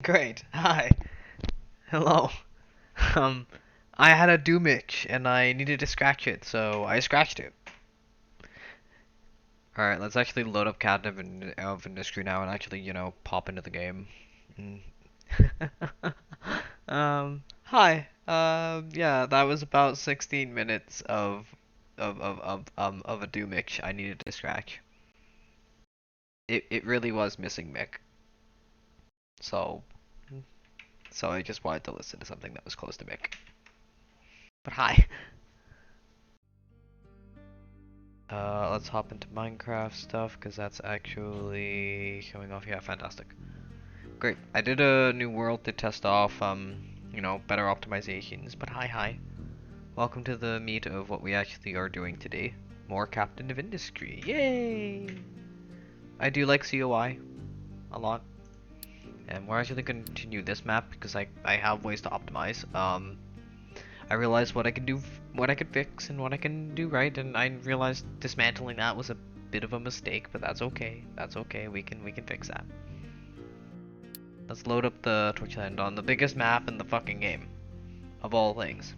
Great. Hi. Hello. Um, I had a Doom itch and I needed to scratch it, so I scratched it. Alright, let's actually load up Captain of Industry now and actually, pop into the game. Mm. Hi. Yeah, that was about 16 minutes of a Doom itch I needed to scratch. It really was missing Mick. So, so I just wanted to listen to something that was close to Mick. But hi. Let's hop into Minecraft stuff, because that's actually showing off. Yeah, fantastic. Great. I did a new world to test off, better optimizations, but hi. Welcome to the meat of what we actually are doing today. More Captain of Industry. Yay! I do like COI a lot. And we're actually going to continue this map, because I have ways to optimize. I realized what I can do, what I could fix, and what I can do right, and I realized dismantling that was a bit of a mistake, but that's okay. That's okay. We can fix that. Let's load up the Torchland on the biggest map in the fucking game, of all things.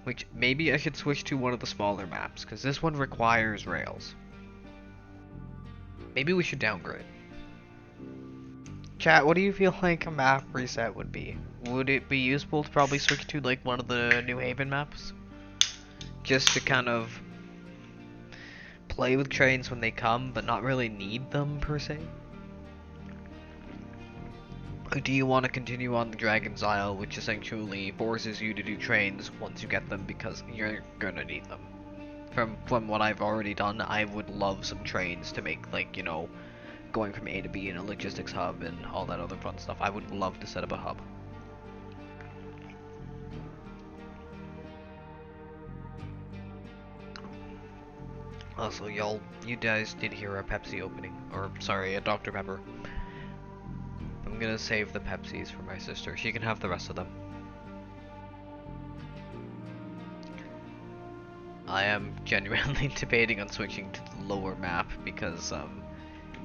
Which maybe I should switch to one of the smaller maps, because this one requires rails. Maybe we should downgrade. Chat, what do you feel like a map reset would be? Would it be useful to probably switch to like one of the New Haven maps? Just to kind of play with trains when they come, but not really need them per se? Do you want to continue on the Dragon's Isle, which essentially forces you to do trains once you get them because you're gonna need them? From what I've already done, I would love some trains to make, like, you know, going from A to B in a logistics hub and all that other fun stuff. I would love to set up a hub. Also, you guys did hear a Pepsi opening, or sorry, a Dr. Pepper. I'm gonna save the Pepsis for my sister. She can have the rest of them. I am genuinely debating on switching to the lower map because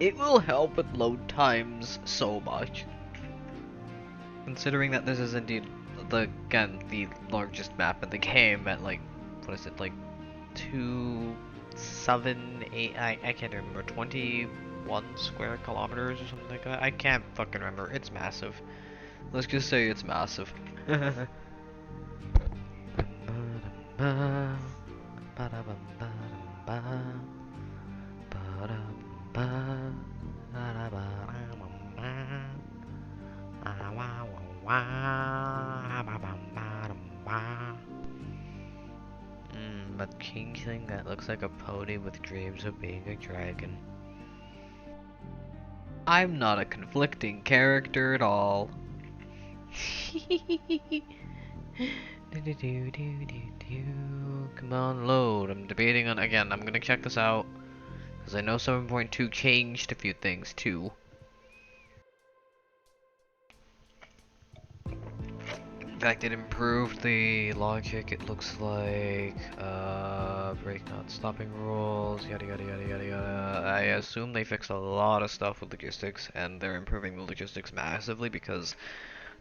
it will help with load times so much. Considering that this is indeed the largest map in the game at like, what is it, like 278, I can't remember, 21 square kilometers or something like that. I can't fucking remember. It's massive. Let's just say it's massive. But king thing that looks like a pony with dreams of being a dragon. I'm not a conflicting character at all. Come on, load. I'm debating on, again, I'm gonna check this out, because I know 7.2 changed a few things too. In fact, it improved the logic, it looks like, break not stopping rules, yada yada yada yada yada. I assume they fixed a lot of stuff with logistics, and they're improving the logistics massively, because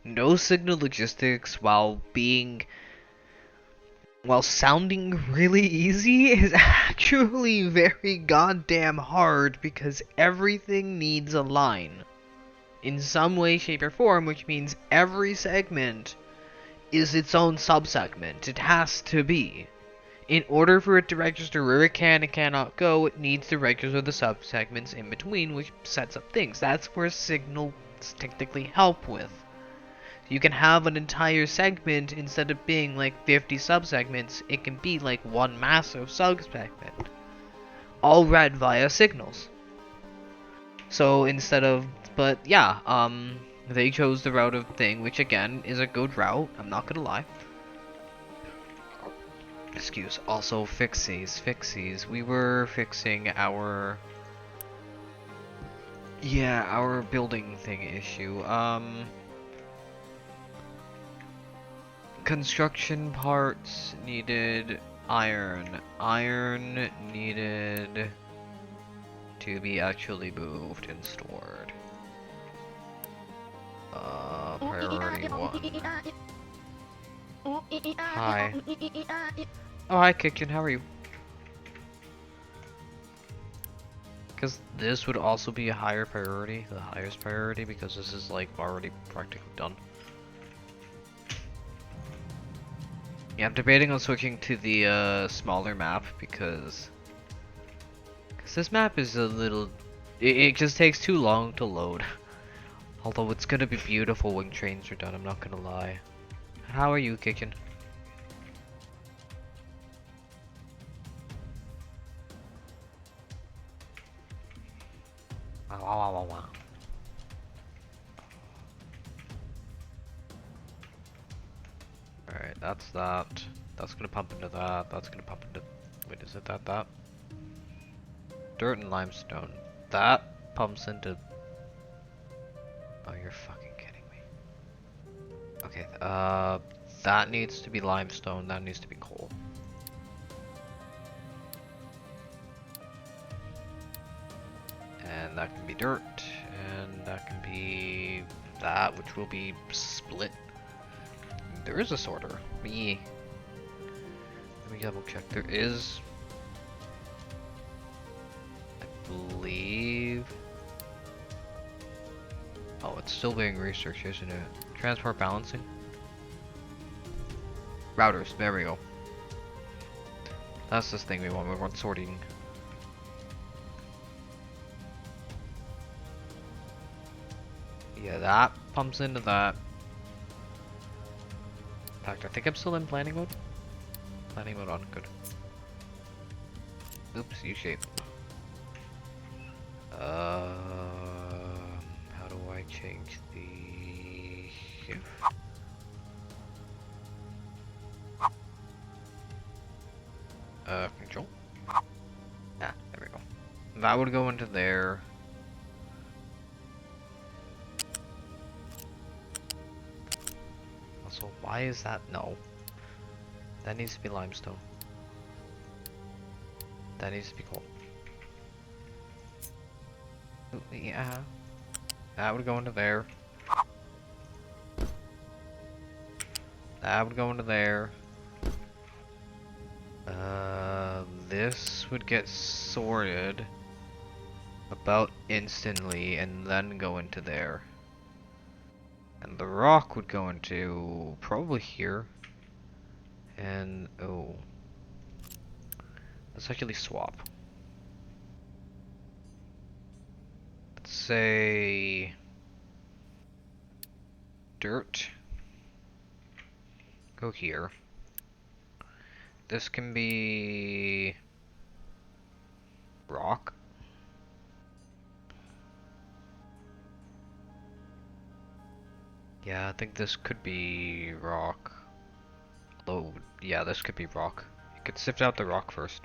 no signal logistics, while sounding really easy, is actually very goddamn hard, because everything needs a line. In some way, shape, or form, which means every segment is its own subsegment. It has to be. In order for it to register where it can and cannot go, it needs to register the subsegments in between, which sets up things. That's where signals technically help with. You can have an entire segment, instead of being like 50 subsegments, it can be like one massive subsegment, all read via signals. So instead of, but yeah, they chose the route of thing, which again is a good route, I'm not gonna lie. Excuse, also fixies. We were fixing our, yeah, our building thing issue. Construction parts needed iron. Iron needed to be actually moved and stored. Priority 1. Hi. Oh, hi, Kitchen. How are you? Because this would also be a higher priority, the highest priority, because this is like already practically done. Yeah, I'm debating on switching to the smaller map because this map is a little, it just takes too long to load. Although it's gonna be beautiful when trains are done, I'm not gonna lie. How are you, Kitchen? Alright, that's that. That's gonna pump into that. That's gonna pump into, wait, is it that? Dirt and limestone. That pumps into, oh, you're fucking kidding me. Okay, that needs to be limestone, that needs to be coal. And that can be dirt, and that can be that, which will be split. There is a sorter. Let me double check. There is, I believe. Oh, it's still being researched, isn't it? Transport balancing. Routers. There we go. That's this thing we want. We want sorting. Yeah, that pumps into that. In fact, I think I'm still in planning mode. Planning mode on, good. Oops, U-shape. How do I change the shift? Control? Yeah, there we go. That would go into there. Also, why is that? No. That needs to be limestone. That needs to be coal. Ooh, yeah. That would go into there. That would go into there. This would get sorted about instantly and then go into there. And the rock would go into probably here. And oh. Let's actually swap. Let's say dirt. Go here. This can be rock. Yeah, I think this could be rock. Oh, yeah, this could be rock. You could sift out the rock first.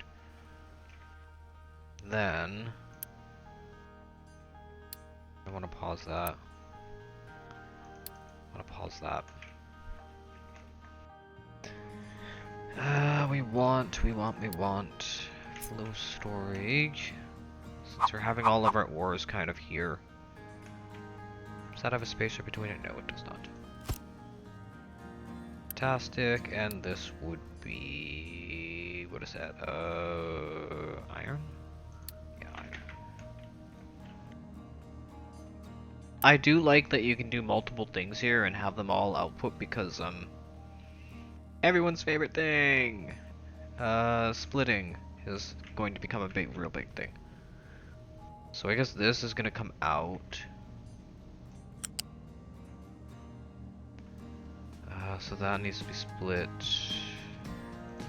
Then I want to pause that. I want to pause that. We want flow storage. Since we're having all of our ores kind of here. Does that have a spacer between it? No, it does not. Fantastic, and this would be... what is that? Iron? Yeah, iron. I do like that you can do multiple things here and have them all output because, everyone's favorite thing! Splitting is going to become a real big thing. So I guess this is gonna come out. So that needs to be split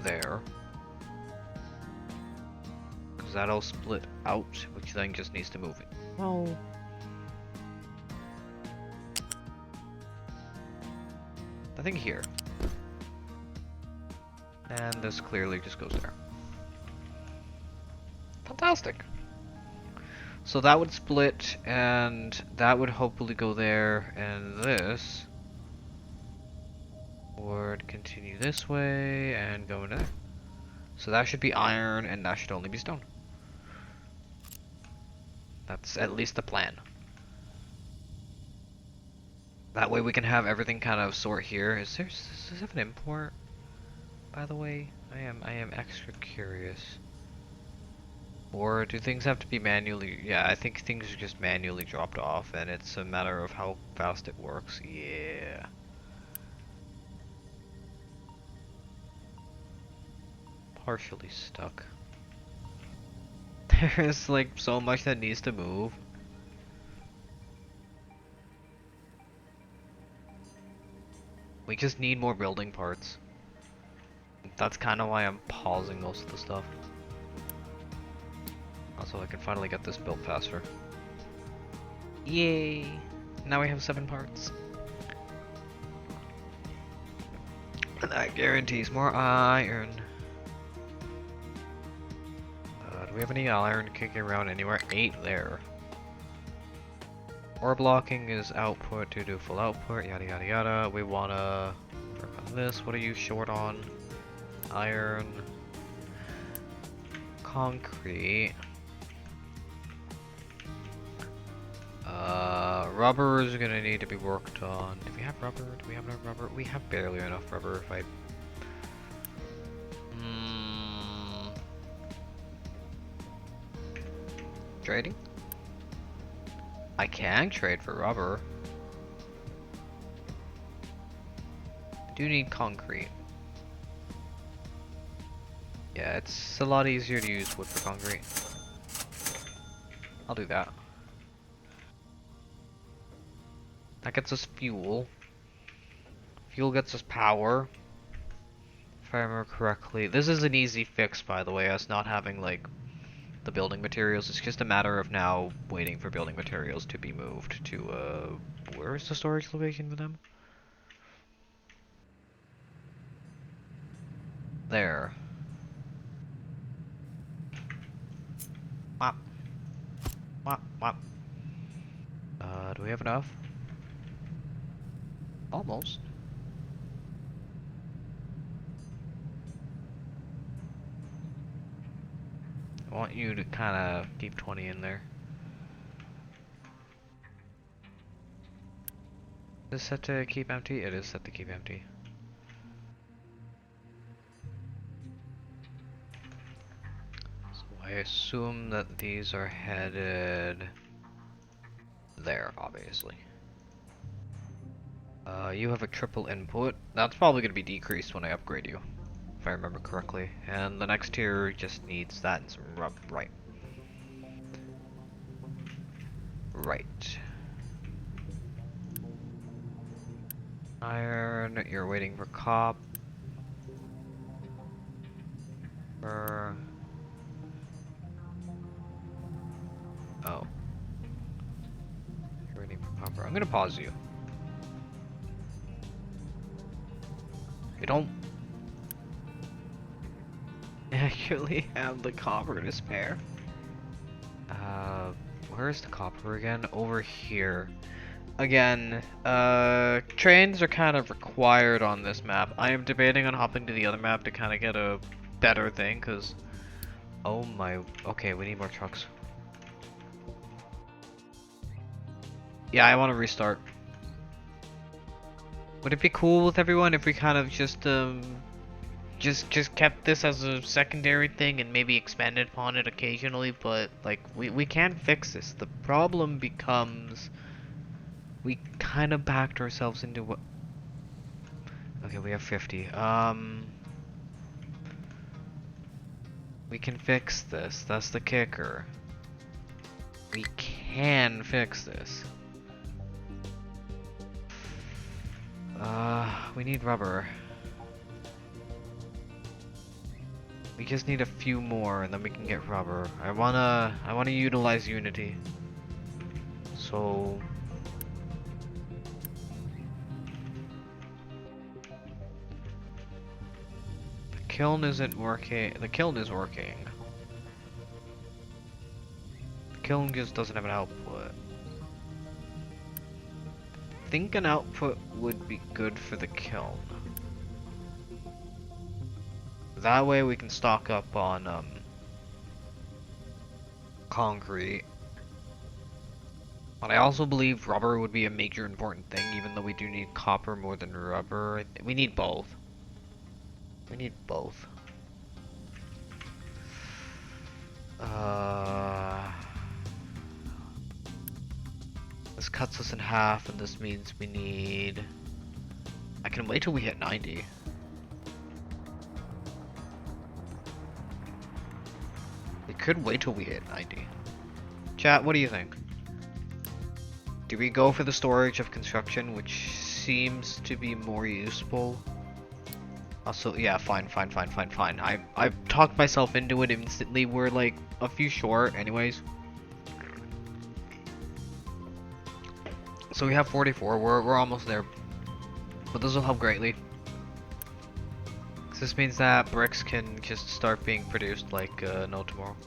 there. Because that'll split out, which then just needs to move it. Oh. I think here. And this clearly just goes there. Fantastic. So that would split, and that would hopefully go there, and this would continue this way and go into there. So that should be iron, and that should only be stone. That's at least the plan. That way we can have everything kind of sort here. Does this have an import? By the way, I am extra curious. Or do things have to be manually? Yeah, I think things are just manually dropped off, and it's a matter of how fast it works. Yeah. Partially stuck. There's like so much that needs to move. We just need more building parts. That's kind of why I'm pausing most of the stuff. Also, I can finally get this built faster. Yay! Now we have 7 parts. And that guarantees more iron. Do we have any iron kicking around anywhere? 8 there. Ore blocking is output to do full output, yada yada yada. We wanna work on this. What are you short on? Iron. Concrete. Rubber is gonna need to be worked on. Do we have rubber? Do we have enough rubber? We have barely enough rubber if I... Trading? I can trade for rubber. I do need concrete. Yeah, it's a lot easier to use wood for concrete. I'll do that. That gets us fuel. Fuel gets us power. If I remember correctly. This is an easy fix, by the way, us not having, like, the building materials. It's just a matter of now waiting for building materials to be moved to, where is the storage location for them? There. Wop. Wop, wop. Do we have enough? Almost. I want you to kind of keep 20 in there. Is it set to keep empty? It is set to keep empty. So I assume that these are headed there, obviously. You have a triple input. That's probably going to be decreased when I upgrade you, if I remember correctly. And the next tier just needs that and some rub. Right. Right. Iron, you're waiting for copper. Oh. You're waiting for copper. I'm gonna pause you. You don't actually have the copper to spare. Where's the copper again? Over here. Again, trains are kind of required on this map. I am debating on hopping to the other map to kind of get a better thing, because... Oh my... Okay, we need more trucks. Yeah, I want to restart. Would it be cool with everyone if we kind of just kept this as a secondary thing and maybe expanded upon it occasionally, but, like, we can't fix this. The problem becomes... We kind of backed ourselves into what... Okay, we have 50. We can fix this. That's the kicker. We can fix this. We need rubber. We just need a few more and then we can get rubber. I wanna utilize Unity. So... The kiln isn't working. The kiln is working. The kiln just doesn't have an output. I think an output would be good for the kiln. That way we can stock up on concrete. But I also believe rubber would be a major important thing, even though we do need copper more than rubber. We need both. We need both. This cuts us in half, and this means we need... I can wait till we hit 90. We could wait till we hit 90. Chat, what do you think? Do we go for the storage of construction, which seems to be more useful? Also, yeah, fine. I've talked myself into it instantly. We're like a few short anyways. So we have 44, we're almost there. But this will help greatly. This means that bricks can just start being produced like no tomorrow.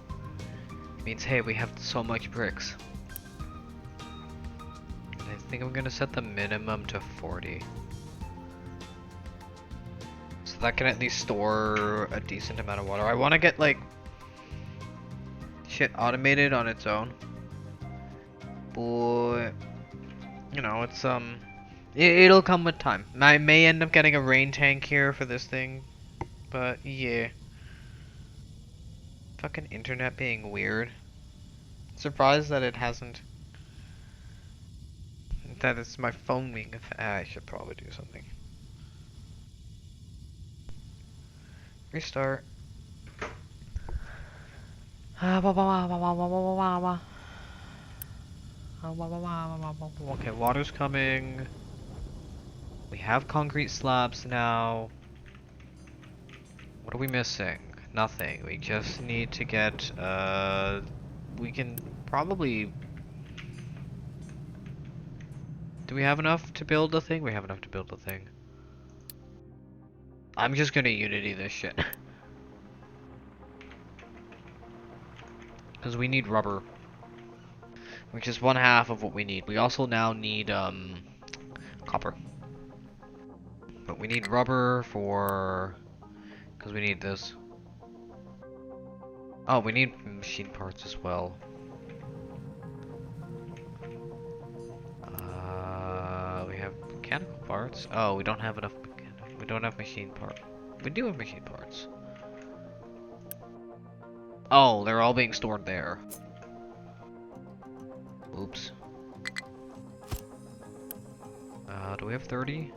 Means, hey, we have so much bricks. And I think I'm gonna set the minimum to 40. So that can at least store a decent amount of water. I wanna get like shit automated on its own. But you know, it's it'll come with time. I may end up getting a rain tank here for this thing, but yeah. Fucking internet being weird. Surprised that it hasn't. That it's my phone being I should probably do something. Restart. Okay, water's coming. We have concrete slabs now. What are we missing? Nothing. We just need to get, we can probably... Do we have enough to build a thing? We have enough to build a thing. I'm just gonna Unity this shit. Because we need rubber. Which is one half of what we need. We also now need, copper. But we need rubber for... Because we need this. Oh, we need machine parts as well. We have mechanical parts. Oh, we don't have enough. We don't have machine parts. We do have machine parts. Oh, they're all being stored there. Oops. Do we have 30?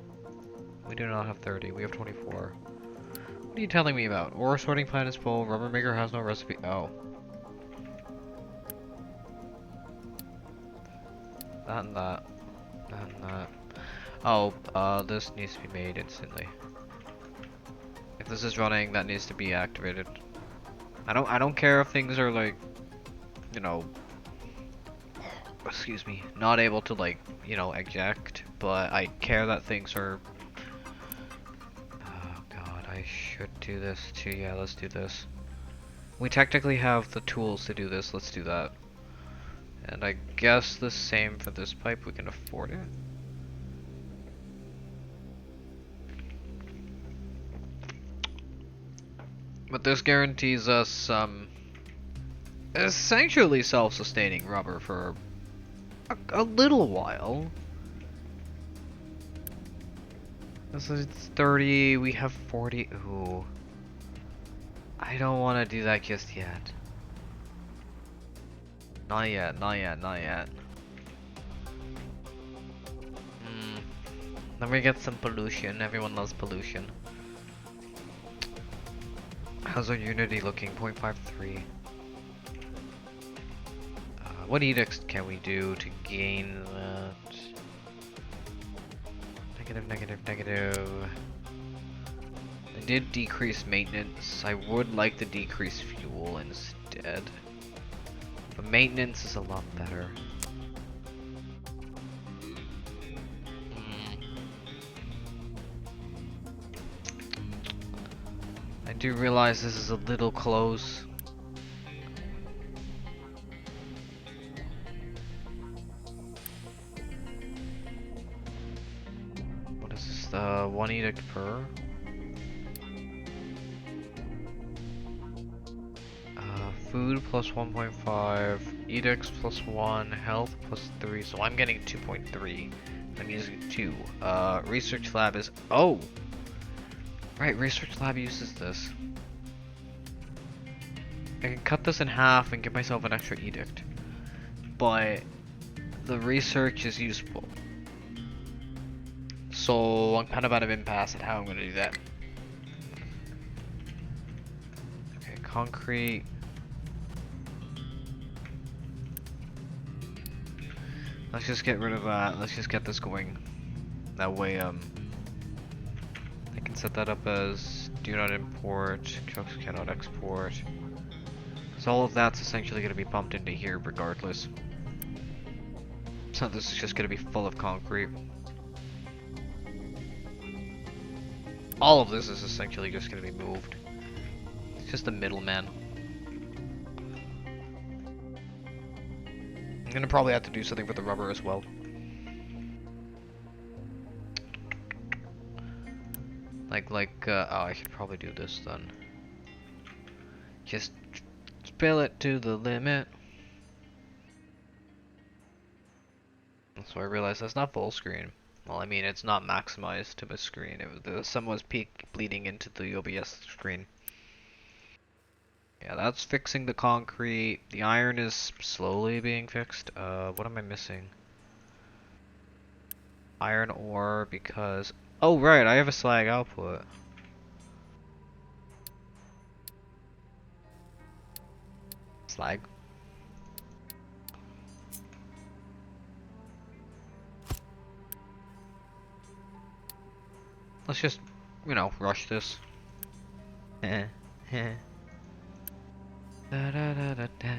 We do not have 30. We have 24. What are you telling me about? Ore sorting plant is full. Rubber maker has no recipe. Oh. That and that. That and that. Oh, this needs to be made instantly. If this is running, that needs to be activated. I don't care if things are like, you know, excuse me, not able to like, you know, eject, but I care that things are... Oh god, I should do this too. Yeah, let's do this. We technically have the tools to do this. Let's do that. And I guess the same for this pipe. We can afford it. But this guarantees us essentially self-sustaining rubber for a little while. This is 30, we have 40. Ooh. I don't want to do that just yet. Not yet, not yet, not yet. Then we get some pollution. Everyone loves pollution. How's our Unity looking? 0.53. What edicts can we do to gain that? Negative, negative, negative. I did decrease maintenance. I would like to decrease fuel instead. But maintenance is a lot better. I do realize this is a little close. What is this? 1 edict per? Food plus 1.5, edicts plus 1, health plus 3, so I'm getting 2.3. I'm using 2. Research lab is... Oh! Right, research lab uses this. I can cut this in half and give myself an extra edict. But the research is useful. So I'm kind of out of impasse at how I'm going to do that. Okay, concrete. Let's just get rid of that. Let's just get this going. That way, I can set that up as do not import, trucks cannot export. So all of that's essentially going to be pumped into here regardless. So this is just going to be full of concrete. All of this is essentially just going to be moved. It's just the middleman. I'm gonna probably have to do something with the rubber as well. Oh, I should probably do this then. Just spill it to the limit. So I realized that's not full screen. Well, I mean, it's not maximized to my screen. The sun was bleeding into the OBS screen. Yeah, that's fixing the concrete. The iron is slowly being fixed. What am I missing? Iron ore because... Oh, right, I have a slag output. Slag? Let's just, you know, rush this. Da, da, da, da, da.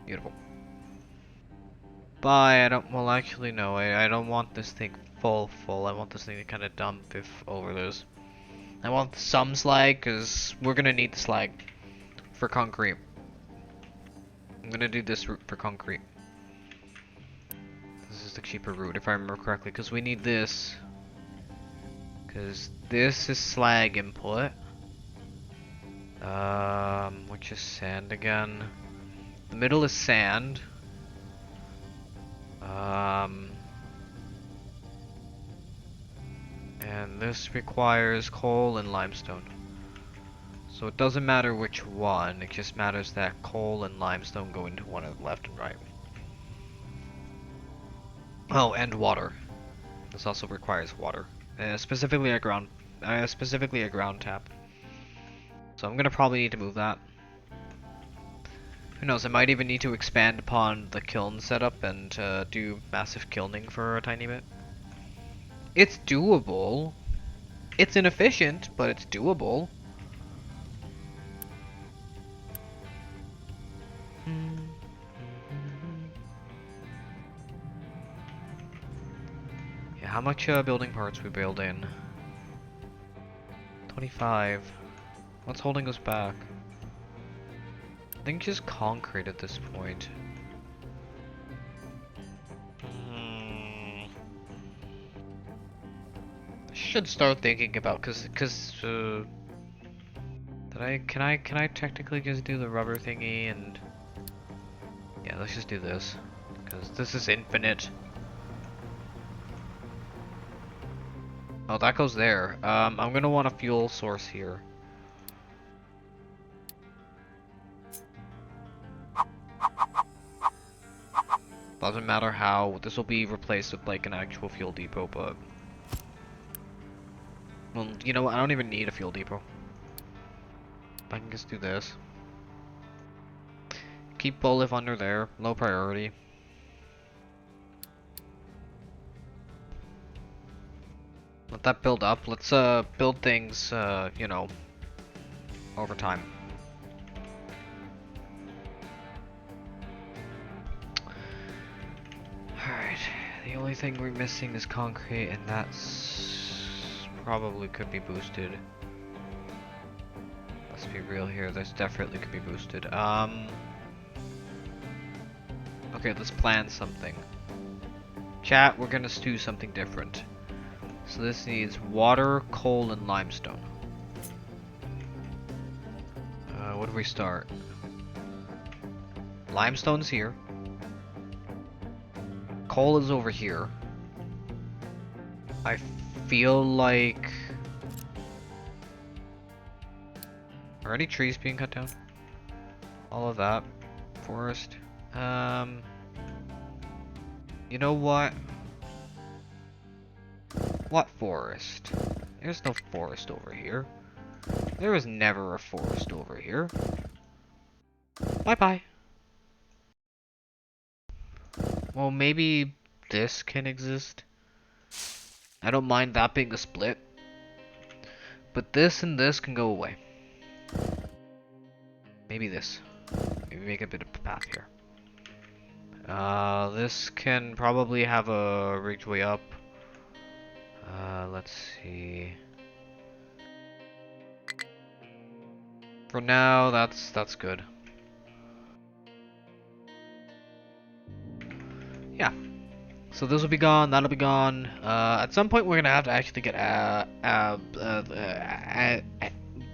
Beautiful. Bye, I don't, well actually no, I don't want this thing full. I want this thing to kind of dump if over this. I want some slag, because we're gonna need the slag for concrete. I'm gonna do this route for concrete. This is the cheaper route if I remember correctly, because we need this. Because this is slag input. Which is sand again. The middle is sand. And this requires coal and limestone. So it doesn't matter which one, it just matters that coal and limestone go into one of the left and right. Oh, and water. This also requires water. Specifically a ground tap. So I'm gonna probably need to move that. Who knows, I might even need to expand upon the kiln setup and do massive kilning for a tiny bit. It's doable. It's inefficient, but it's doable. Yeah, how much building parts we build in? 25. What's holding us back? I think just concrete at this point. I should start thinking about can I technically just do the rubber thingy and yeah, let's just do this because this is infinite. Oh, that goes there. I'm gonna want a fuel source here. Doesn't matter how, this will be replaced with like an actual fuel depot, but well, you know what, I don't even need a fuel depot. I can just do this. Keep Bolif under there, low priority. Let that build up. Let's build things you know, over time. Alright, the only thing we're missing is concrete, and that's probably could be boosted. Let's be real here, this definitely could be boosted. Okay, let's plan something. Chat, we're gonna do something different. So this needs water, coal, and limestone. What do we start? Limestone's here. Coal is over here. I feel like... Are any trees being cut down? All of that. Forest. You know what? What forest? There's no forest over here. There was never a forest over here. Bye-bye. Well, maybe this can exist. I don't mind that being a split. But this and this can go away. Maybe this. Maybe make a bit of a path here. This can probably have a rigged way up. Let's see. For now, that's good. Yeah. So this will be gone. That'll be gone. At some point, we're gonna have to actually get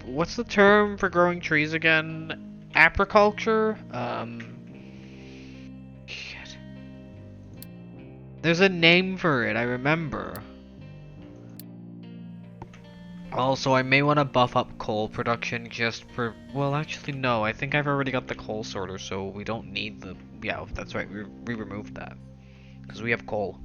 what's the term for growing trees again? Apiculture? Shit. There's a name for it. I remember. Also, I may want to buff up coal production just for... Well, actually, no. I think I've already got the coal sorter, so we don't need the... Yeah, that's right. We removed that. Because we have coal.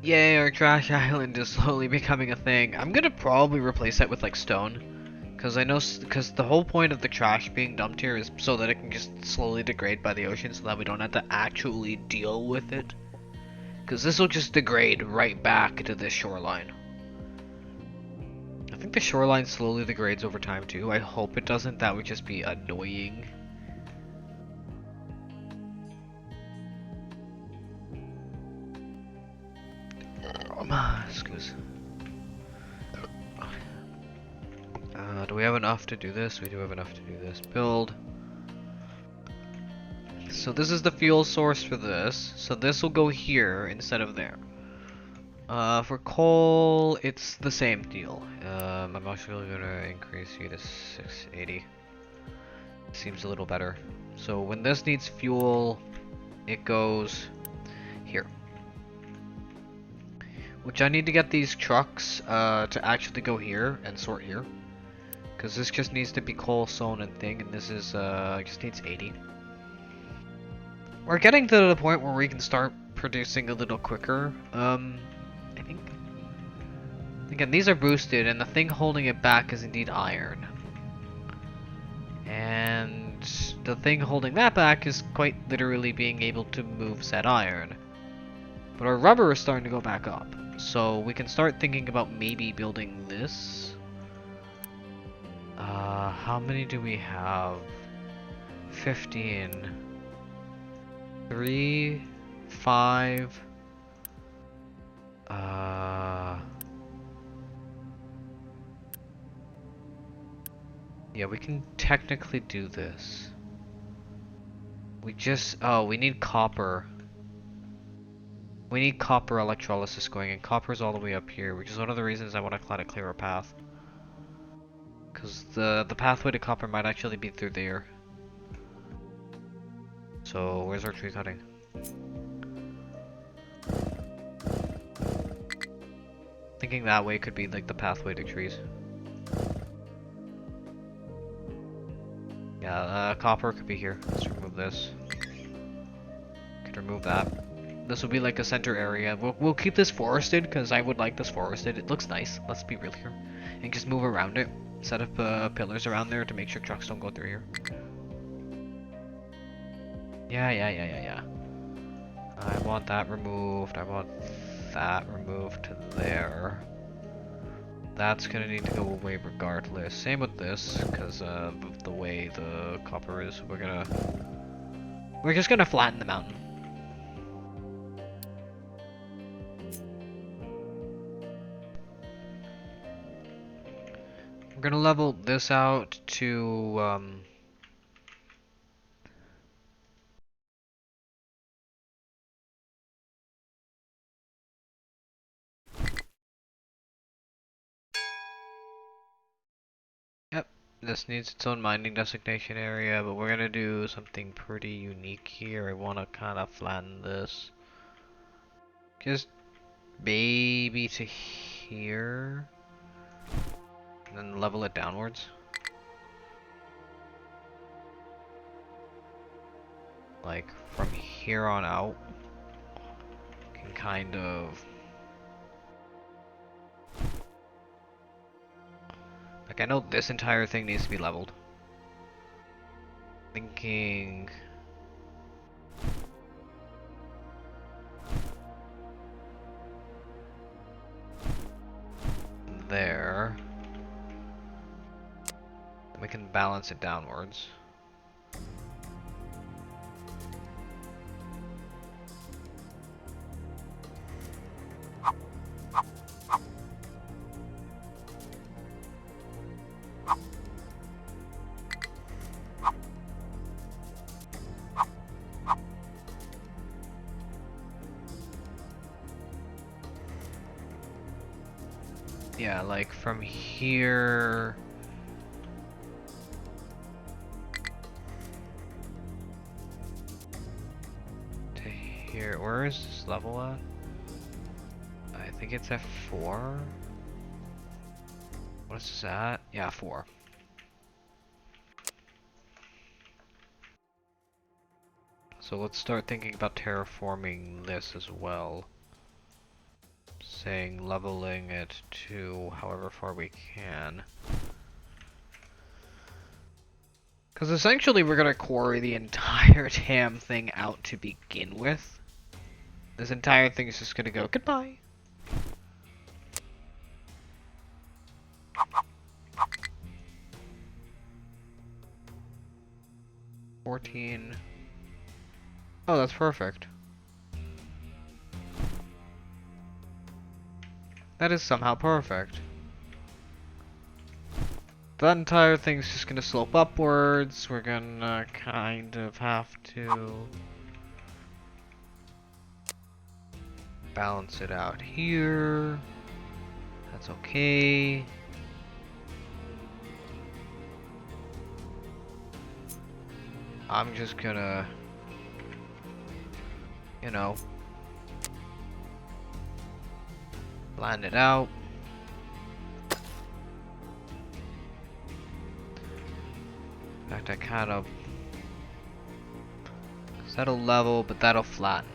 Yay, our trash island is slowly becoming a thing. I'm gonna probably replace that with like stone. Because I know, because the whole point of the trash being dumped here is so that it can just slowly degrade by the ocean so that we don't have to actually deal with it. Because this will just degrade right back to this shoreline. I think the shoreline slowly degrades over time too. I hope it doesn't. That would just be annoying. Excuse. Do we have enough to do this? We do have enough to do this. Build. So this is the fuel source for this. So this will go here instead of there. For coal, it's the same deal. I'm actually gonna increase you to 680. Seems a little better. So when this needs fuel, it goes here. Which I need to get these trucks to actually go here and sort here. Because this just needs to be coal, stone, and thing, and this is just needs 80. We're getting to the point where we can start producing a little quicker. I think. Again, these are boosted, and the thing holding it back is indeed iron. And the thing holding that back is quite literally being able to move said iron. But our rubber is starting to go back up. So we can start thinking about maybe building this. How many do we have? 15. 3, 5. Yeah, we can technically do this. We just, we need copper. We need copper electrolysis going, and copper's all the way up here, which is one of the reasons I want to try to clear a path. Because the pathway to copper might actually be through there. So, where's our tree cutting? Thinking that way could be like the pathway to trees. Yeah, copper could be here. Let's remove this. Could remove that. This will be like a center area. We'll keep this forested because I would like this forested. It looks nice. Let's be real here. And just move around it. Set up pillars around there to make sure trucks don't go through here. Yeah. I want that removed. I want that removed to there. That's gonna need to go away regardless. Same with this, because of the way the copper is. We're just gonna flatten the mountain. We're gonna level this out to Yep, this needs its own mining designation area, but we're gonna do something pretty unique here. I wanna kinda flatten this. Just maybe to here. And then level it downwards. Like from here on out. Can kind of like, I know this entire thing needs to be leveled. Thinking there. Then we can balance it downwards. Yeah, like from here to here. Where is this level at? I think it's at 4. What is this at? Yeah, 4. So let's start thinking about terraforming this as well. saying leveling it to however far we can. Because essentially we're gonna quarry the entire damn thing out to begin with. This entire thing is just gonna go goodbye. $14. Oh, that's perfect. That is somehow perfect. The entire thing's just gonna slope upwards. We're gonna kind of have to balance it out here. That's okay. I'm just gonna, you know, plan it out. In fact, I kind of, cause that'll level, but that'll flatten.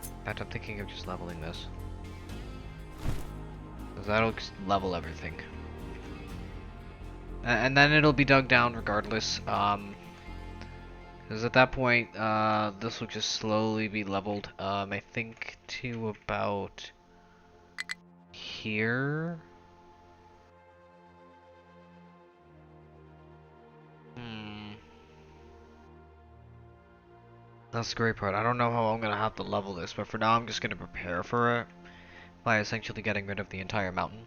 In fact, I'm thinking of just leveling this. Cause that'll just level everything. And then it'll be dug down regardless. Because at that point, this will just slowly be leveled. I think to about here. That's the great part. I don't know how I'm gonna have to level this, but for now I'm just gonna prepare for it by essentially getting rid of the entire mountain.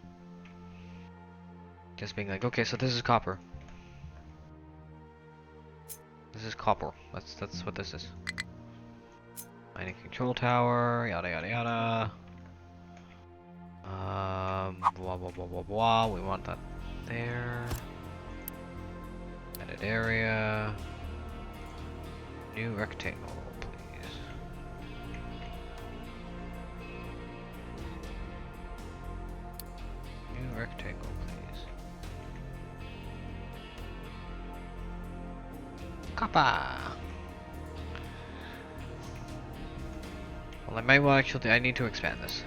Just being like, okay, so this is copper. This is copper. That's what this is. Mining control tower, yada yada yada. Blah blah blah blah blah. We want that there. Edit area. New rectangle, please. New rectangle, please. Copper. Well, I might well actually. I need to expand this.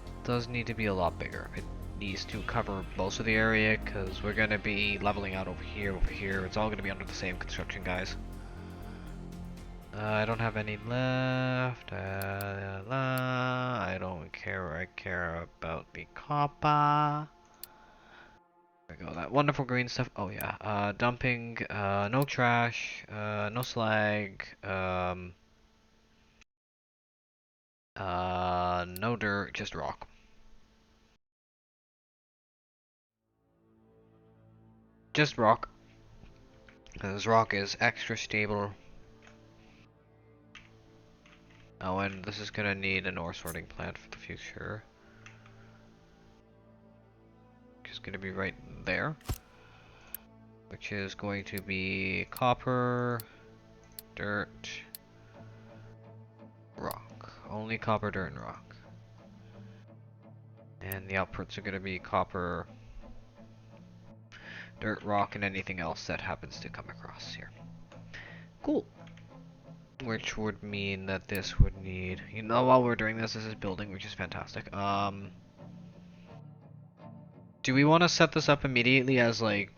It does need to be a lot bigger. It needs to cover most of the area because we're gonna be leveling out over here, over here. It's all gonna be under the same construction, guys. I don't have any left. I don't care. I care about the copper. There we go. That wonderful green stuff. Oh yeah. Dumping. No trash. No slag. No dirt. Just rock. Just rock. Because rock is extra stable. Oh, and this is gonna need an ore sorting plant for the future. Which is gonna be right there. Which is going to be copper, dirt, rock. Only copper, dirt, and rock. And the outputs are gonna be copper, dirt, rock, and anything else that happens to come across here. Cool. Which would mean that this would need, you know, while we're doing this, this is building, which is fantastic. Do we want to set this up immediately as like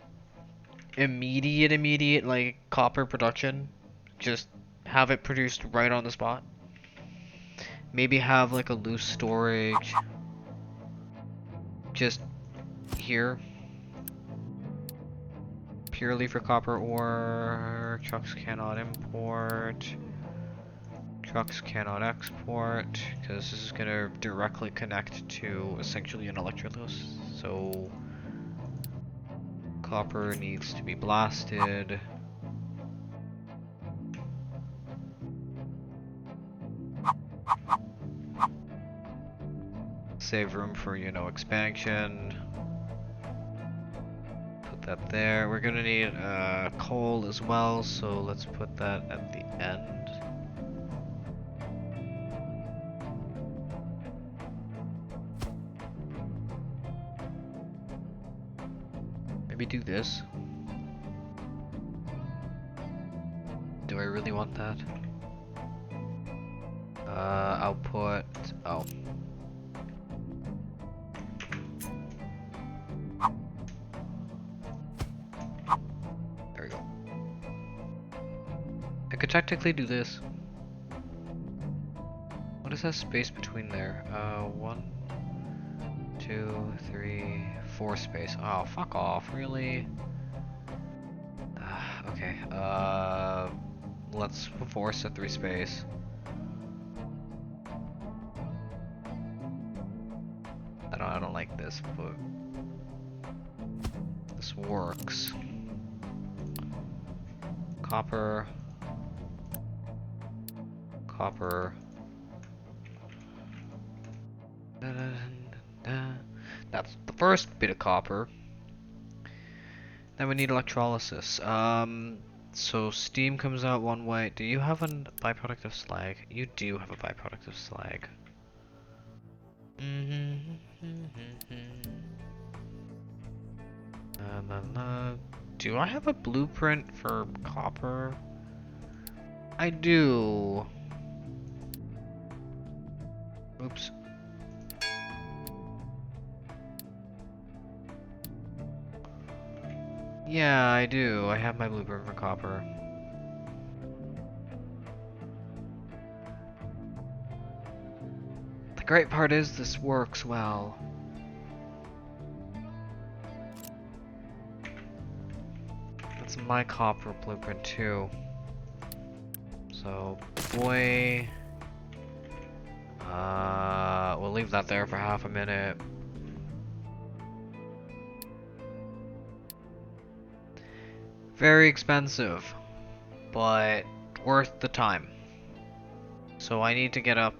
immediate like copper production? Just have it produced right on the spot? Maybe have like a loose storage just here. Purely for copper ore. Trucks cannot import. Trucks cannot export, because this is going to directly connect to essentially an electrolysis. So copper needs to be blasted. Save room for, you know, expansion. Put that there. We're gonna need coal as well, so let's put that at the end. Maybe do this. Do I really want that? Output. Oh. There we go. I could technically do this. What is that space between there? 1, 2, 3, 4 space. Oh, fuck off, really? Okay, let's force a 3 space. I don't like this, but this works. Copper. Copper. That's the first bit of copper. Then we need electrolysis. So steam comes out one way. Do you have a byproduct of slag? You do have a byproduct of slag. Do I have a blueprint for copper? I do. Oops. Yeah, I do. I have my blueprint for copper. The great part is this works well. That's my copper blueprint too. So, boy... we'll leave that there for half a minute. Very expensive, but worth the time. So I need to get up,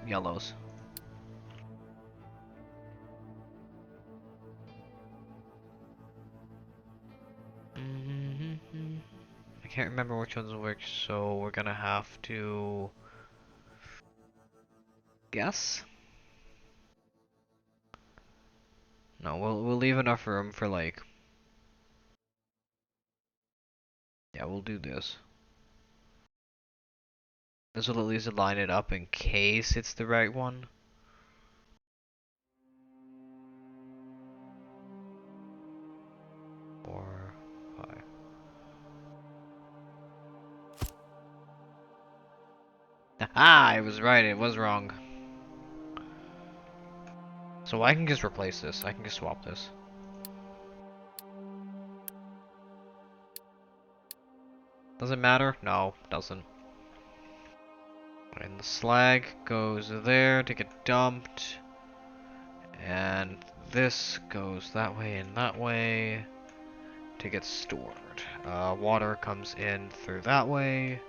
yellows. I can't remember which ones work, so we're gonna have to guess. No, we'll leave enough room for like. Yeah, we'll do this. This will at least line it up in case it's the right one. Four, 5. Haha! I was right. It was wrong. So I can just replace this. I can just swap this. Does it matter? No, doesn't. And the slag goes there to get dumped. And this goes that way and that way to get stored. Water comes in through that way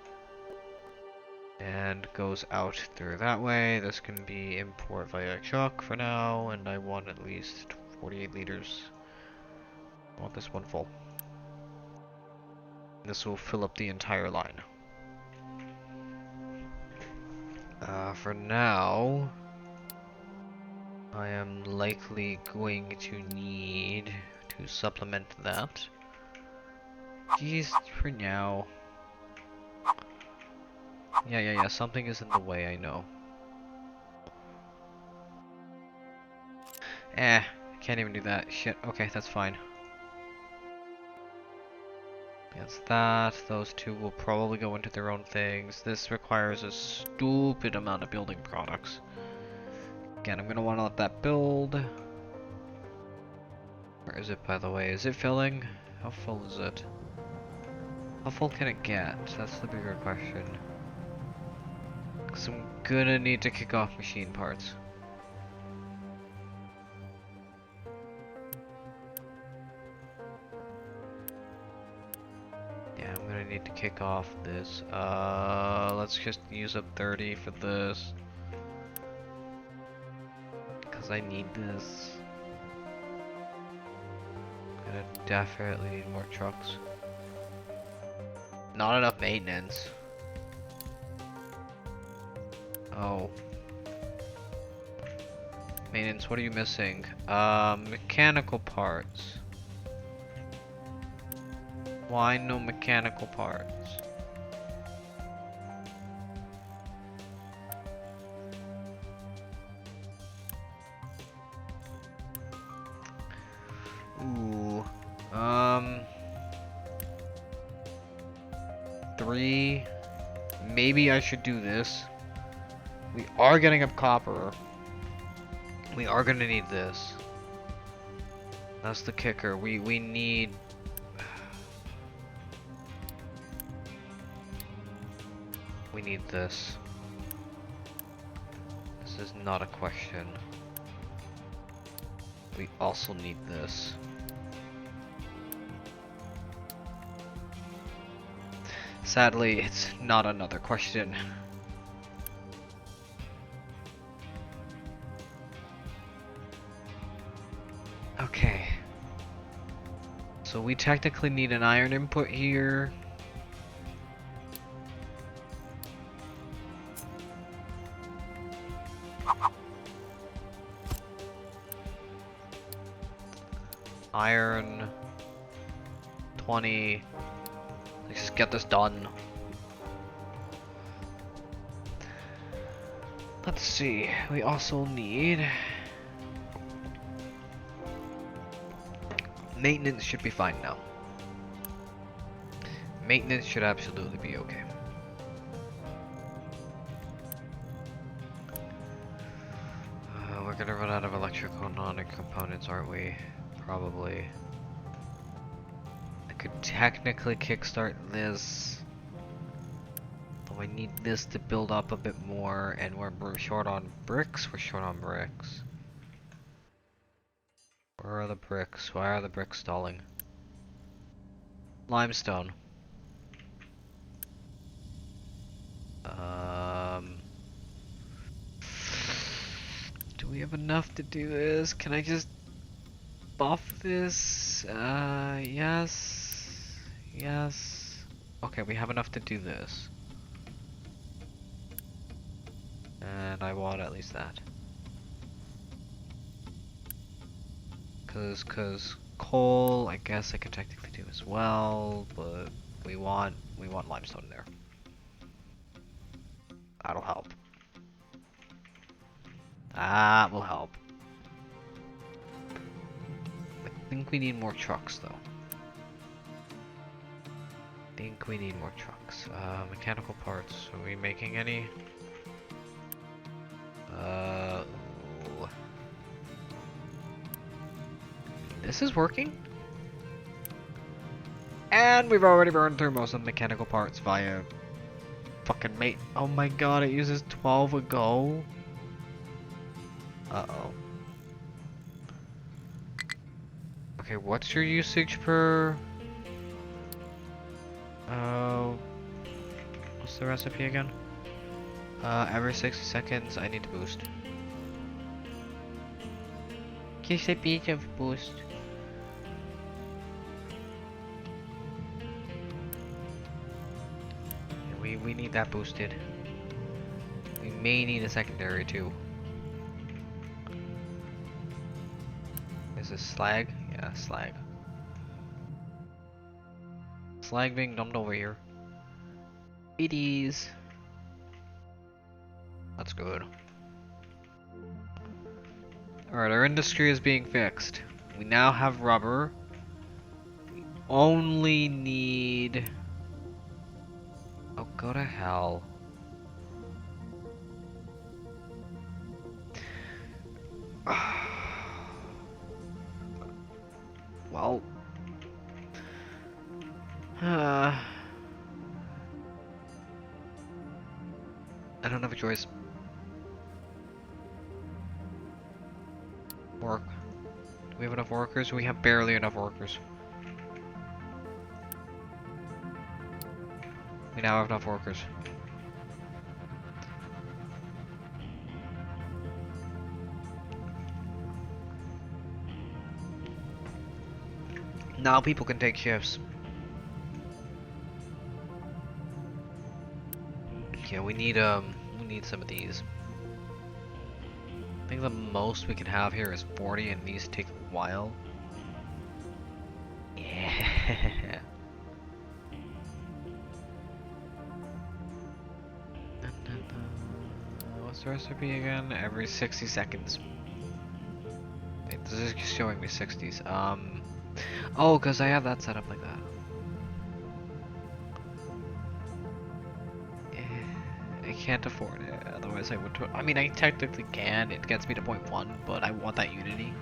and goes out through that way. This can be import via truck for now, and I want at least 48 liters. I want this one full. This will fill up the entire line. For now, I am likely going to need to supplement that. Just for now. Yeah, something is in the way, I know. Can't even do that. Shit, okay, that's fine. That's that. Those two will probably go into their own things. This requires a stupid amount of building products. Again, I'm gonna want to let that build. Where is it, by the way? Is it filling? How full is it? How full can it get? That's the bigger question. Because I'm gonna need to kick off machine parts. Yeah, I'm gonna need to kick off this. Let's just use up 30 for this. Because I need this. I'm gonna definitely need more trucks. Not enough maintenance. Oh. Maintenance, what are you missing? Mechanical parts. Why no mechanical parts? 3. Maybe I should do this. We are getting up copper. We are gonna need this. That's the kicker. We need... We need this. This is not a question. We also need this. Sadly, it's not another question. Okay. So we technically need an iron input here. Iron 20. Let's just get this done. Let's see. We also need maintenance. Should be fine now. Maintenance should absolutely be okay. We're gonna run out of electrical non-components, aren't we? Probably. I could technically kickstart this, though I need this to build up a bit more, and we're short on bricks. We're short on bricks. Where are the bricks? Why are the bricks stalling? Limestone. Do we have enough to do this? Can I just buff this? Yes. Yes. Okay, we have enough to do this. And I want at least that. Cause coal, I guess I could technically do as well, but we want limestone there. That'll help. That will help. I think we need more trucks though. Mechanical parts. Are we making any? Ooh. This is working? And we've already burned through most of the mechanical parts via fucking mate. Oh my god, it uses 12 a go? Uh-oh. Okay, what's your usage per... what's the recipe again? Every 60 seconds I need to boost. Just a bit of boost. We need that boosted. We may need a secondary too. Is this slag? Yeah, slag. Slag being dumped over here. It is. That's good. Alright, our industry is being fixed. We now have rubber. We only need... Oh, go to hell. Well... I don't have a choice. Work. Do we have enough workers? We have barely enough workers. We now have enough workers. Now people can take shifts. Yeah, we need some of these. I think the most we can have here is 40, and these take a while. Yeah. What's the recipe again? Every 60 seconds. Wait, this is showing me 60s. Oh, because I have that set up like that. I can't afford it. Otherwise, I would. I mean, I technically can. It gets me to point 1, but I want that unity.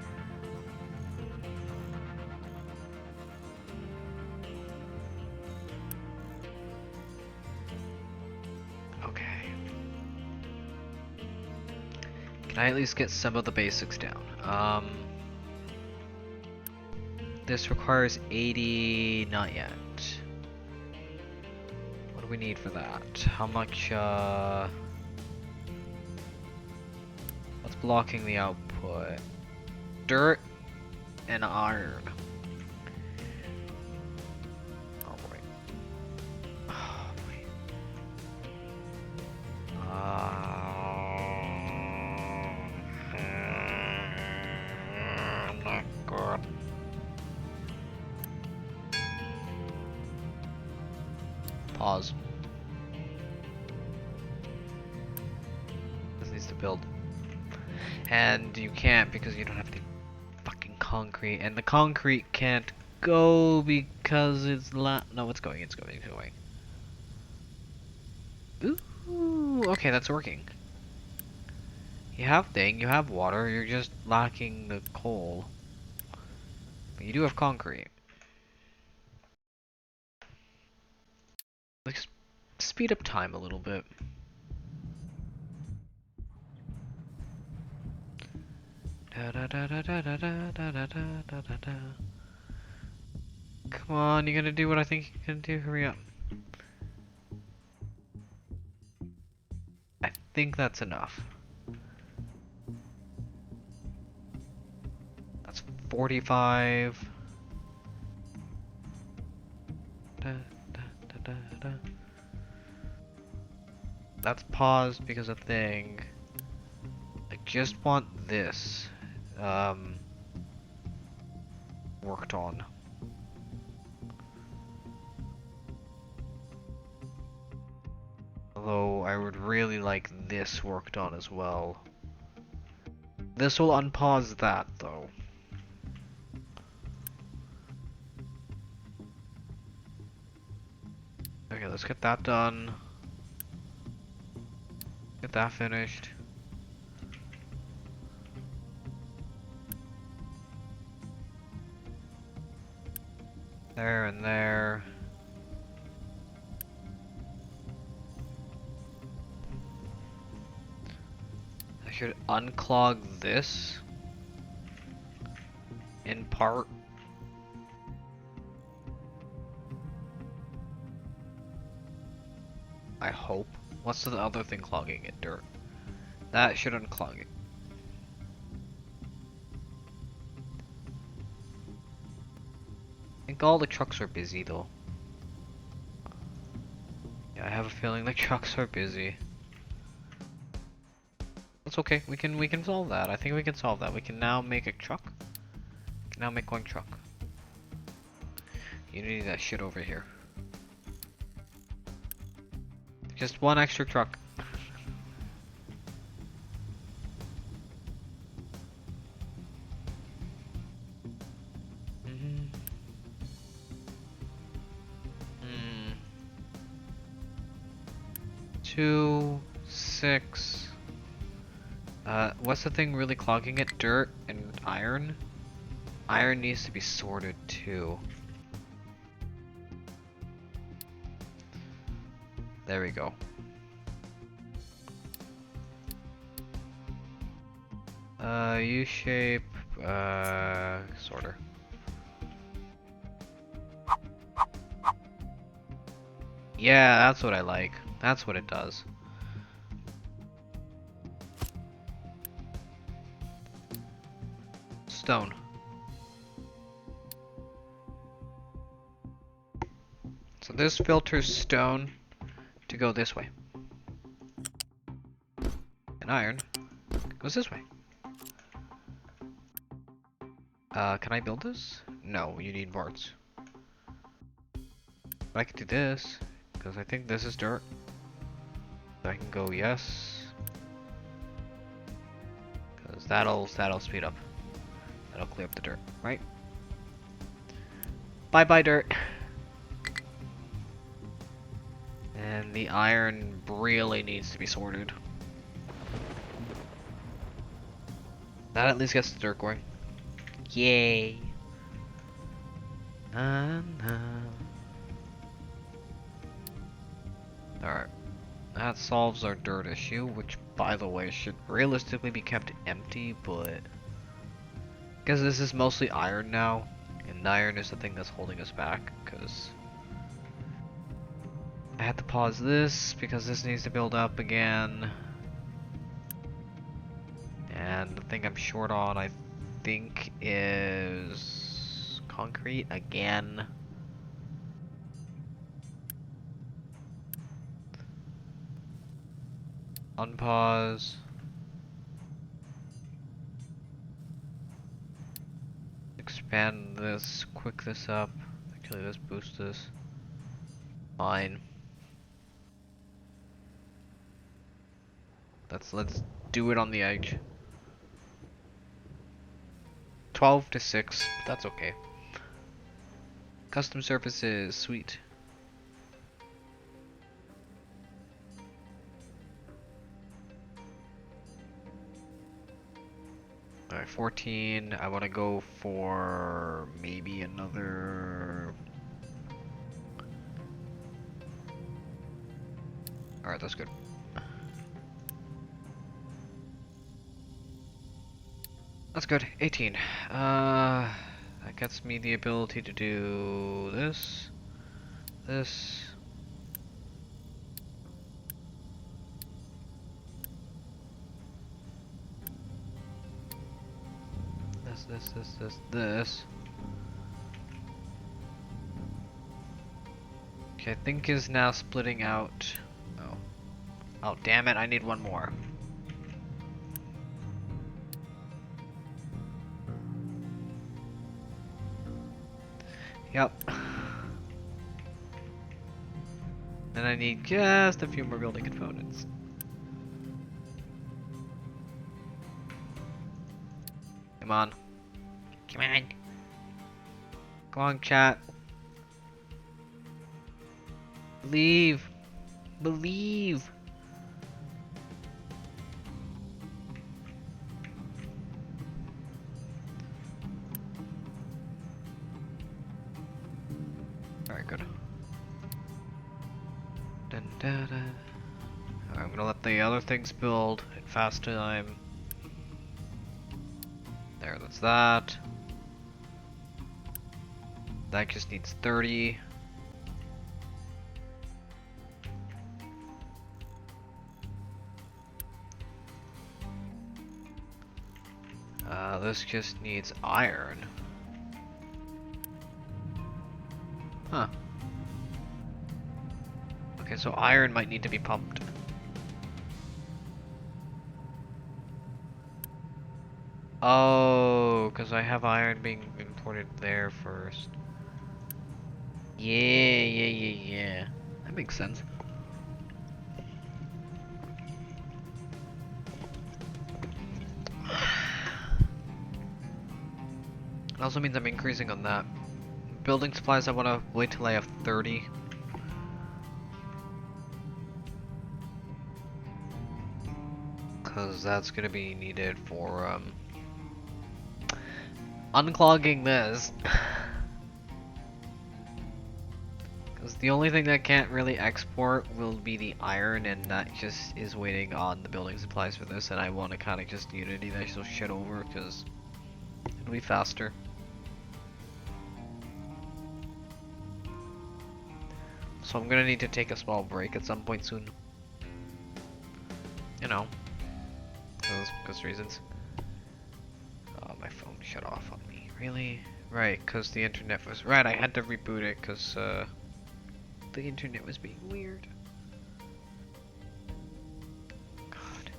Okay. Can I at least get some of the basics down? This requires 80. Not yet. What do we need for that? How much? What's blocking the output? Dirt and iron. Oh boy. Oh boy. Not good. Pause. This needs to build. And you can't because you don't have the fucking concrete. And the concrete can't go because it's no, it's going, it's going, it's going. Ooh, okay, that's working. You have thing, you have water, you're just lacking the coal. But you do have concrete. Let's speed up time a little bit. Come on, you're gonna do what I think you're gonna do. Hurry up. I think that's enough. That's 45. That's paused because of thing. I just want this worked on. Although I would really like this worked on as well. This will unpause that though. Okay, let's get that done. Get that finished. There and there. I should unclog this in part. I hope. What's the other thing clogging it? Dirt. That should unclog it. I think all the trucks are busy though. Yeah, I have a feeling the trucks are busy. That's okay. We can solve that. I think we can solve that. We can now make a truck. We can now make one truck. You need that shit over here. Just one extra truck. Two, 6. What's the thing really clogging it? Dirt and iron? Iron needs to be sorted too. There we go. U-shape, sorter. Yeah, that's what I like. That's what it does. Stone. So this filters stone to go this way. And iron goes this way. Can I build this? No, you need parts. But I can do this, because I think this is dirt. So I can go yes. Because that'll speed up. That'll clear up the dirt, right? Bye bye dirt. And the iron really needs to be sorted. That at least gets the dirt going. Yay! Alright. That solves our dirt issue, which, by the way, should realistically be kept empty, but... because this is mostly iron now, and iron is the thing that's holding us back, because... I had to pause this, because this needs to build up again. And the thing I'm short on, I think, is... concrete again. Unpause. Expand this, quick this up. Actually, let's boost this. Fine. Let's do it on the edge. 12 to 6, but that's okay. Custom surfaces, sweet. Alright, 14. I want to go for maybe another... Alright, that's good. That's good. 18. That gets me the ability to do this. This. This. Okay, I think is now splitting out. Oh. Oh, damn it, I need one more. Yep. And I need just a few more building components. Come on. Come on. Come on, chat. Believe. Believe. Alright, good. Dun, dun, dun. Alright, I'm gonna let the other things build in fast time. There, that's that. That just needs 30. This just needs iron. Huh. Okay, so iron might need to be pumped. Oh, because I have iron being imported there first. Yeah. That makes sense. It also means I'm increasing on that. Building supplies, I want to wait till I have 30. Because that's going to be needed for unclogging this. Because the only thing that can't really export will be the iron, and that just is waiting on the building supplies for this, and I want to kind of just unity that shit over, because it'll be faster. So I'm gonna need to take a small break at some point soon. You know, because reasons. Oh, my phone shut off on me. Really? Right, because the internet was... Right, I had to reboot it because the internet was being weird. God.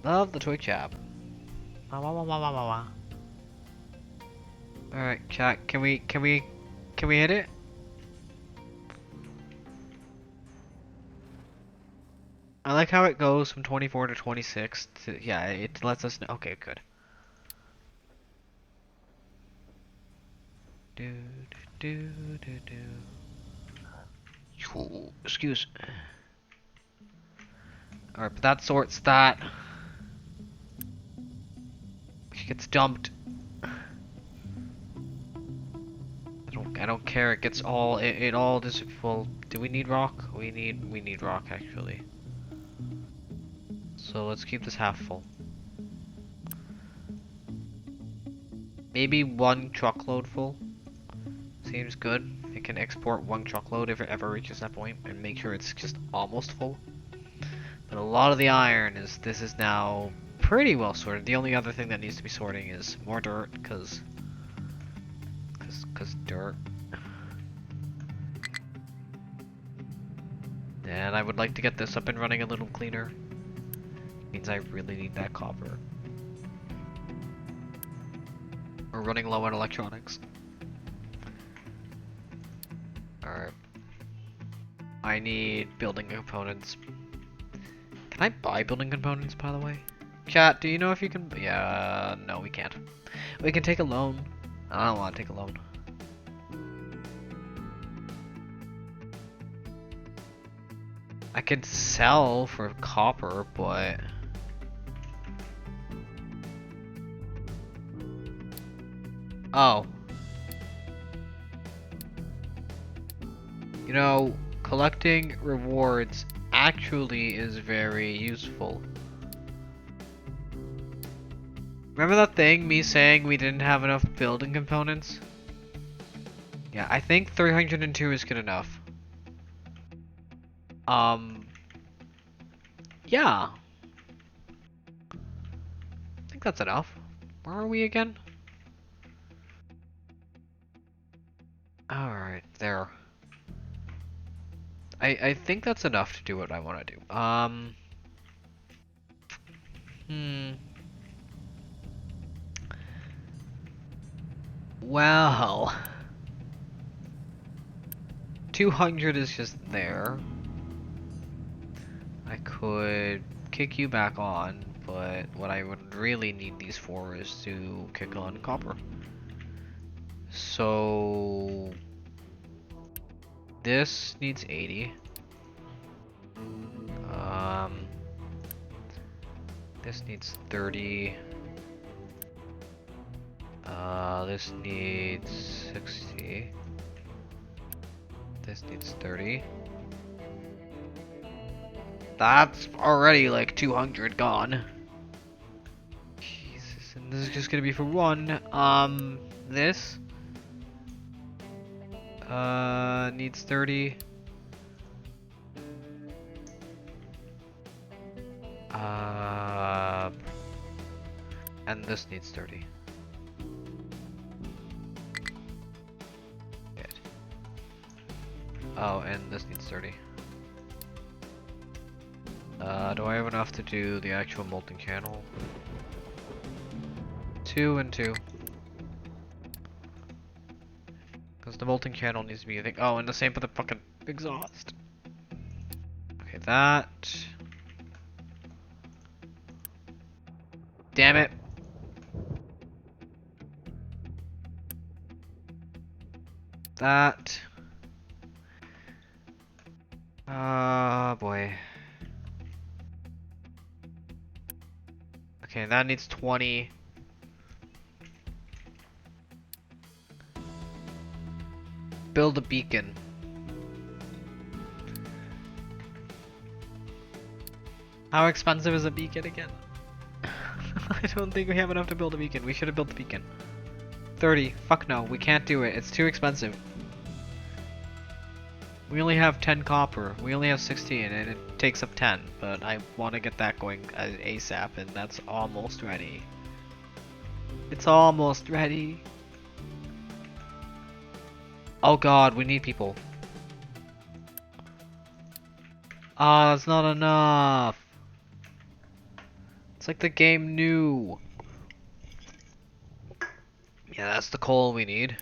Love the Twitch app. Alright, chat, can we hit it? I like how it goes from 24 to 26 to, yeah, it lets us know. Okay, good. Do. Ooh, excuse. Alright, but that sorts that. She gets dumped. I don't care. It gets all. It all is full. Do we need rock? We need rock actually. So let's keep this half full. Maybe one truckload full. Seems good. It can export one truckload if it ever reaches that point, and make sure it's just almost full. But a lot of the iron is. This is now pretty well sorted. The only other thing that needs to be sorting is more dirt, cause dirt. And I would like to get this up and running a little cleaner. Means I really need that copper. We're running low on electronics. Alright. I need building components. Can I buy building components, by the way? Chat, do you know if you can? Yeah, no, we can't. We can take a loan. I don't want to take a loan. I could sell for copper, but oh. You know, collecting rewards actually is very useful. Remember that thing, me saying we didn't have enough building components? Yeah, I think 302 is good enough. Yeah. I think that's enough. Where are we again? Alright, there. I think that's enough to do what I want to do. Well, 200 is just there. I could kick you back on, but what I would really need these for is to kick on copper. So this needs 80. This needs 30. This needs 60. This needs 30. That's already like 200 gone. Jesus, and this is just gonna be for one. This needs 30. And this needs 30. Good. Oh, and this needs 30. Do I have enough to do the actual molten channel? 2 and 2. Because the molten channel needs to be, I think. Oh, and the same for the fucking exhaust. Okay, that. Damn it. That. Boy. Okay, that needs 20. Build a beacon. How expensive is a beacon again? I don't think we have enough to build a beacon. We should have built the beacon. 30. Fuck no, we can't do it. It's too expensive. We only have 10 copper. We only have 16 and it takes up 10. But I want to get that going ASAP and that's almost ready. It's almost ready. Oh god, we need people. Ah, that's not enough. It's like the game knew. Yeah, that's the coal we need.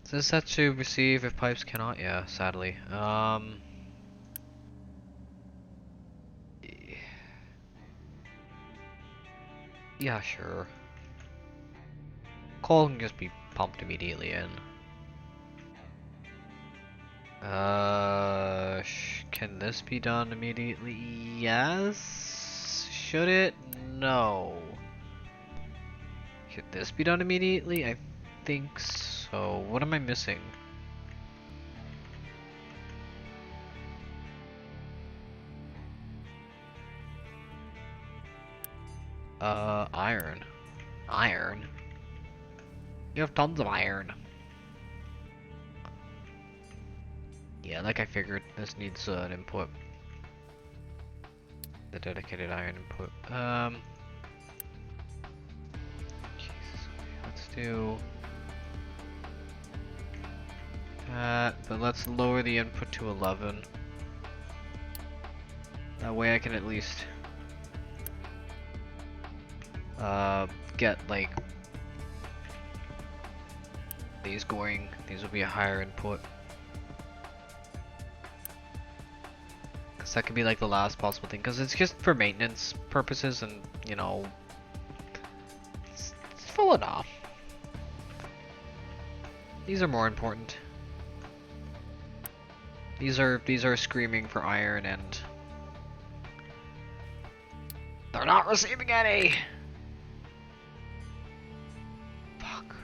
Is this set to receive if pipes cannot? Yeah, sadly. Yeah, sure. Coal can just be pumped immediately in. Can this be done immediately? Yes. Should it? No. Should this be done immediately? I think so. What am I missing? Iron. Iron? You have tons of iron. Yeah, like I figured, this needs an input. The dedicated iron input. Jesus, let's do that, but let's lower the input to 11. That way I can at least get like these going. These will be a higher input. Cause that could be like the last possible thing, cause it's just for maintenance purposes and, you know, it's full enough. These are more important. These are screaming for iron and they're not receiving any! Fuck.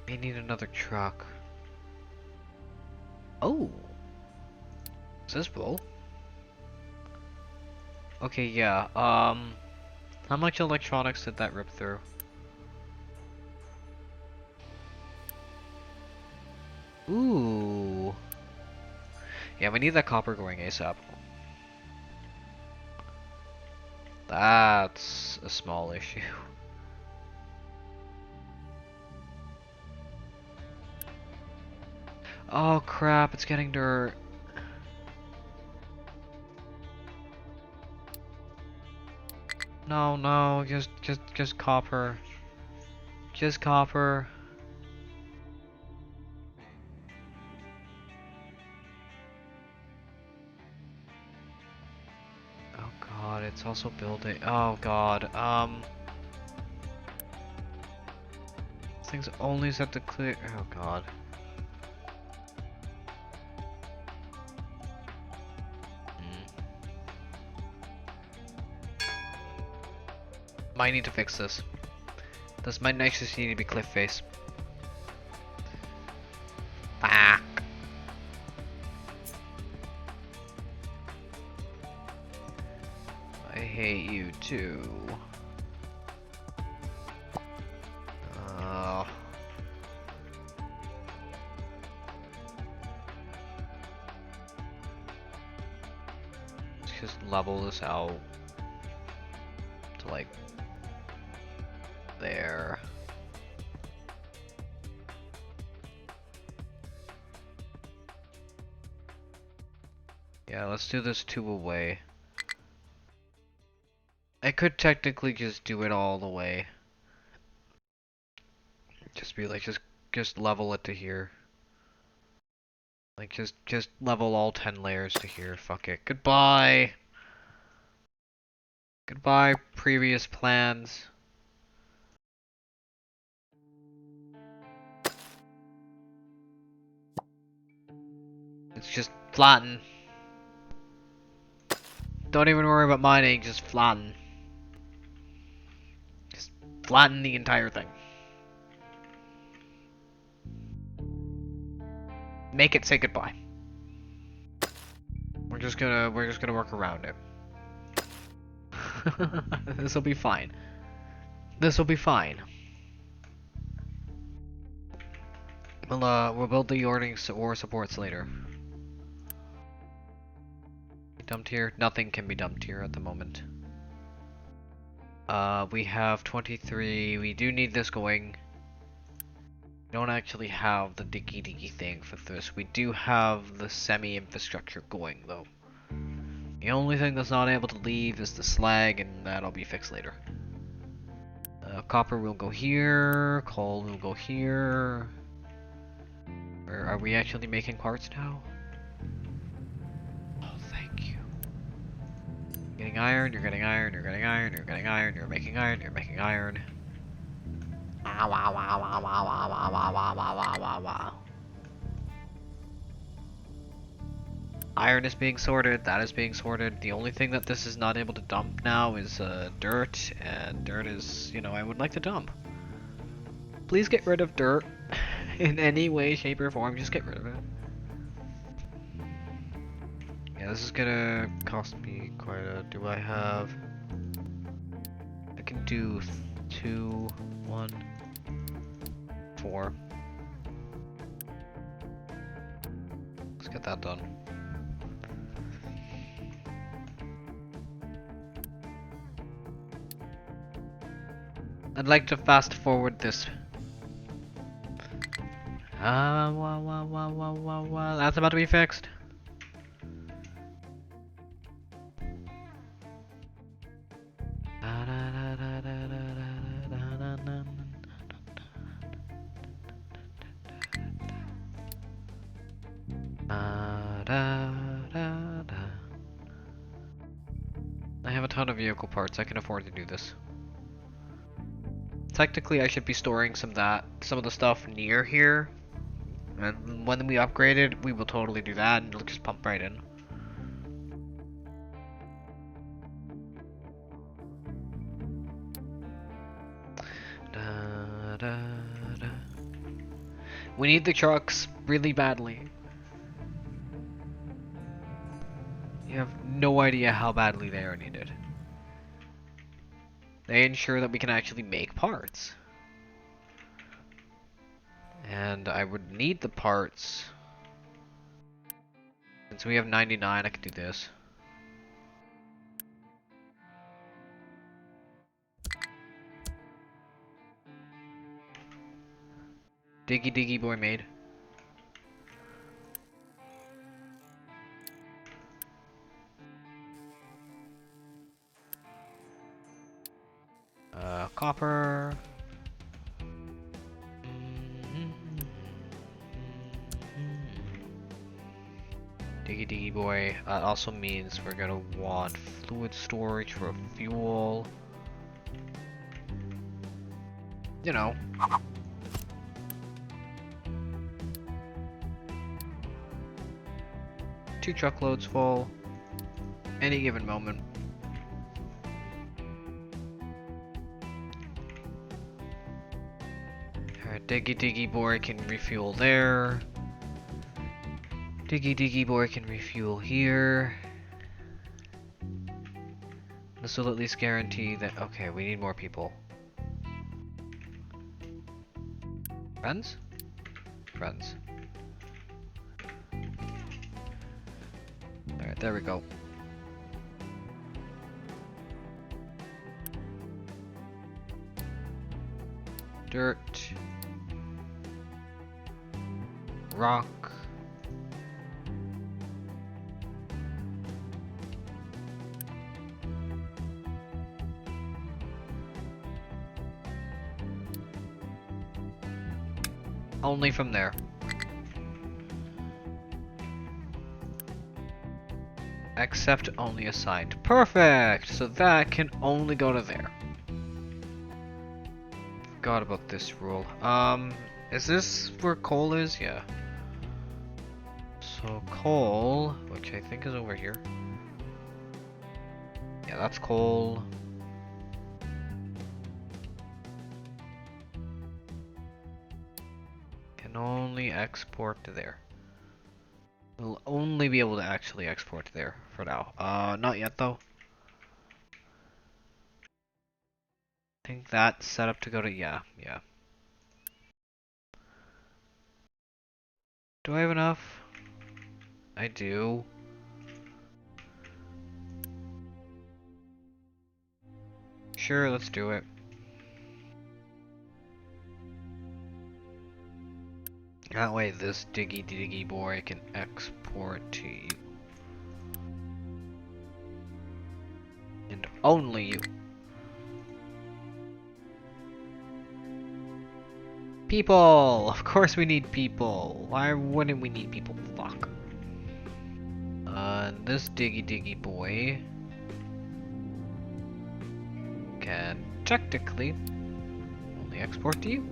They need another truck. Oh! Is this full? Okay, yeah, how much electronics did that rip through? Ooh. Yeah, we need that copper going ASAP. That's a small issue. Oh crap, it's getting dirt. No, no, just copper. Just copper. Oh god, it's also building. Oh god, this thing's only set to clear. Oh god. Might need to fix this. This might actually need to be cliff face. Fuck. I hate you too. Let's just level this out to like there. Yeah, let's do this 2 away. I could technically just do it all the way. Just be like, just level it to here. Like, just level all 10 layers to here. Fuck it. Goodbye! Goodbye, previous plans. It's just flatten. Don't even worry about mining, just flatten. Just flatten the entire thing. Make it say goodbye. We're just gonna work around it. This'll be fine. This'll be fine. We'll build the ore supports later. Dumped here? Nothing can be dumped here at the moment. We have 23. We do need this going. We don't actually have the diggy thing for this. We do have the semi-infrastructure going though. The only thing that's not able to leave is the slag, and that'll be fixed later. Copper will go here. Coal will go here. Or are we actually making parts now? Oh, thank you. Getting iron, you're getting iron, you're getting iron, you're getting iron, you're making iron, you're making iron. Wow, wow, wow, wow, wow, wow, wow, wow, wow, wow, wow, wow. Iron is being sorted, that is being sorted. The only thing that this is not able to dump now is dirt, and dirt is, you know, I would like to dump. Please get rid of dirt in any way, shape, or form. Just get rid of it. Yeah, this is gonna cost me quite a... Do I have... I can do 2, 1, 4. Let's get that done. I'd like to fast forward this. That's about to be fixed. I have a ton of vehicle parts. I can afford to do this. Technically, I should be storing some of the stuff near here, and when we upgrade it, we will totally do that, and it'll just pump right in. We need the trucks really badly. You have no idea how badly they are needed. They ensure that we can actually make parts. And I would need the parts. Since we have 99, I could do this. Diggy diggy boy made. Copper. Diggy diggy boy. That also means we're gonna want fluid storage for fuel. You know. Two truckloads full. Any given moment. Alright, Diggy Diggy Boy can refuel there. Diggy Diggy Boy can refuel here. This will at least guarantee that... Okay, we need more people. Friends? Friends. Alright, there we go. Dirt. Rock. Only from there. Accept only assigned. Perfect! So that can only go to there. Forgot about this rule. Is this where coal is? Yeah. So coal, which I think is over here. Yeah, that's coal. Can only export to there. We'll only be able to actually export to there for now. Not yet though. I think that's set up to go to, yeah. Do I have enough? I do. Sure, let's do it. That way this diggy diggy boy can export to you. And only you. People! Of course we need people. Why wouldn't we need people? Fuck. This diggy diggy boy can technically only export to you.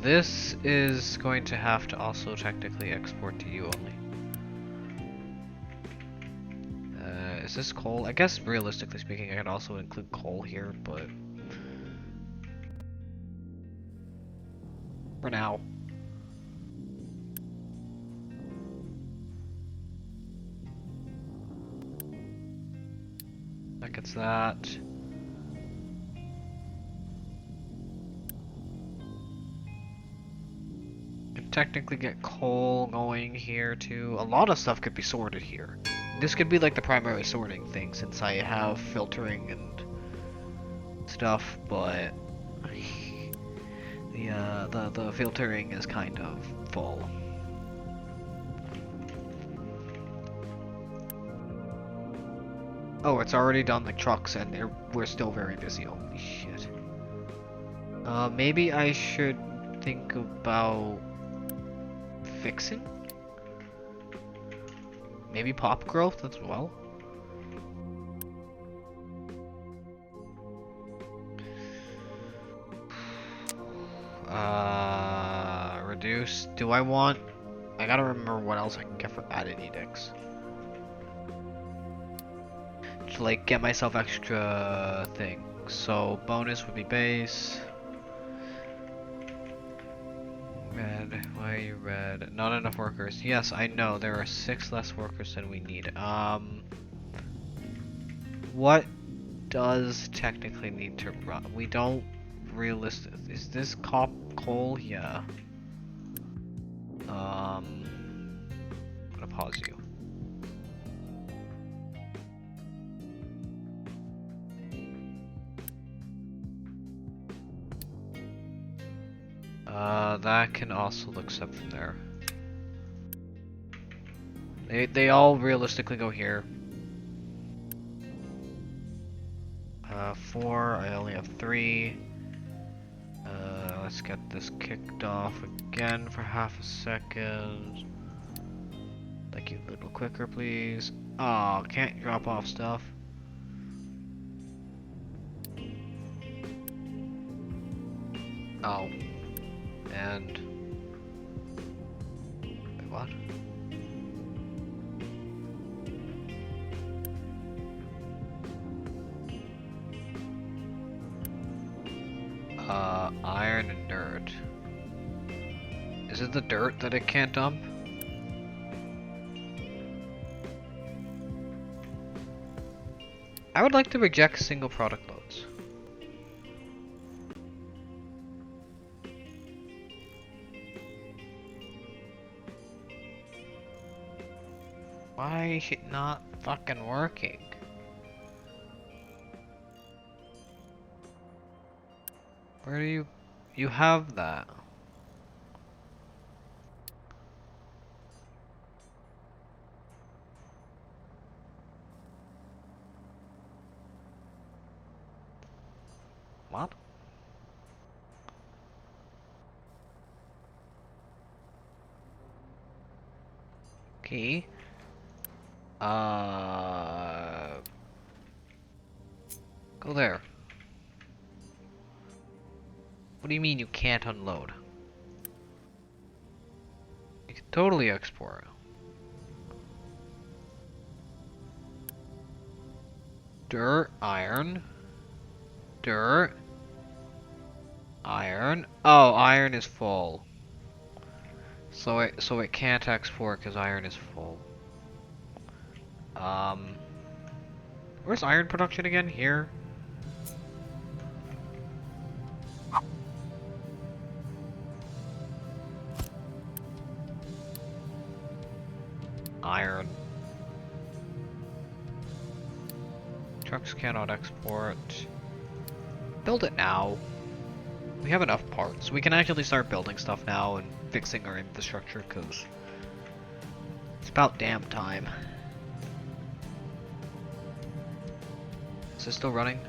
This is going to have to also technically export to you only. Is this coal? I guess realistically speaking, I could also include coal here, but for now. That gets that. Can technically get coal going here too. A lot of stuff could be sorted here. This could be like the primary sorting thing since I have filtering and stuff, but the filtering is kind of full. Oh, it's already done the trucks and we're still very busy. Holy shit. Maybe I should think about fixing? Maybe pop growth as well? Reduce. Do I want... I gotta remember what else I can get for added edicts. To like get myself extra things. So bonus would be base. Red. Why are you red? Not enough workers. Yes, I know. There are 6 less workers than we need. What does technically need to run? We don't realistic. Is this coal? Yeah. I'm gonna pause you. That can also look up from there. They all realistically go here. 4, I only have 3. Let's get this kicked off again for half a second. Thank you, a little quicker please. Oh, can't drop off stuff. Oh. And... wait, what? Iron and dirt. Is it the dirt that it can't dump? I would like to reject single product loads. Why is it not fucking working? Where do you have that? What? Okay. Go there. What do you mean you can't unload? You can totally export. Dirt, iron. Dirt. Iron. Oh, iron is full. So it can't export because iron is full. Where's iron production again? Here? Iron. Trucks cannot export. Build it now. We have enough parts. We can actually start building stuff now and fixing our infrastructure because it's about damn time. Is this still running?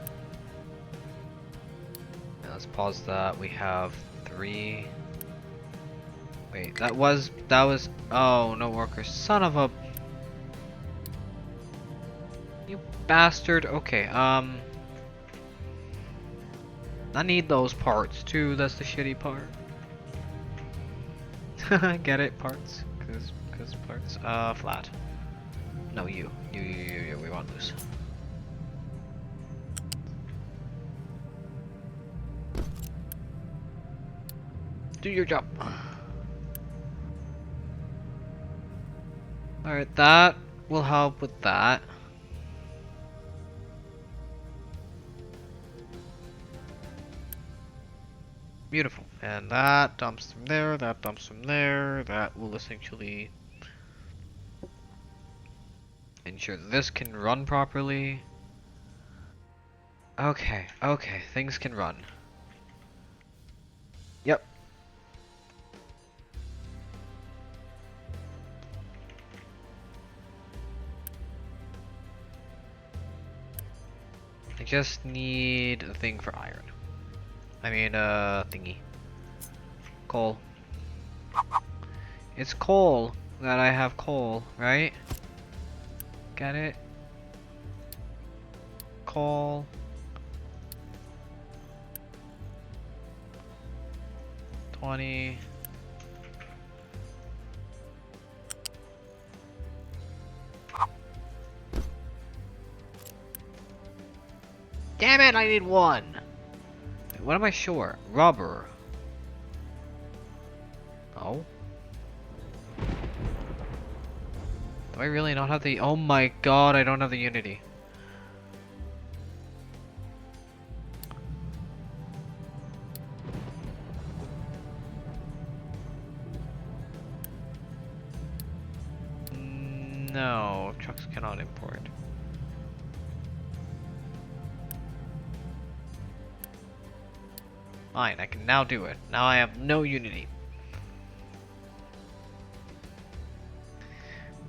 Yeah, let's pause that. We have 3. Wait, that was, oh, no workers. Son of a... You bastard. Okay, I need those parts too, that's the shitty part. Get it? Parts? Cause parts? Flat. No, you. You. We want loose. Do your job. Alright, that will help with that. Beautiful. And that dumps from there, that dumps from there. That will essentially ensure that this can run properly. Okay, things can run. Yep. I just need a thing for iron. I mean, thingy. Coal. It's coal that I have coal, right? Get it? Coal. $20. Damn it, I need one! What am I short? Rubber. Oh? Do I really not have the— oh my god, I don't have the Unity. No, trucks cannot import. Fine, I can now do it. Now I have no Unity.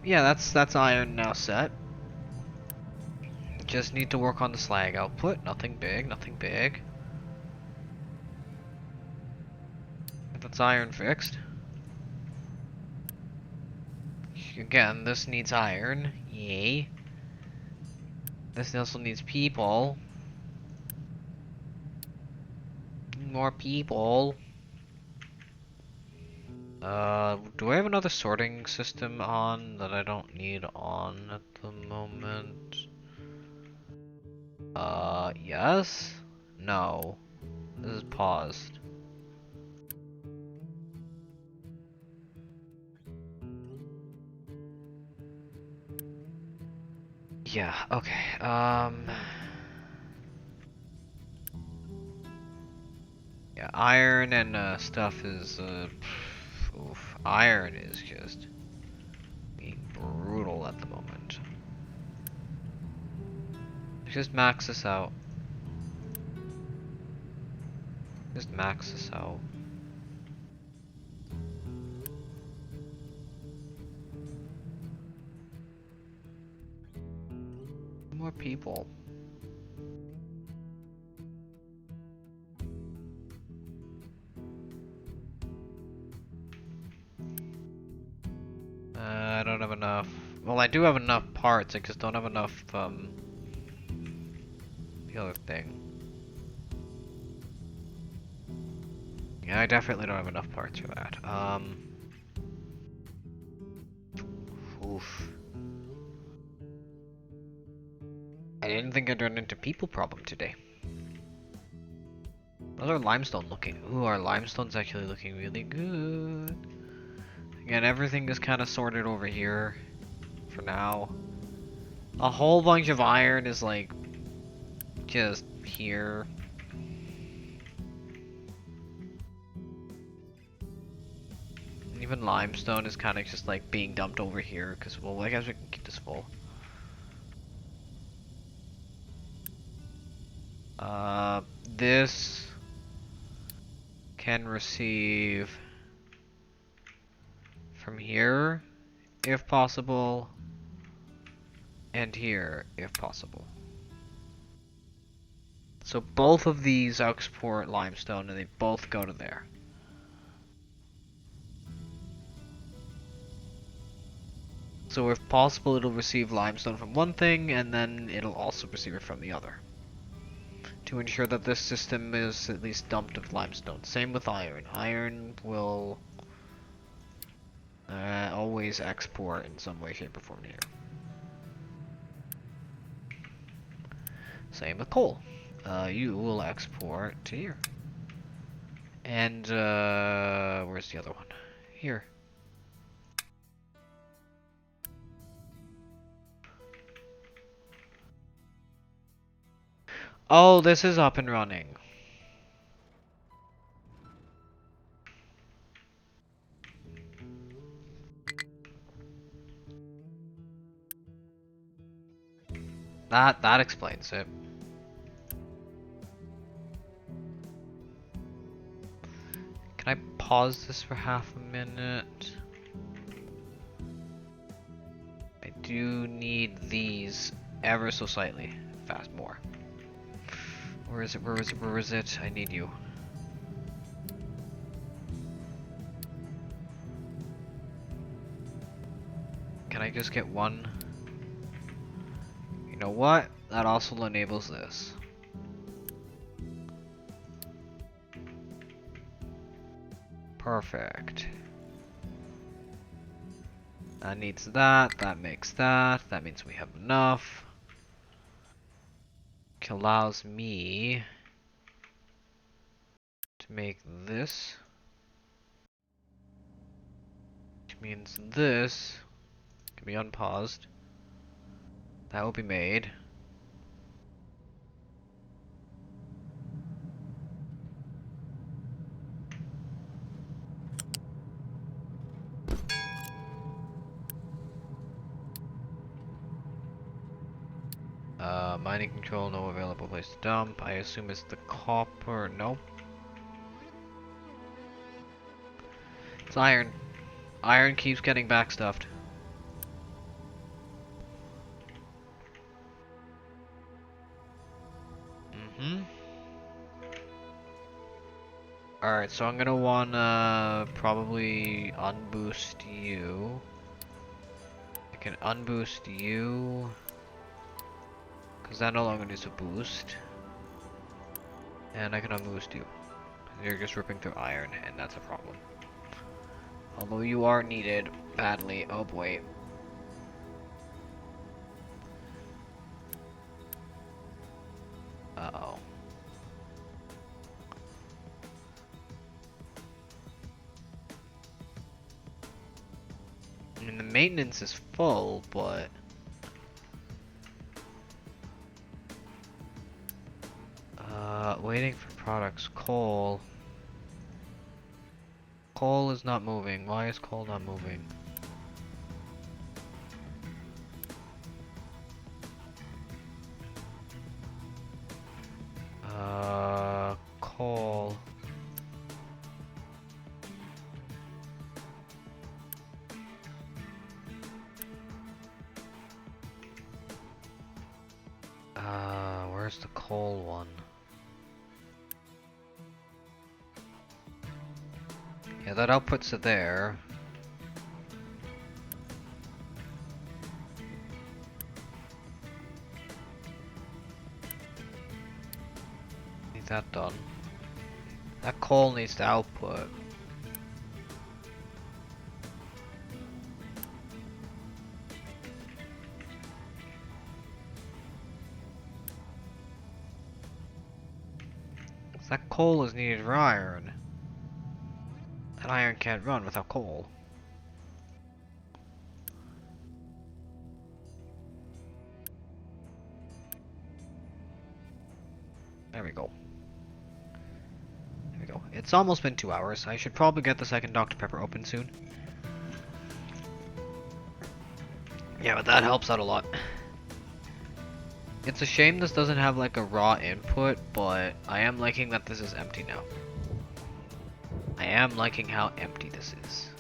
Yeah, that's iron now set. Just need to work on the slag output. Nothing big, nothing big. That's iron fixed. Again, this needs iron. Yay. This also needs people. More people. Do I have another sorting system on that I don't need on at the moment? Yes? No. This is paused. Yeah, okay, yeah, iron and, stuff is, oof. Iron is just being brutal at the moment. Just max this out. Just max this out. More people. I don't have enough. Well, I do have enough parts, I just don't have enough, the other thing. Yeah, I definitely don't have enough parts for that. Oof. I didn't think I'd run into people problem today. How's our limestone looking? Ooh, our limestone's actually looking really good. Again, everything is kind of sorted over here for now. A whole bunch of iron is like just here. Even limestone is kind of just like being dumped over here because, well, I guess we can keep this full. This can receive from here, if possible, and here, if possible. So both of these export limestone, and they both go to there. So if possible, it'll receive limestone from one thing, and then it'll also receive it from the other, to ensure that this system is at least dumped of limestone. Same with iron. Iron will Always export in some way, shape, or form here. Same with coal. You will export to here. And, where's the other one? Here. Oh, this is up and running. That explains it. Can I pause this for half a minute? I do need these ever so slightly. Fast more. Where is it? Where is it? Where is it? I need you. Can I just get one? You know what? That also enables this. Perfect. That needs that. That makes that. That means we have enough. Which allows me to make this. Which means this can be unpaused. That will be made. Mining control, no available place to dump. I assume it's the copper. No. It's iron. Iron keeps getting backstuffed. Alright, so I'm gonna wanna probably unboost you. I can unboost you. Because that no longer needs a boost. And I can unboost you. You're just ripping through iron, and that's a problem. Although you are needed badly. Oh boy. Uh-oh. I mean, the maintenance is full, but... waiting for products. Coal. Coal is not moving. Why is coal not moving? Coal. Where's the coal one? Yeah, that outputs it there. Need that done. That coal needs to output. That coal is needed for iron. That iron can't run without coal. There we go. There we go. It's almost been 2 hours. I should probably get the second Dr. Pepper open soon. Yeah, but that helps out a lot. It's a shame this doesn't have like a raw input, but I am liking that this is empty now. I am liking how empty this is.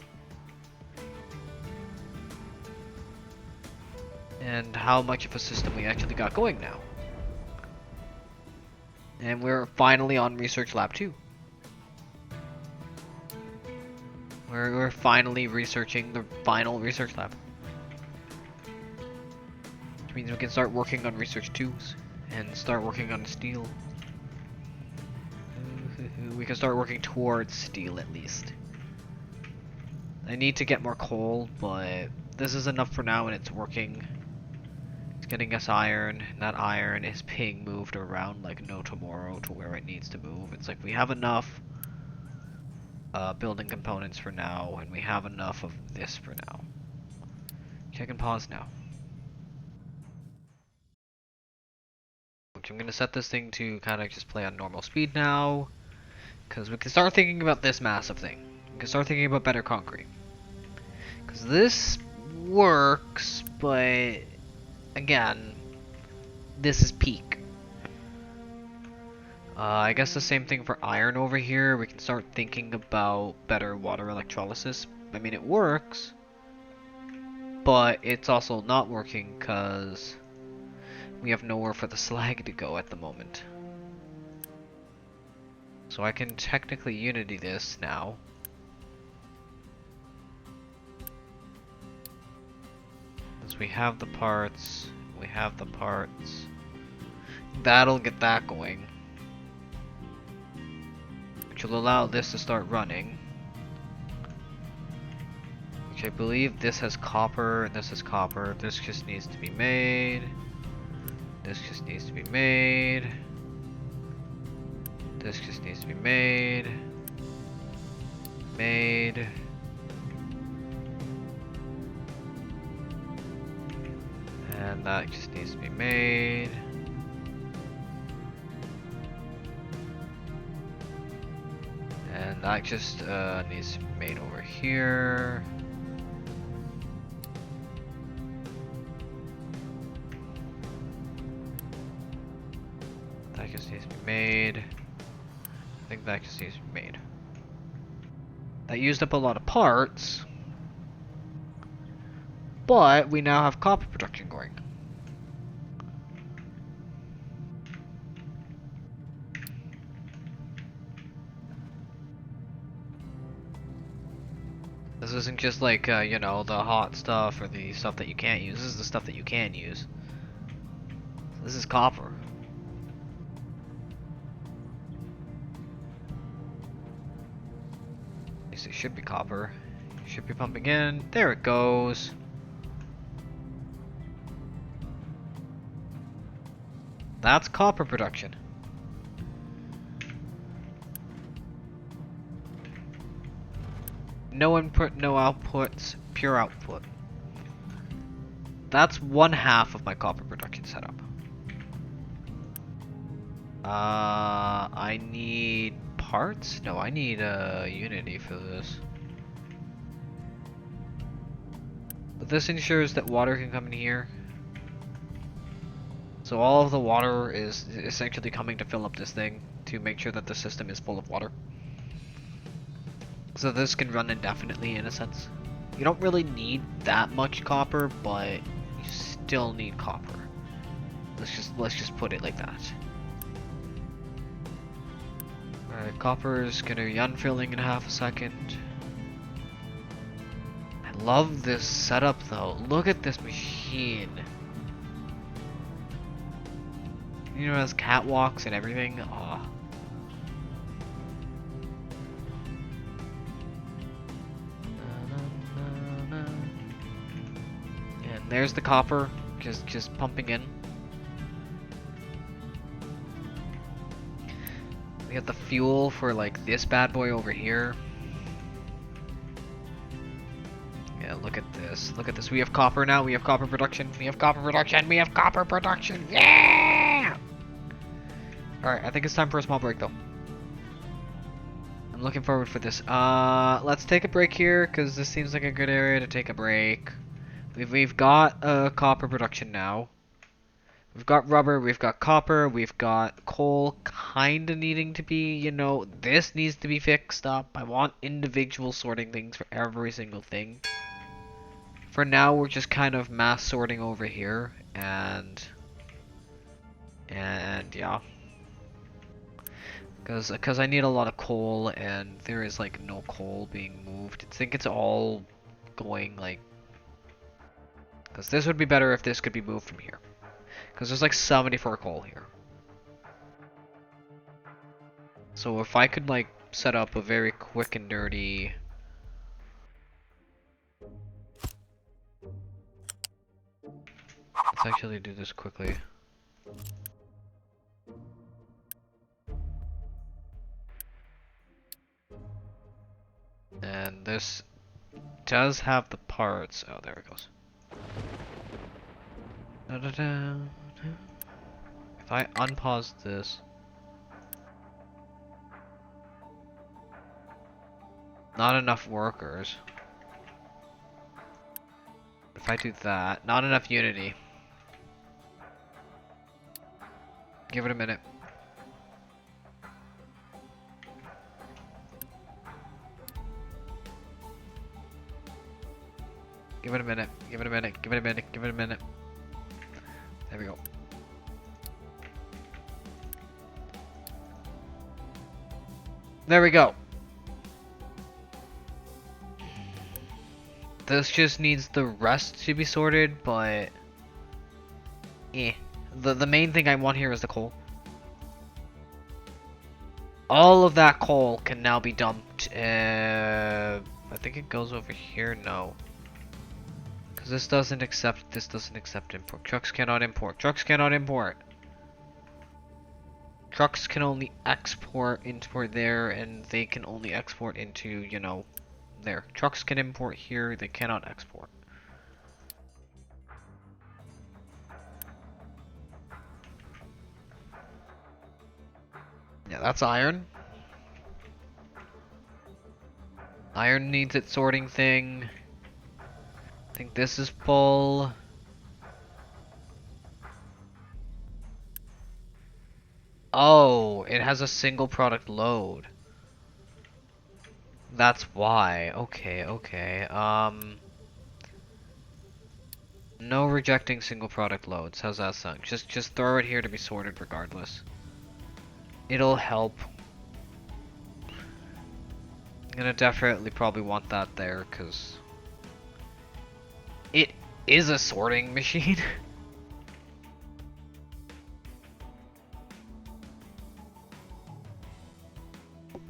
And how much of a system we actually got going now. And we're finally on Research Lab 2. We're finally researching the final Research Lab. Which means we can start working on Research 2s. And start working on steel. We can start working towards steel at least. I need to get more coal, but this is enough for now and it's working. It's getting us iron, and that iron is being moved around like no tomorrow to where it needs to move. It's like we have enough building components for now, and we have enough of this for now. Check and pause now. Which I'm going to set this thing to kind of just play on normal speed now, because we can start thinking about this massive thing. We can start thinking about better concrete. Because this works, but again, this is peak. I guess the same thing for iron over here. We can start thinking about better water electrolysis. I mean, it works, but it's also not working because we have nowhere for the slag to go at the moment. So I can technically unity this now. As we have the parts, that'll get that going. Which will allow this to start running. Which I believe this has copper, and this has copper. This just needs to be made. This just needs to be made. This just needs to be made. Made. And that just needs to be made. And that just needs to be made over here. That just needs to be made. I think that just needs to be made. That used up a lot of parts, but we now have copper production going. This isn't just like, you know, the hot stuff or the stuff that you can't use. This is the stuff that you can use. This is copper. At least it should be copper. It should be pumping in. There it goes. That's copper production. No input, no outputs, pure output. That's 1/2 of my copper production setup. I need parts? No, I need Unity for this. But this ensures that water can come in here. So all of the water is essentially coming to fill up this thing to make sure that the system is full of water. So this can run indefinitely in a sense. You don't really need that much copper, but you still need copper. Let's just put it like that. Alright, copper is gonna be unfilling in 1/2 a second. I love this setup though. Look at this machine. You know, it has catwalks and everything. Aw. And there's the copper, just pumping in. We have the fuel for like this bad boy over here. Yeah, look at this. Look at this. We have copper now. We have copper production. We have copper production. We have copper production. Yeah! Alright, I think it's time for a small break though. I'm looking forward for this. Let's take a break here because this seems like a good area to take a break. We've got copper production now. We've got rubber, we've got copper, we've got coal kinda needing to be, you know, this needs to be fixed up. I want individual sorting things for every single thing. For now, we're just kind of mass sorting over here, and yeah. Because I need a lot of coal, and there is, like, no coal being moved. I think it's all going, like... Because this would be better if this could be moved from here. Because there's, like, 74 coal here. So if I could, like, set up a very quick and dirty... actually do this quickly. And this does have the parts. Oh, there it goes. Da, da, da. If I unpause this, not enough workers. If I do that, not enough unity. Give it a minute. Give it a minute. Give it a minute. Give it a minute. Give it a minute. There we go. There we go. This just needs the rest to be sorted, but the main thing I want here is the coal. All of that coal can now be dumped. I think it goes over here. No, because this doesn't accept import. Trucks cannot import. Trucks cannot import. Trucks can only export there, and they can only export into, you know, there. Trucks can import here, they cannot export. Yeah, that's iron. Iron needs its sorting thing. I think this is full. Oh, it has a single product load. That's why. Okay, okay. No rejecting single product loads. How's that sound? Just throw it here to be sorted regardless. It'll help. I'm gonna definitely probably want that there, cause it is a sorting machine.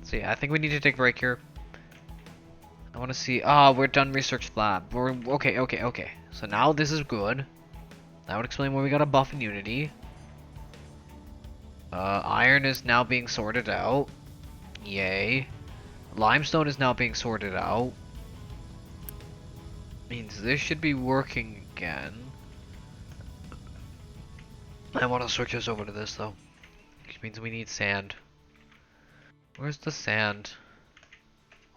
So yeah, I think we need to take a break here. I want to see. Ah, we're done research lab. We're okay, okay, okay. So now this is good. That would explain why we got a buff in Unity. Iron is now being sorted out. Yay. Limestone is now being sorted out. Means this should be working again. I want to switch us over to this though. Which means we need sand. Where's the sand?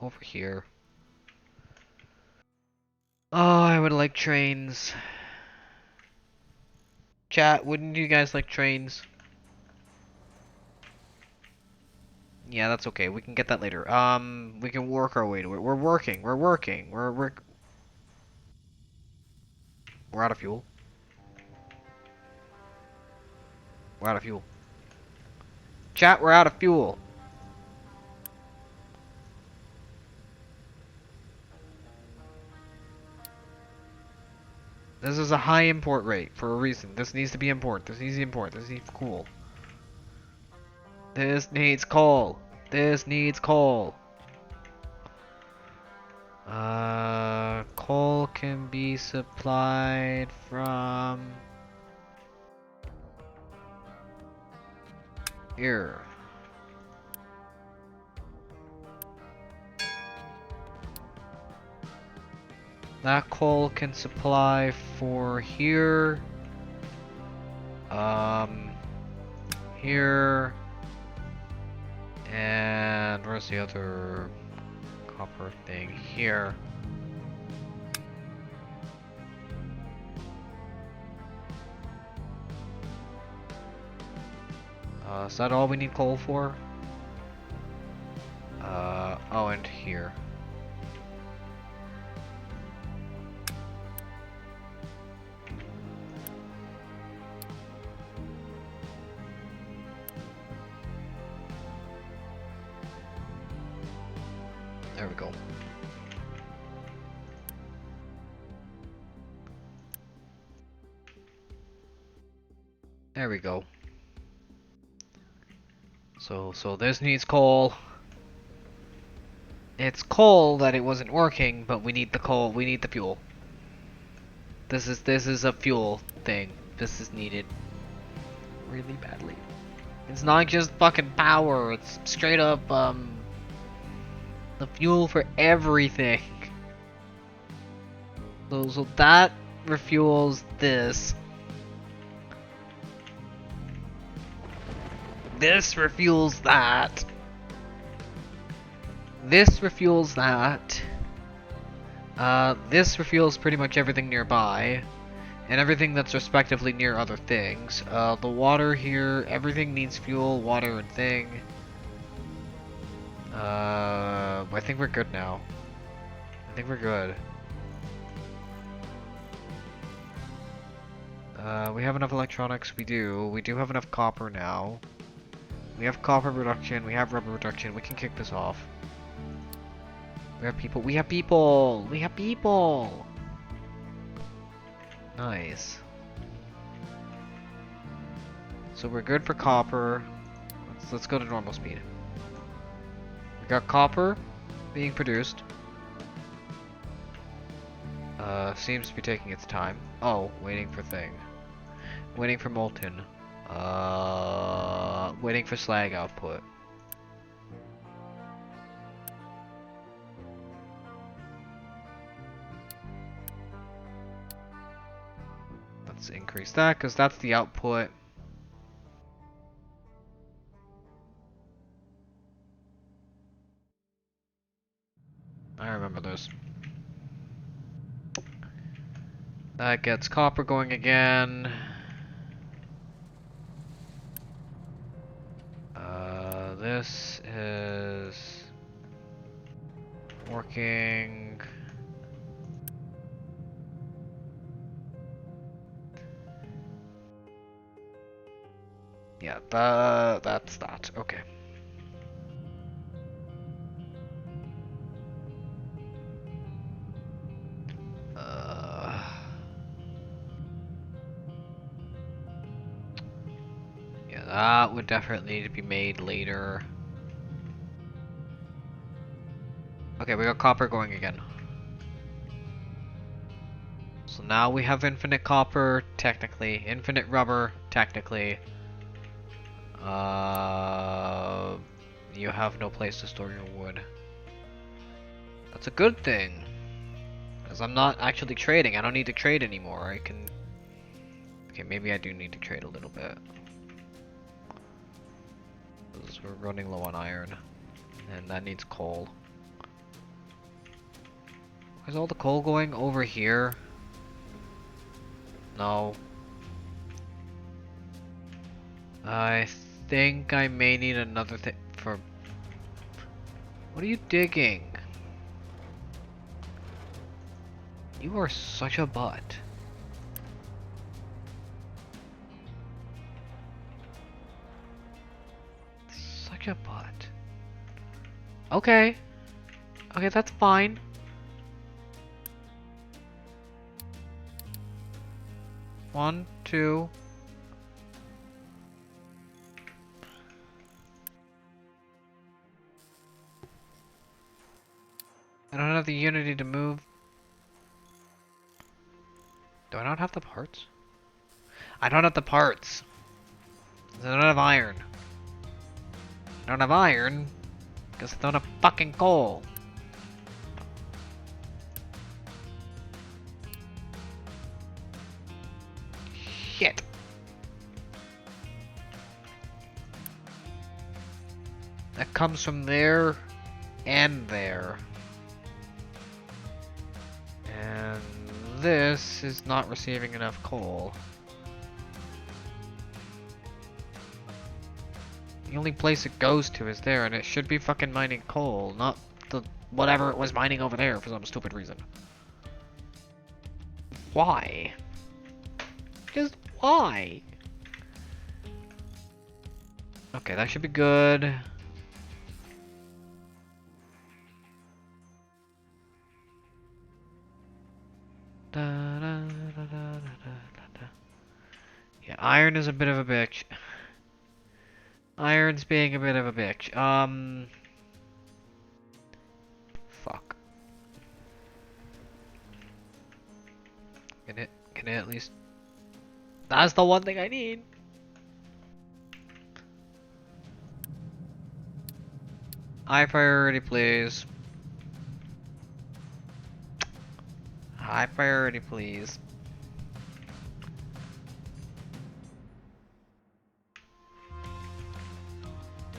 Over here. Oh, I would like trains. Chat, wouldn't you guys like trains? Yeah, that's okay. We can get that later. We can work our way to it. We're working. We're working. We're out of fuel. We're out of fuel. Chat, we're out of fuel. This is a high import rate for a reason. This needs to be import. This needs to import. This needs cool. This needs coal. This needs coal. Coal can be supplied from here. That coal can supply for here. Here. And where's the other copper thing? Here. Is that all we need coal for? Oh, and here. There we go. There we go. So this needs coal. It's coal that it wasn't working, but we need the coal. We need the fuel. This is a fuel thing. this is needed really badly. It's not just fucking power, it's straight up, the fuel for everything. So that refuels this. This refuels that. This refuels that. This refuels pretty much everything nearby. And everything that's respectively near other things. The water here, everything needs fuel, water, and thing. I think we're good now. I think we're good. We have enough electronics, we do. We do have enough copper now. We have copper reduction, we have rubber reduction, we can kick this off. We have people, we have people! We have people! Nice. So we're good for copper. Let's go to normal speed. We got copper being produced. Seems to be taking its time. Oh, waiting for thing. Waiting for molten. Waiting for slag output. Let's increase that, because that's the output. I remember those. That gets copper going again. This is working. Yeah, that's that. Okay. Yeah, that would definitely need to be made later. Okay, we got copper going again. So now we have infinite copper, technically. Infinite rubber, technically. You have no place to store your wood. That's a good thing. Because I'm not actually trading. I don't need to trade anymore. I can... Okay, maybe I do need to trade a little bit. Because we're running low on iron. And that needs coal. Is all the coal going over here? No. I think I may need another thing for... What are you digging? You are such a butt. Such a butt. Okay. Okay, that's fine. One, two. I don't have the unity to move. Do I not have the parts? I don't have the parts. I don't have iron. I don't have iron because I don't have fucking coal. Shit. That comes from there and there. And this is not receiving enough coal. The only place it goes to is there, and it should be fucking mining coal, not the whatever it was mining over there for some stupid reason. Why? Just why? Okay, that should be good. Yeah, iron is a bit of a bitch. Iron's being a bit of a bitch. Fuck. Can it at least... That's the one thing I need. High priority, please. High priority, please.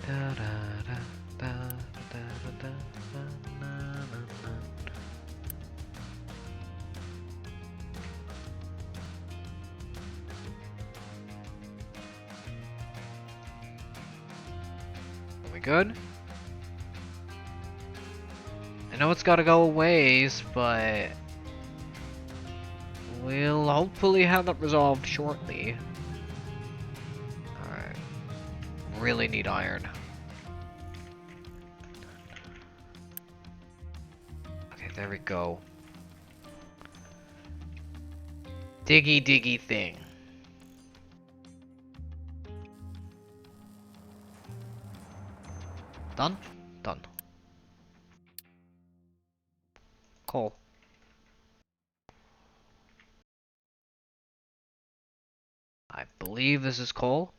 Da, da, da, da, da, da, na, na, na. Are we good? I know it's gotta go a ways, but we'll hopefully have that resolved shortly. Alright. Really need iron. Okay, there we go. Diggy diggy thing. Done? Done. Coal. I believe this is coal.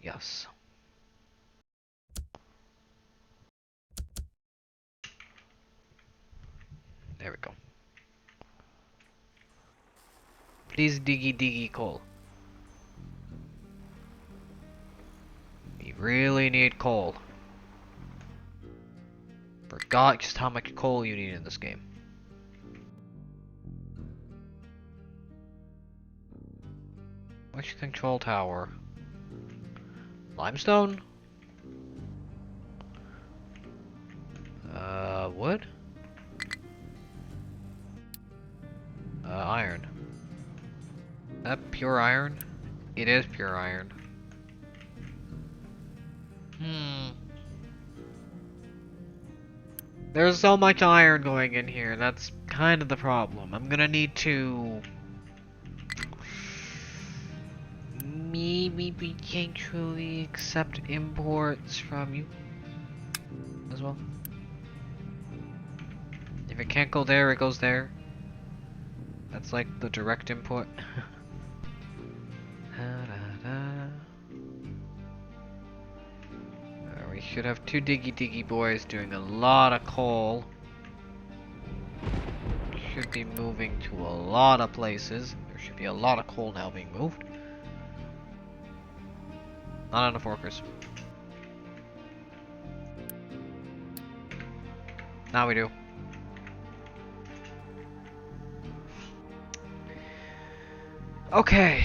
Yes. There we go. Please diggy diggy coal. We really need coal. Forgot just how much coal you need in this game. Which control tower? Limestone? Wood? Iron. That pure iron? It is pure iron. There's so much iron going in here, that's kind of the problem. I'm gonna need to... maybe potentially accept imports from you as well. If it can't go there, it goes there. That's like the direct import. We should have two diggy diggy boys doing a lot of coal. Should be moving to a lot of places. There should be a lot of coal now being moved. Not enough workers. Now we do. Okay,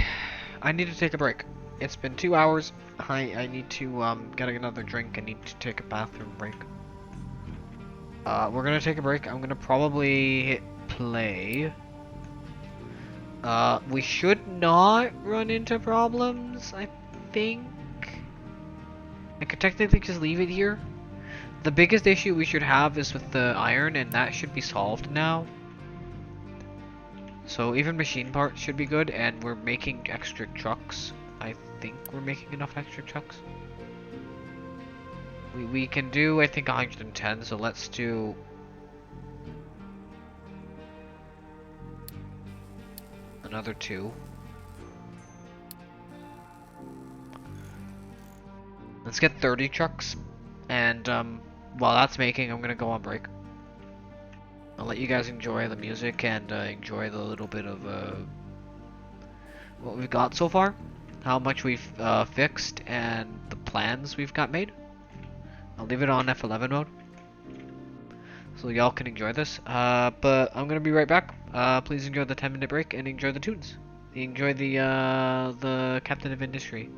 I need to take a break. It's been 2 hours. I need to get another drink. I need to take a bathroom break. We're gonna take a break. I'm gonna probably hit play. We should not run into problems, I think. I could technically just leave it here. The biggest issue we should have is with the iron, and that should be solved now. So even machine parts should be good, and we're making extra trucks. I think we're making enough extra trucks. We can do, I think, 110, so let's do... another 2. Let's get 30 trucks, and while that's making, I'm gonna go on break. I'll let you guys enjoy the music and enjoy the little bit of what we've got so far, how much we've fixed, and the plans we've got made. I'll leave it on F11 mode, so y'all can enjoy this. But I'm gonna be right back. Please enjoy the 10-minute break and enjoy the tunes. Enjoy the Captain of Industry.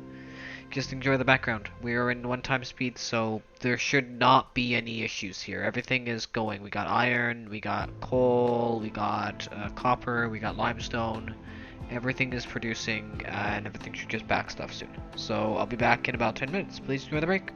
Just enjoy the background. We are in 1x speed, so there should not be any issues here. Everything is going. We got iron, we got coal, we got copper, we got limestone. Everything is producing, and everything should just back stuff soon. So I'll be back in about 10 minutes. Please enjoy the break.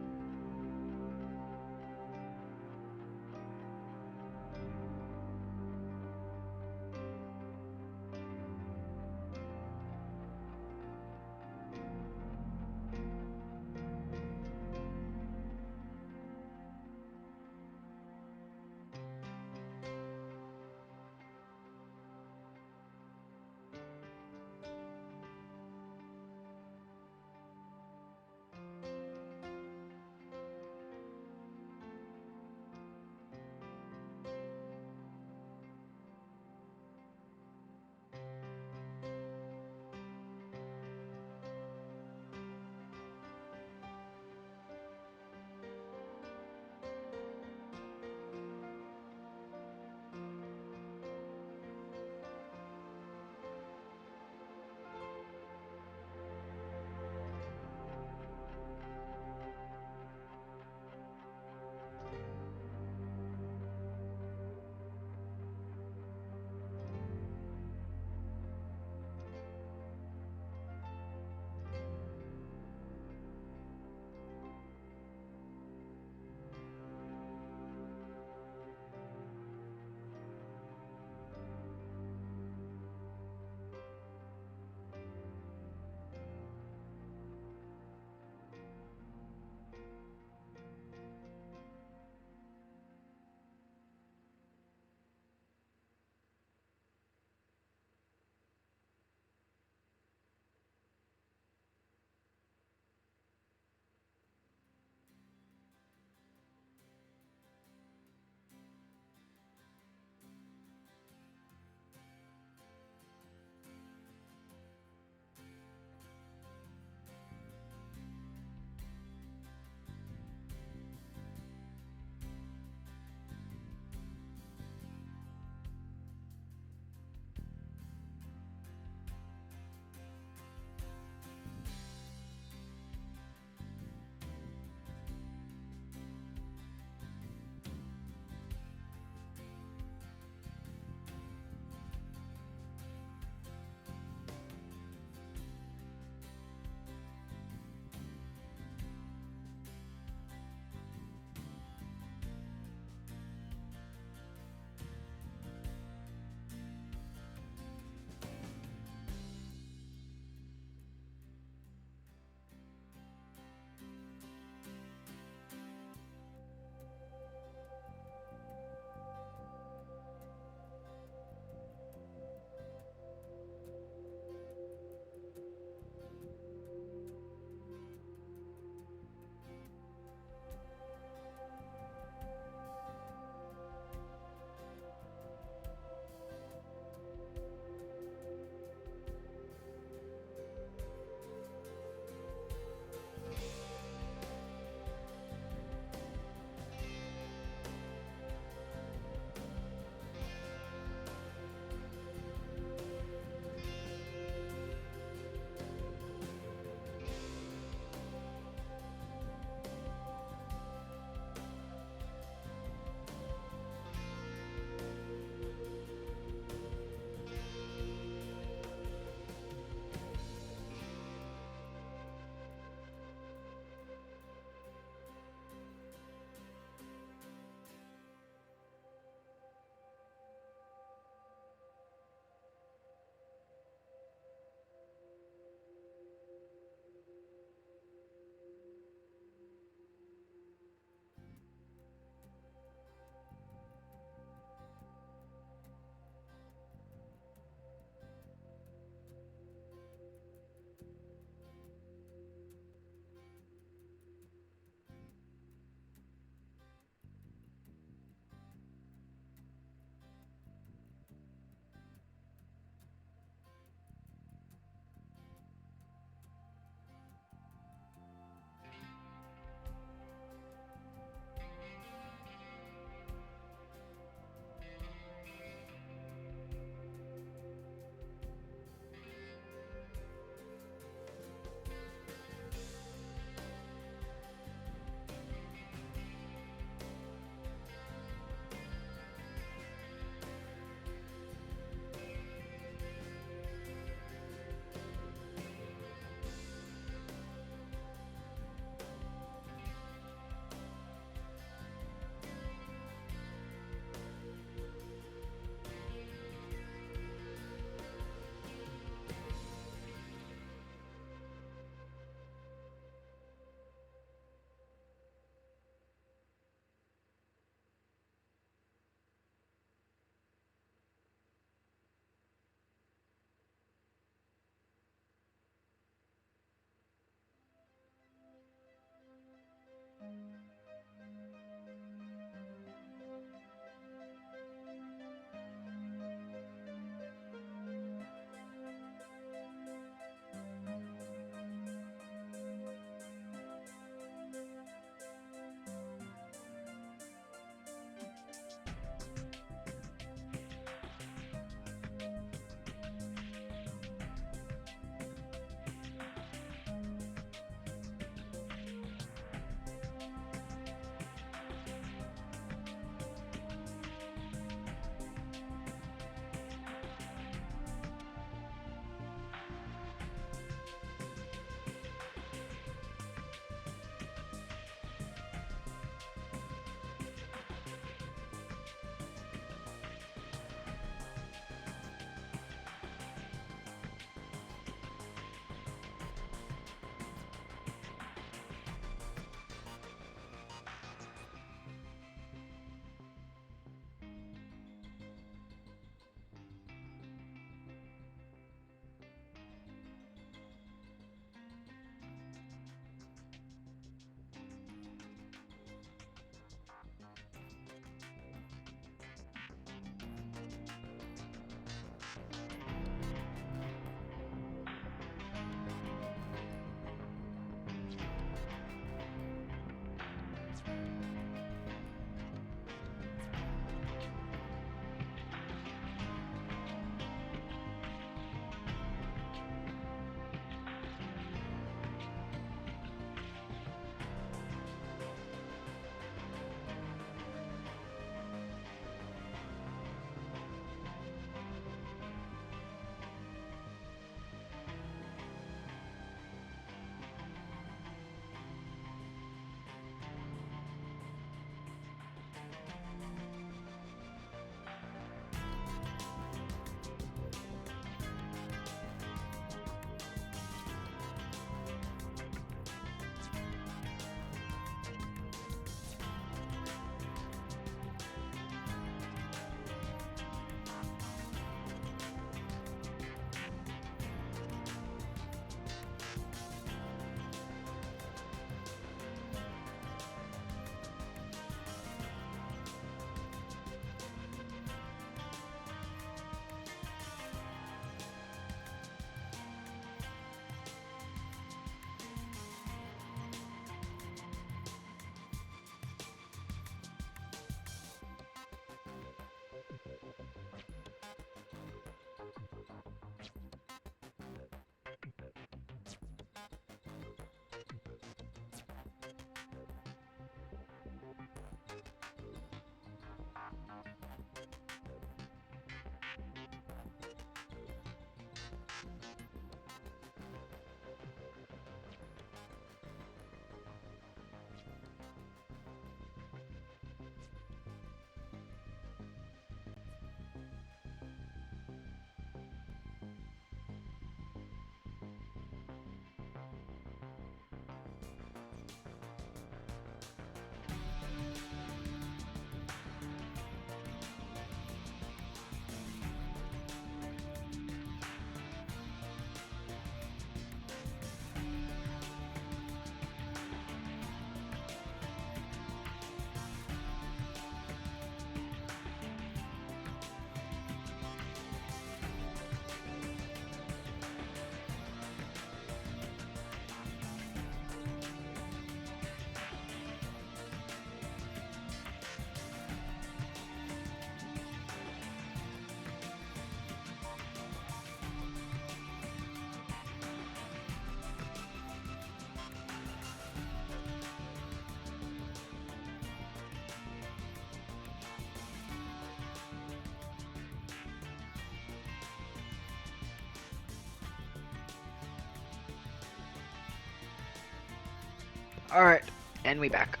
Alright, and we back.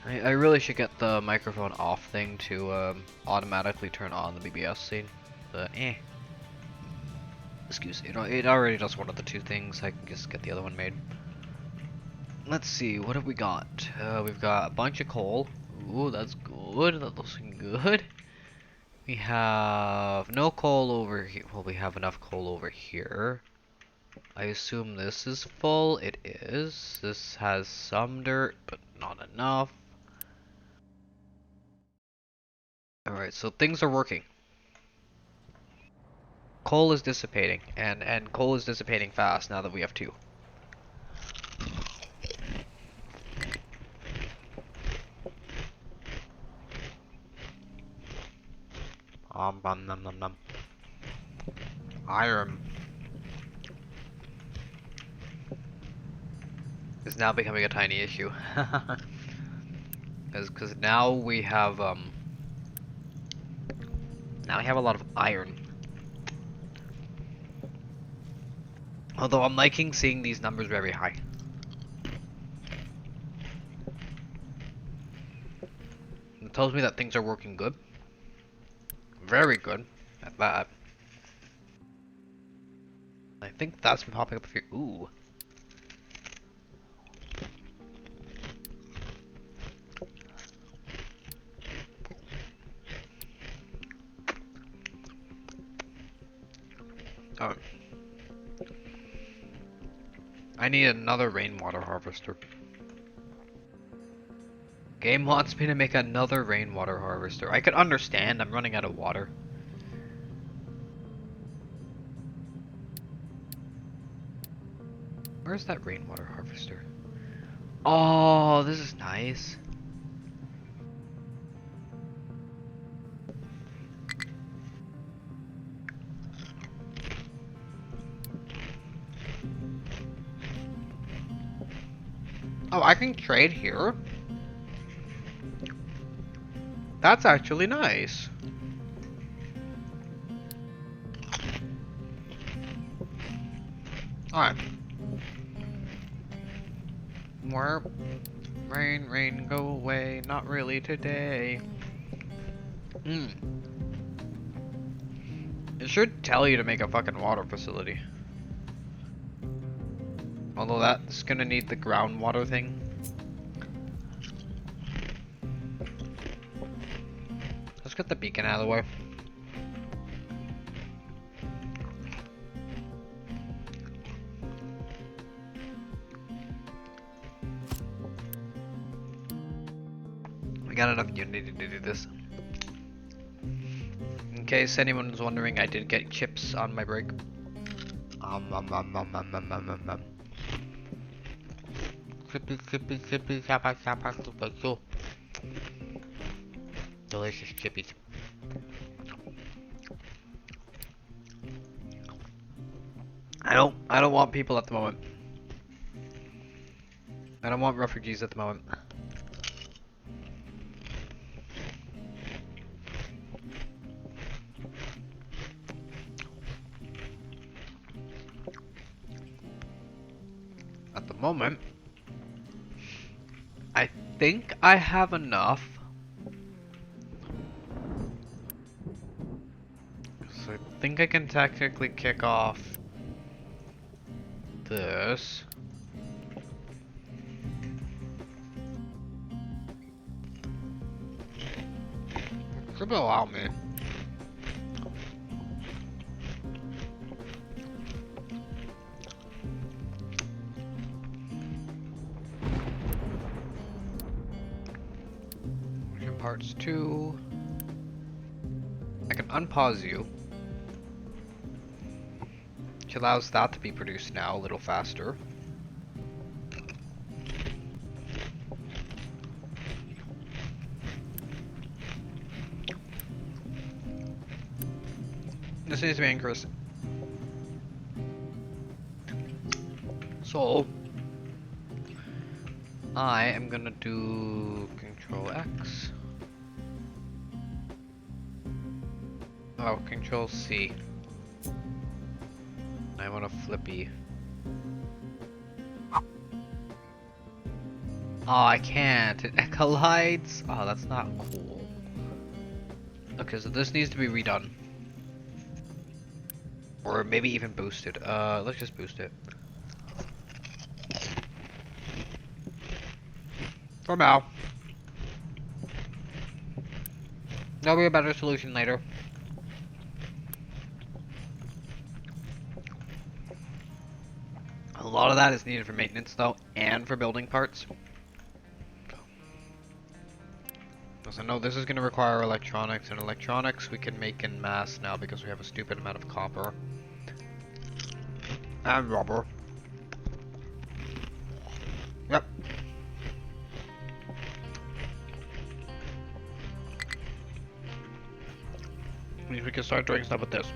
I really should get the microphone off thing to automatically turn on the BBS scene, but excuse me, it already does one of the two things. I can just get the other one made. Let's see, what have we got? We've got a bunch of coal. Ooh, that's good. That looks good. We have no coal over here. Well, we have enough coal over here. I assume this is full. It is. This has some dirt, but not enough. Alright, so things are working. Coal is dissipating, and coal is dissipating fast now that we have two. Nom nom nom. Iron is now becoming a tiny issue. Because now we have a lot of iron. Although I'm liking seeing these numbers very high. It tells me that things are working good. Very good at that. I think that's been popping up here. Ooh. Oh. I need another rainwater harvester. Game wants me to make another rainwater harvester. I could understand, I'm running out of water. Where's that rainwater harvester? Oh, this is nice. Oh, I can trade here? That's actually nice. Alright. Where? Rain, rain, go away. Not really today. It should tell you to make a fucking water facility. Although that's gonna need the groundwater thing. Let's get the beacon out of the way. We got enough unity to do this. In case anyone's wondering, I did get chips on my break. Chippy, delicious chippies. I don't want people at the moment. I don't want refugees at the moment. At the moment, I think I have enough. So I think I can technically kick off this. Should allow me. Parts 2. I can unpause you, which allows that to be produced now a little faster. This needs to be increased. So I am gonna do Control X. Oh, Control C. I want a flippy. Oh, I can't. It collides. Oh, that's not cool. Okay, so this needs to be redone. Or maybe even boosted. Let's just boost it. For now. There'll be a better solution later. A lot of that is needed for maintenance though, and for building parts. So no, this is going to require electronics, and electronics we can make in mass now because we have a stupid amount of copper. And rubber. Yep. Means we can start doing stuff with this.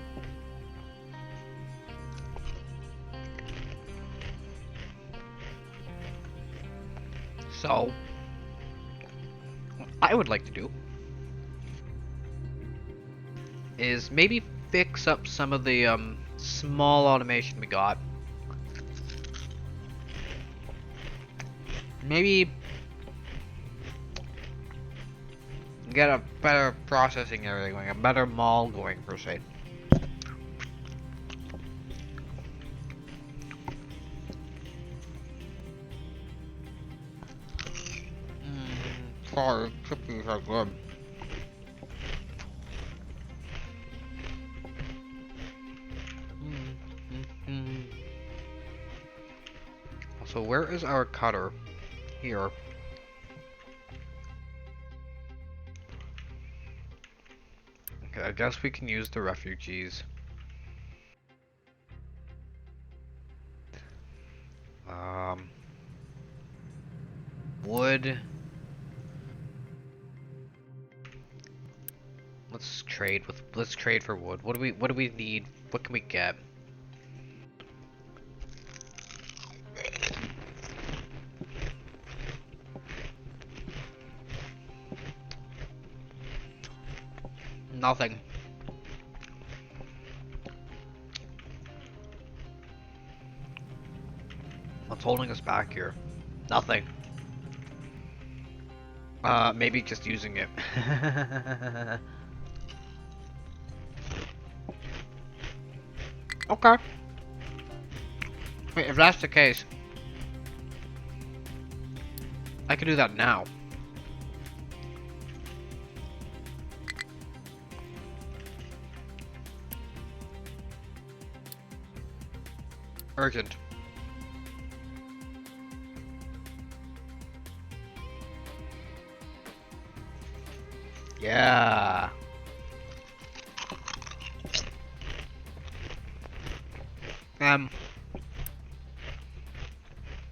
So, what I would like to do is maybe fix up some of the small automation we got. Maybe get a better processing area going, a better mall going per se. Sorry, cookies are good. So where is our cutter? Here. Okay, I guess we can use the refugees. Wood. Let's trade for wood. What do we need? What can we get? Nothing. What's holding us back here? Nothing. Maybe just using it. Okay. Wait, if that's the case, I can do that now. Urgent. Yeah.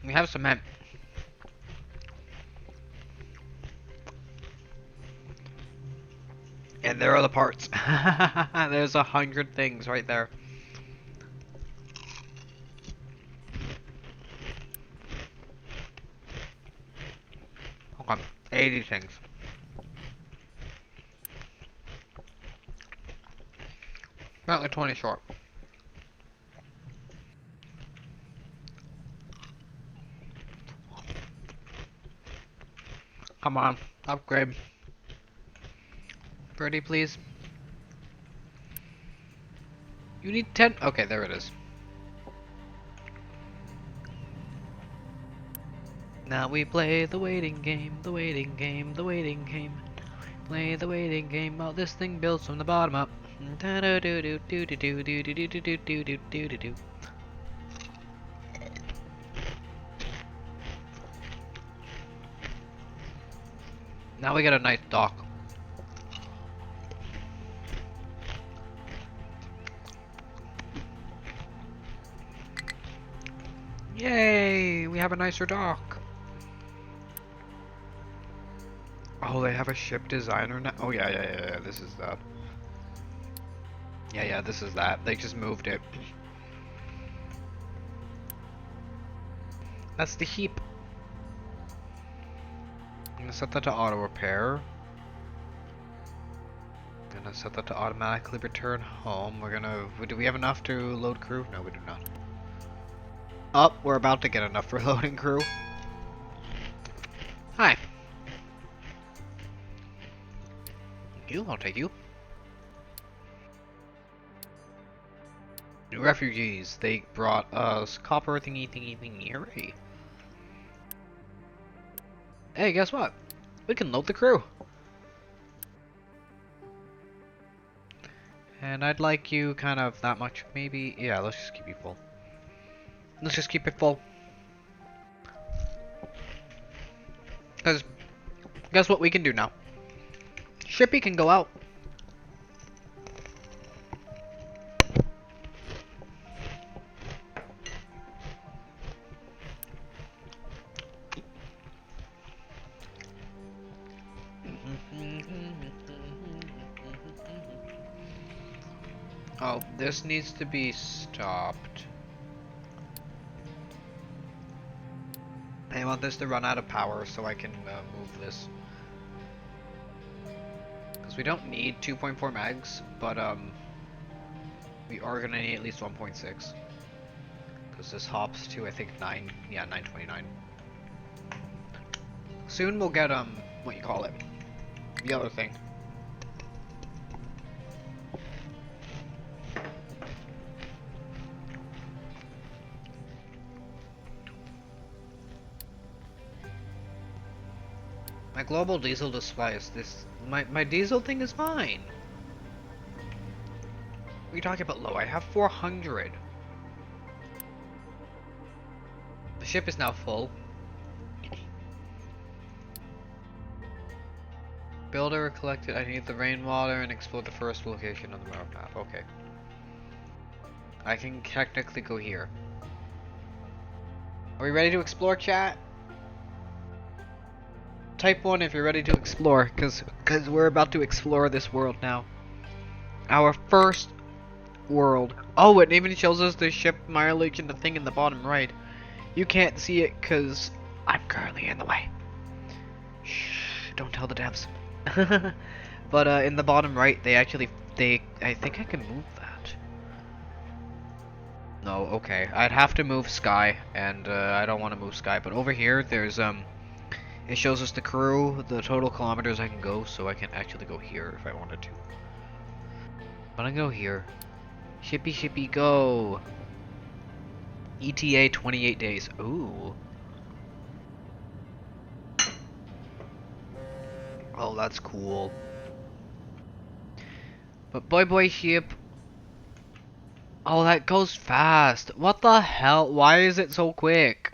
We have cement. And there are the parts. There's 100 things right there. Hold on, 80 things. About like 20 short. Come on, upgrade. Birdie, please. You need 10. Okay, there it is. Now we play the waiting game, the waiting game, the waiting game. Play the waiting game while this thing builds from the bottom up. Now we got a nice dock. Yay! We have a nicer dock. Oh, they have a ship designer now? Oh, yeah, this is that. Yeah, this is that. They just moved it. That's the heap. I'm gonna set that to auto repair. I'm gonna set that to automatically return home. Do we have enough to load crew? No, we do not. Oh, we're about to get enough for loading crew. Hi. I'll take you. Refugees, they brought us copper thingy thingy thingy, hooray. Hey, guess what? We can load the crew. And I'd like you kind of that much, maybe. Yeah, let's just keep you full. Let's just keep it full. Because, guess what we can do now? Shippy can go out. Oh, this needs to be stopped. I want this to run out of power so I can move this. Because we don't need 2.4 megs, but we are gonna need at least 1.6. Because this hops to I think 929. Soon we'll get what you call it? The other thing. My global diesel display is this. My diesel thing is fine. What are you talking about low? I have 400. The ship is now full. Builder collected. I need the rainwater and explore the first location on the map. Okay. I can technically go here. Are we ready to explore, chat? Type 1 if you're ready to explore, cause we're about to explore this world now. Our first world. Oh, it even shows us the ship mileage and the thing in the bottom right. You can't see it cause I'm currently in the way. Shh, don't tell the devs. But in the bottom right, I think I can move that. No, okay. I'd have to move Sky, and I don't want to move Sky. But over here, there's it shows us the crew, the total kilometers I can go, so I can actually go here if I wanted to. I'm gonna go here. Shippy shippy go! ETA 28 days. Ooh. Oh, that's cool. But boy ship. Oh, that goes fast. What the hell? Why is it so quick?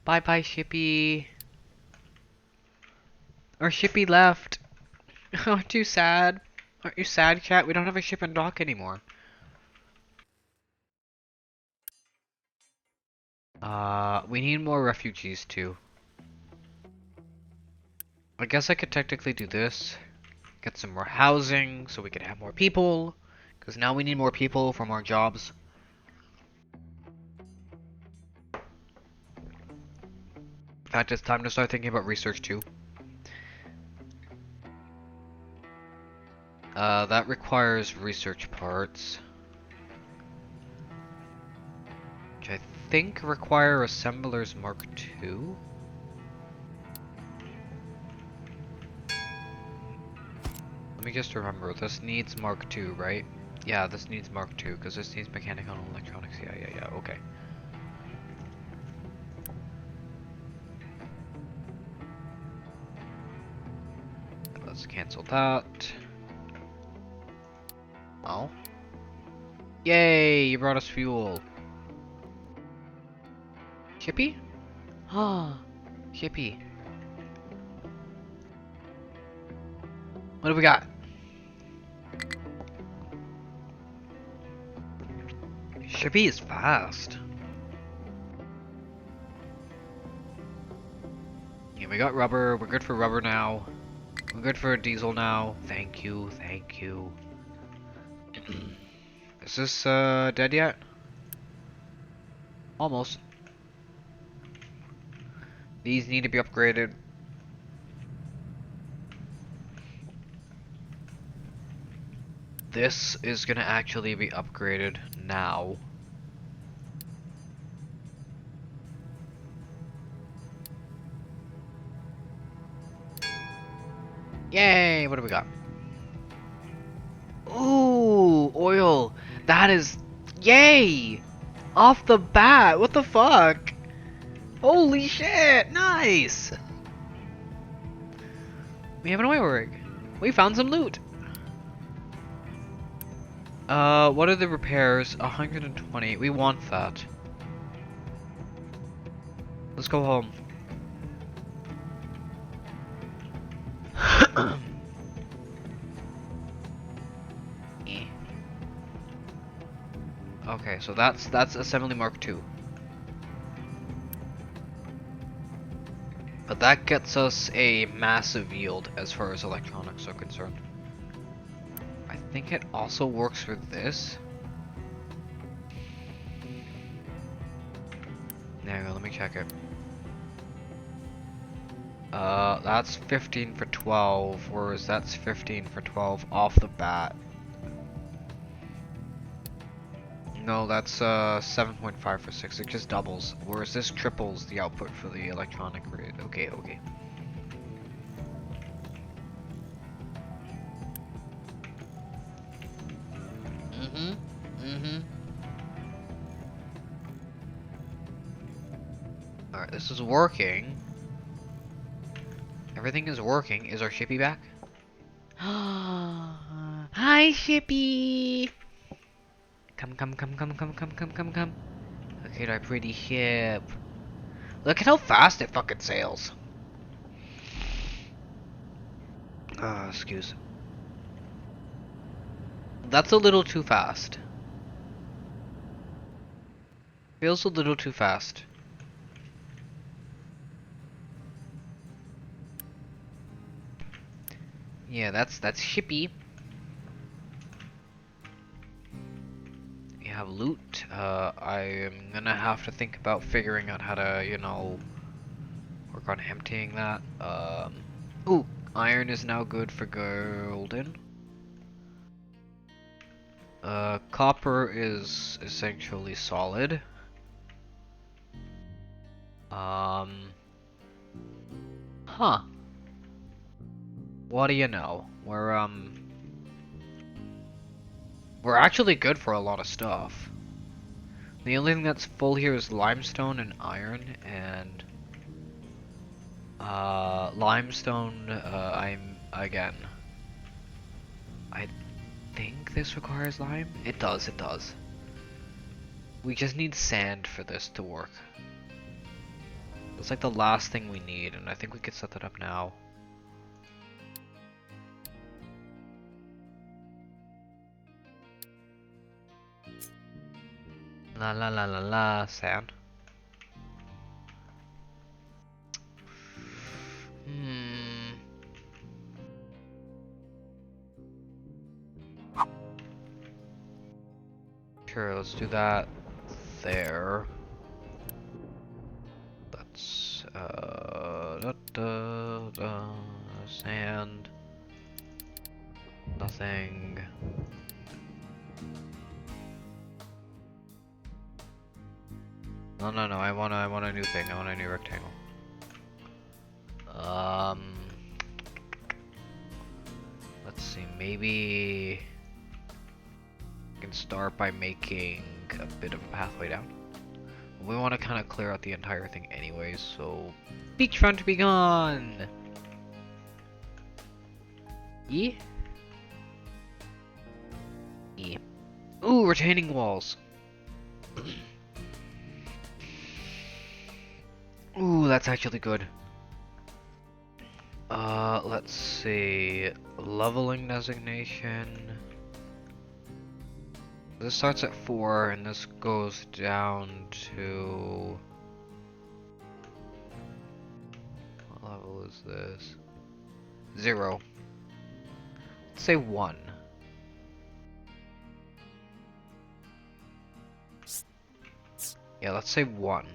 Bye bye shippy. Our shippy left. Aren't you sad? Aren't you sad, chat? We don't have a ship and dock anymore. We need more refugees too. I guess I could technically do this. Get some more housing so we can have more people. Because now we need more people for more jobs. In fact, it's time to start thinking about research too. That requires research parts. Which I think require assemblers Mark II. Let me just remember, this needs Mark II, right? Yeah, this needs Mark II, because this needs mechanical and electronics. Yeah, okay. Let's cancel that. Oh. Yay, you brought us fuel. Shippy? Ah, Shippy. What do we got? Shippy is fast. Yeah, we got rubber. We're good for rubber now. We're good for diesel now. Thank you. Is this dead yet? Almost. These need to be upgraded. This is gonna actually be upgraded now. Yay! What do we got? Ooh, oil. That is... Yay! Off the bat, what the fuck? Holy shit, nice! We have an oil rig. We found some loot. What are the repairs? 120. We want that. Let's go home. Eh. Okay, so that's assembly mark 2. But that gets us a massive yield as far as electronics are concerned. I think it also works for this. There you go, let me check it. That's 15 for 12, whereas that's 15 for 12 off the bat. No, that's 7.5 for 6, it just doubles, whereas this triples the output for the electronic rate. Okay, okay. Alright, this is working. Everything is working. Is our shippy back? Hi, shippy! Come. Okay, our pretty ship. Look at how fast it fucking sails. Excuse. That's a little too fast. Feels a little too fast. Yeah, that's shippy. We have loot. I am gonna have to think about figuring out how to, you know, work on emptying that. Ooh, iron is now good for golden. Copper is essentially solid. Huh. What do you know? We're actually good for a lot of stuff. The only thing that's full here is limestone and iron, and limestone, I think this requires lime? It does. We just need sand for this to work. That's like the last thing we need, and I think we could set that up now. Sand. Sure, let's do that there. That's sand. Nothing. No, I want a new thing. I want a new rectangle. Let's see, maybe we can start by making a bit of a pathway down. We want to kind of clear out the entire thing anyways, so beachfront be gone. Yeah. Ooh, retaining walls. Ooh, that's actually good. Let's see. Leveling designation. This starts at 4 and this goes down to... What level is this? 0. Let's say 1. Yeah, let's say 1.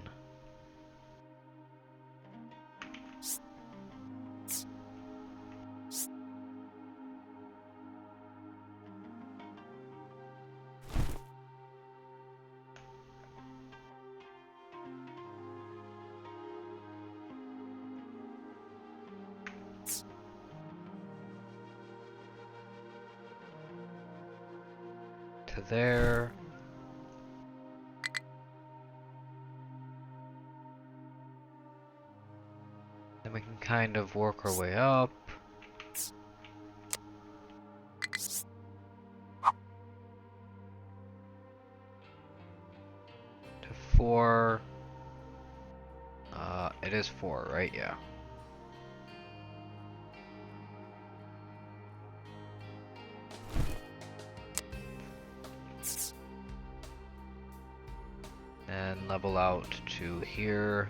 to there. Then we can kind of work our way up. To 4. It is 4, right? Yeah. And level out to here.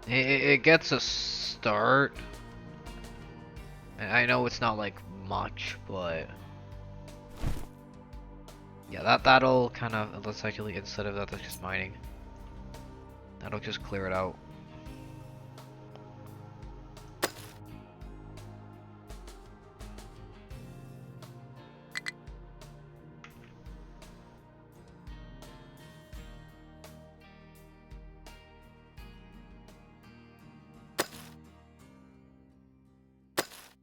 It gets a start. I know it's not like much, but yeah, that'll kind of, let's actually, instead of that, that's just mining. That'll just clear it out.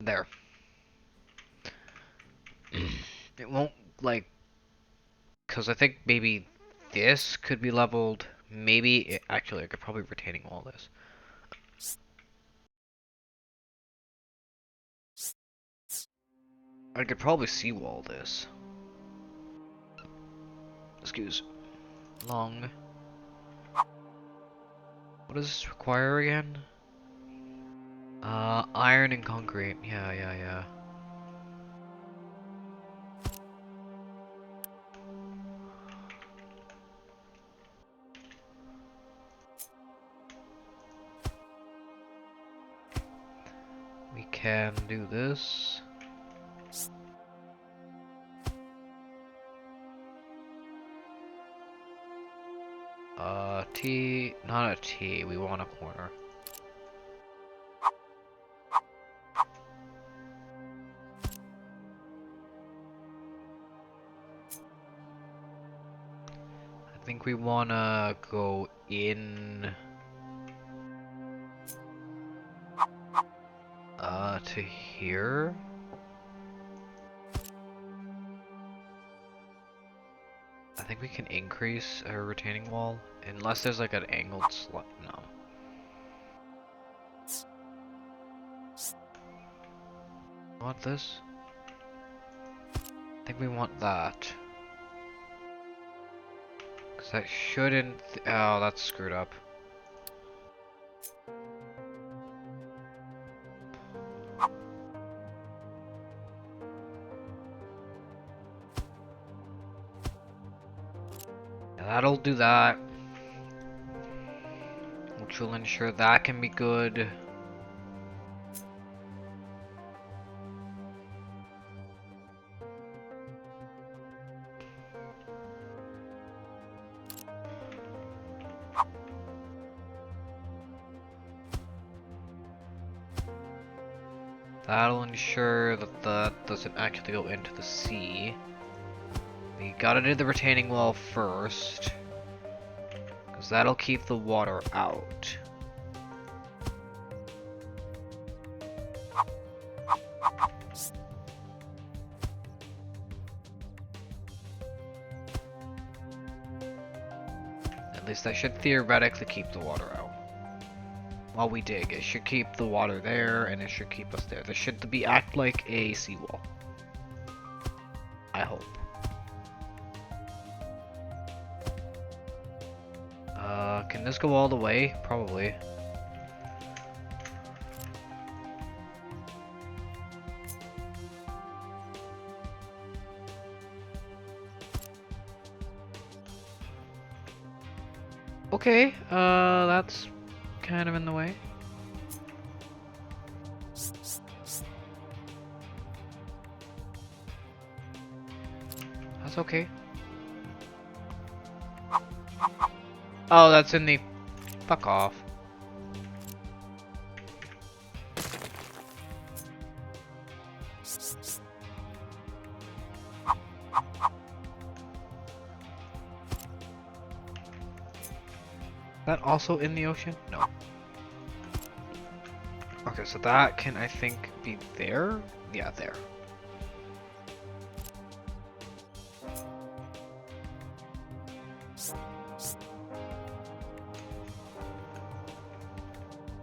There. It won't, like, because I think maybe this could be leveled. Maybe, actually, I could probably retaining wall this. I could probably seawall this. Excuse. Long. What does this require again? Iron and concrete. Yeah. We can do this. T, not a T, we want a corner. I think we wanna go in, to here. I think we can increase our retaining wall, unless there's like an angled slot. No. Want this? I think we want that. Cause that shouldn't. Oh, that's screwed up. Yeah, that'll do that. Which will ensure that can be good. That'll ensure that that doesn't actually go into the sea. We gotta do the retaining wall first, because that'll keep the water out. At least that should theoretically keep the water out. While we dig, it should keep the water there, and it should keep us there. This should be act like a seawall. I hope. Can this go all the way? Probably. Okay, that's kind of in the way. That's okay. Oh, that's in the... Fuck off. That also in the ocean? No. Okay, so that can, I think, be there? Yeah, there.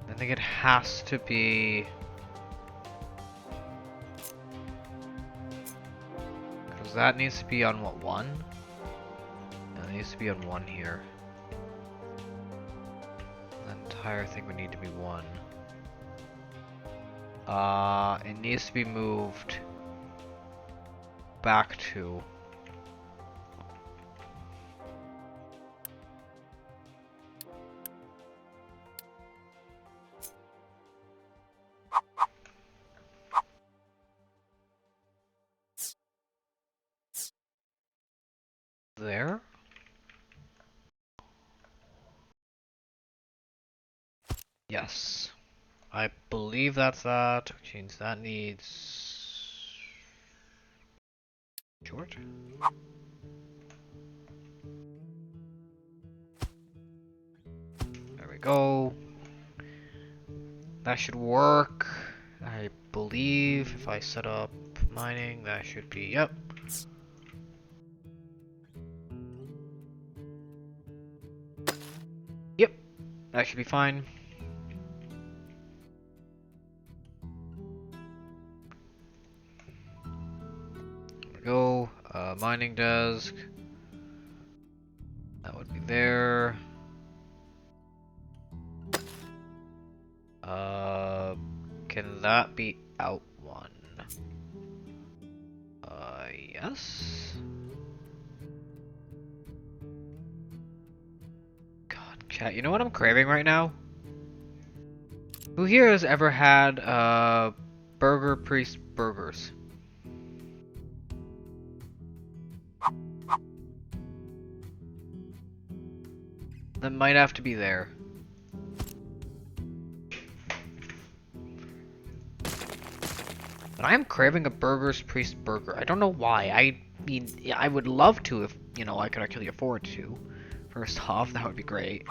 I think it has to be... Because that needs to be on, what, 1? That needs to be on 1 here. The entire thing would need to be 1. It needs to be moved back to... there? Yes. I believe that's that, which means that needs... Short? There we go. That should work. I believe if I set up mining, that should be, yep. Yep, that should be fine. There we go. Mining desk. That would be there. Can that be out 1? Yes. God, chat, you know what I'm craving right now? Who here has ever had, Burger Priest burgers? That might have to be there. But I am craving a Burger's Priest burger. I don't know why. I mean, yeah, I would love to if, you know, I could actually afford to. First off, that would be great.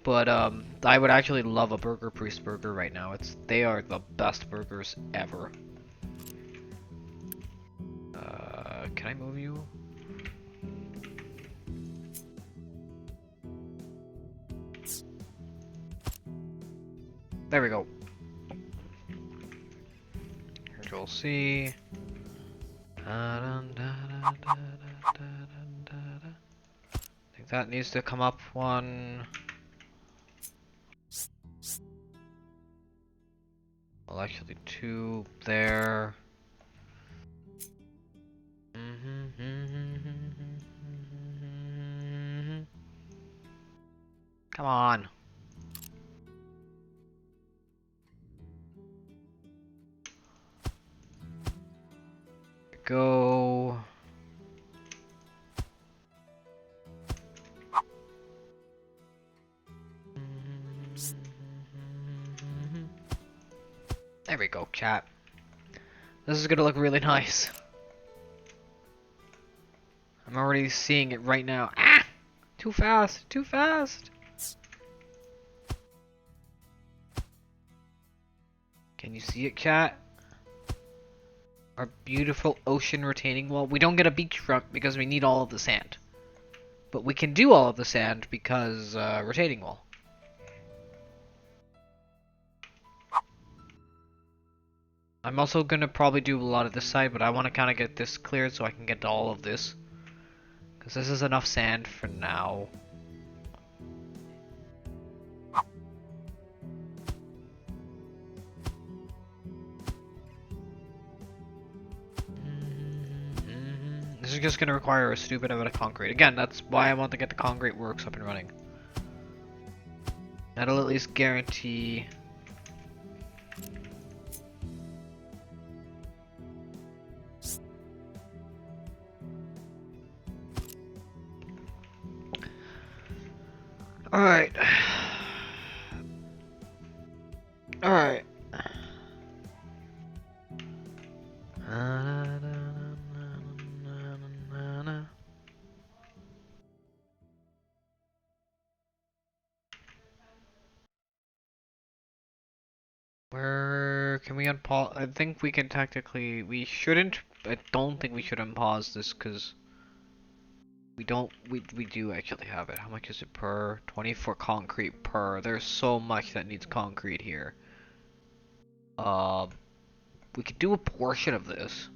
But, I would actually love a Burger Priest burger right now. They are the best burgers ever. Can I move you? There we go. Control C. I think that needs to come up 1. Well, actually 2 there. Come on. Go. There we go, chat. This is gonna look really nice. I'm already seeing it right now. Ah! Too fast! Too fast! Can you see it, chat? Our beautiful ocean retaining wall. We don't get a beach front because we need all of the sand. But we can do all of the sand because, retaining wall. I'm also gonna probably do a lot of this side, but I want to kind of get this cleared so I can get to all of this. Because this is enough sand for now. This is just gonna require a stupid amount of concrete. Again, that's why I want to get the concrete works up and running. That'll at least guarantee... Alright. Alright. Where can we unpause? I think we can technically. We shouldn't. I don't think we should unpause this because we don't. We do actually have it. How much is it per? 24 concrete per. There's so much that needs concrete here. Uh, we could do a portion of this.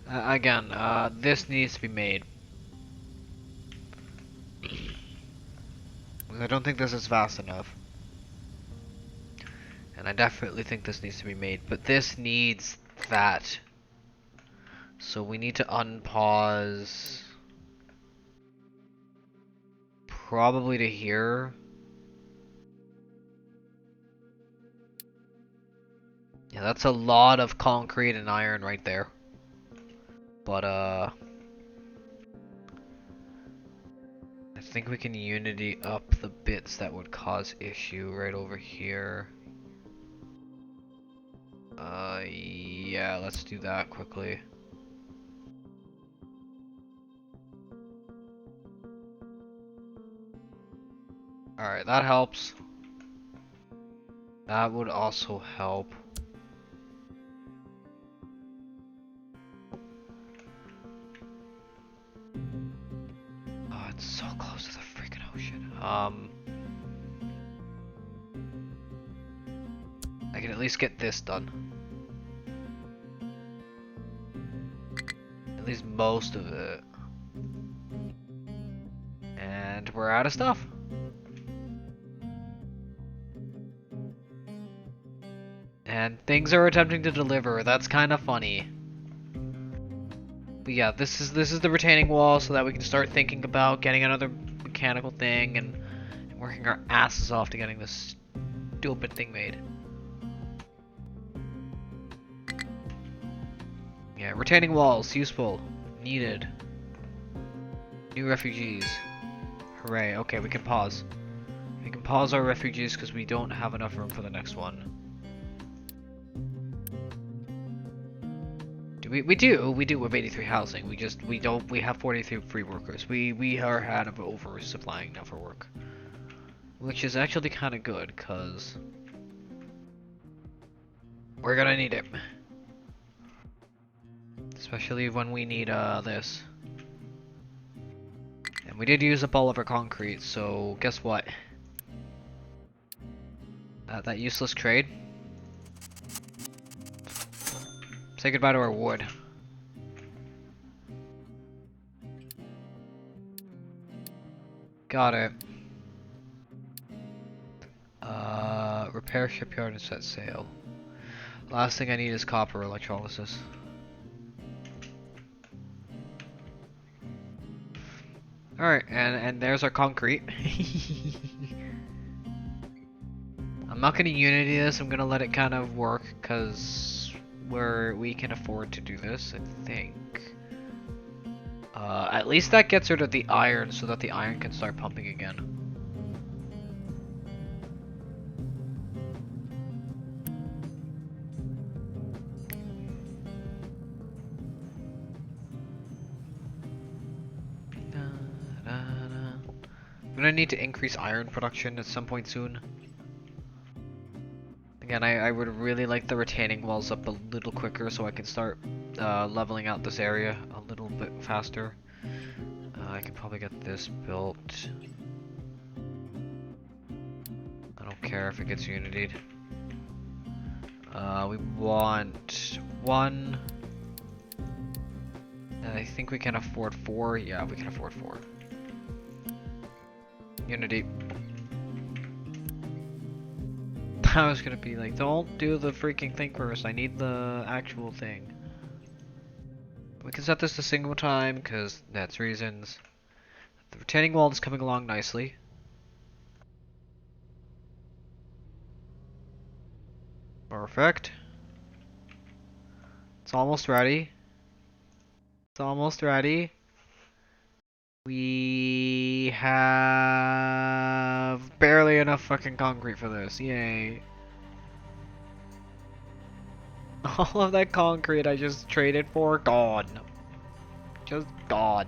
Again, this needs to be made. I don't think this is fast enough. And I definitely think this needs to be made, but this needs that. So we need to unpause probably to here. Yeah, that's a lot of concrete and iron right there. But I think we can unity up the bits that would cause issue right over here. Yeah, let's do that quickly. Alright, that helps. That would also help. Oh, it's so close to the freaking ocean. I can at least get this done. At least most of it. And we're out of stuff. And things are attempting to deliver. That's kind of funny. But yeah, this is the retaining wall so that we can start thinking about getting another mechanical thing and working our asses off to getting this stupid thing made. Yeah, retaining walls, useful, needed. New refugees. Hooray, okay, we can pause. We can pause our refugees because we don't have enough room for the next one. We do with 83 housing. We have 43 free workers. We are out of oversupplying now for work. Which is actually kind of good, cause we're gonna need it. Especially when we need this. And we did use up all of our concrete, so guess what? That useless trade. Say goodbye to our wood. Got it. Repair shipyard and set sail. Last thing I need is copper electrolysis. Alright, and there's our concrete. I'm not gonna unity this, I'm gonna let it kind of work, cause we can afford to do this, I think. At least that gets rid of the iron so that the iron can start pumping again. I'm gonna need to increase iron production at some point soon. Again, I would really like the retaining walls up a little quicker so I can start leveling out this area a little bit faster. I can probably get this built. I don't care if it gets unitied. We want 1. And I think we can afford 4. Yeah, we can afford 4. Unity. I was gonna be like, don't do the freaking thing first. I need the actual thing. We can set this to single time because that's reasons. The retaining wall is coming along nicely. Perfect. It's almost ready. It's almost ready. We have barely enough fucking concrete for this. Yay. All of that concrete I just traded for, gone. Just gone.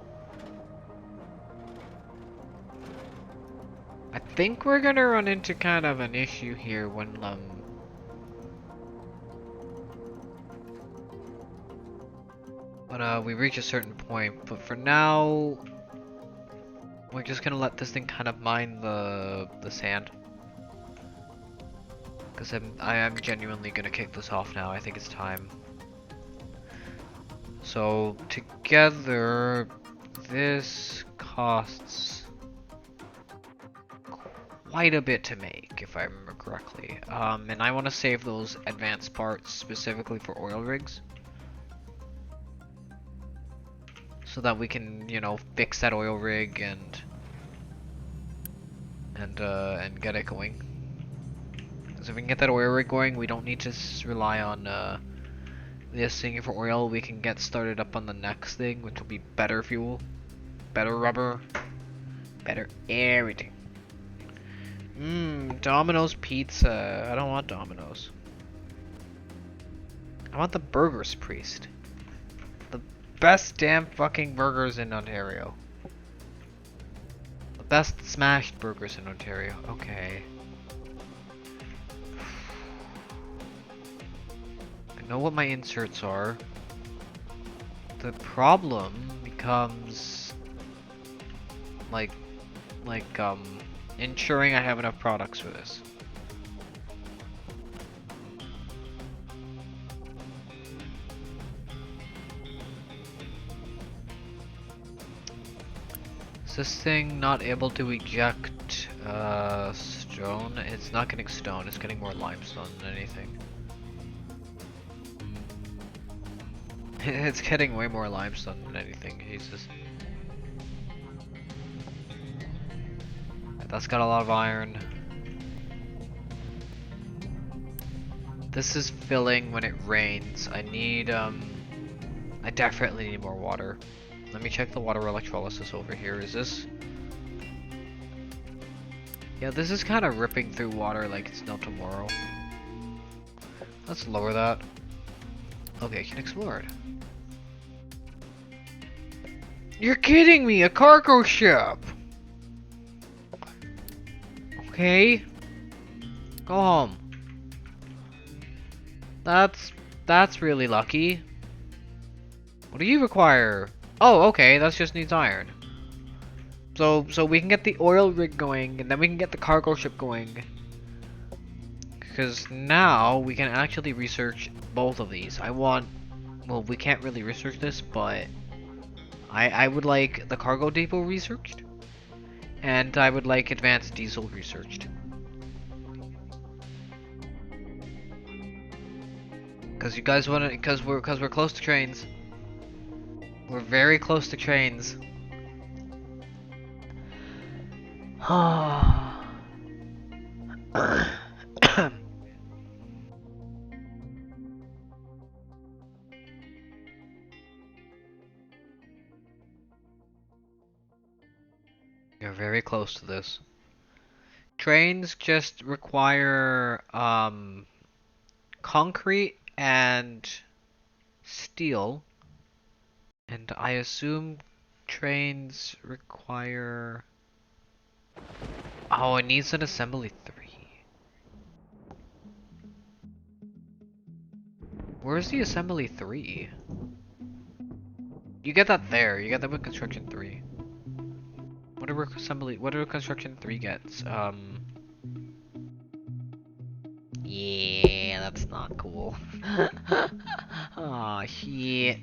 think we're gonna run into kind of an issue here when we reach a certain point, but for now we're just gonna let this thing kind of mine the sand. Because I am genuinely gonna kick this off now. I think it's time. So together, this costs quite a bit to make, if I remember correctly. And I want to save those advanced parts specifically for oil rigs, so that we can, you know, fix that oil rig and get it going. Because if we can get that oil rig going, we don't need to rely on this thing for oil. We can get started up on the next thing, which will be better fuel, better rubber, better everything. Domino's pizza. I don't want Domino's. I want the Burgers Priest. The best damn fucking burgers in Ontario. The best smashed burgers in Ontario. Okay. I know what my inserts are. The problem becomes ensuring I have enough products for this. Is this thing not able to eject stone? It's not getting stone, it's getting more limestone than anything. It's getting way more limestone than anything, Jesus. That's got a lot of iron. This is filling when it rains. I definitely need more water. Let me check the water electrolysis over here. Is this? Yeah, this is kind of ripping through water like it's no tomorrow. Let's lower that. Okay, can explore it. You're kidding me! A cargo ship! Okay. Go home. That's really lucky. What do you require? Oh, okay, that just needs iron. So we can get the oil rig going, and then we can get the cargo ship going. Because now we can actually research both of these. Well, we can't really research this, but I would like the cargo depot researched, and I would like advanced diesel researched. Because you guys want to, because we're close to trains. We're very close to trains. You're very close to this. Trains just require concrete and steel, and I assume trains require. Oh, it needs an assembly 3. Where's the assembly 3? You get that there. You get that with construction 3. What do construction 3 gets? Yeah, that's not cool. Aw, shit.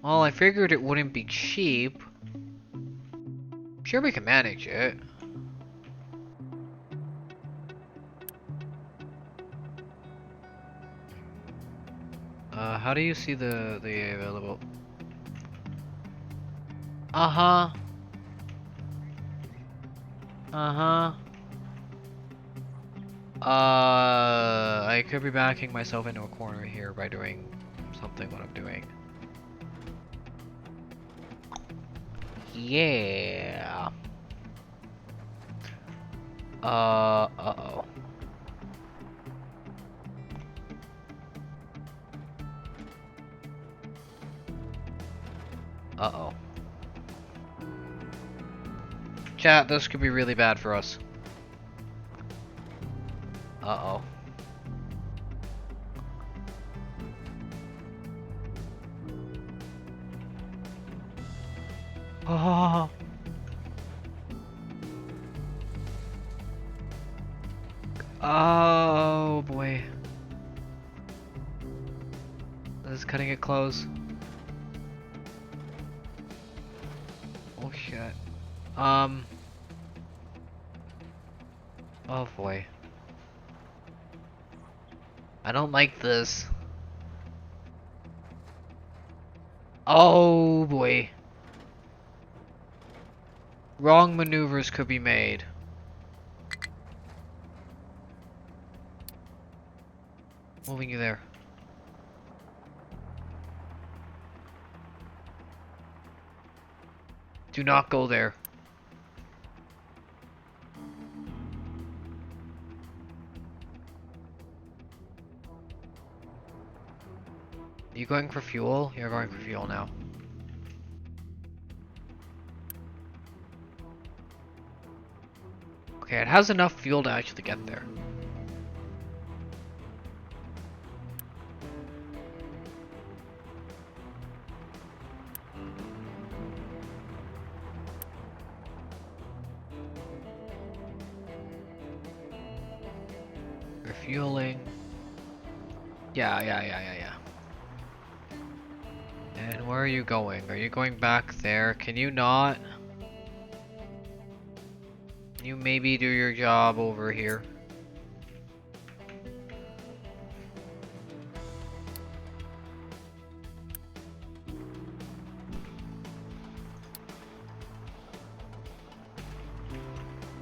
Well, I figured it wouldn't be cheap. I'm sure we can manage it. How do you see the available? Uh-huh. Uh-huh. I could be backing myself into a corner here by doing something what I'm doing. Yeah. Uh-oh. Uh-oh. Chat, this could be really bad for us. Uh-oh. Oh. Oh boy. This is cutting it close. Oh shit. Oh boy. I don't like this. Oh boy. Wrong maneuvers could be made. Moving you there. Do not go there. Are you going for fuel? You're going for fuel now. Okay, it has enough fuel to actually get there. Refueling. Yeah. And where are you going? Are you going back there? Can you not? Can you maybe do your job over here?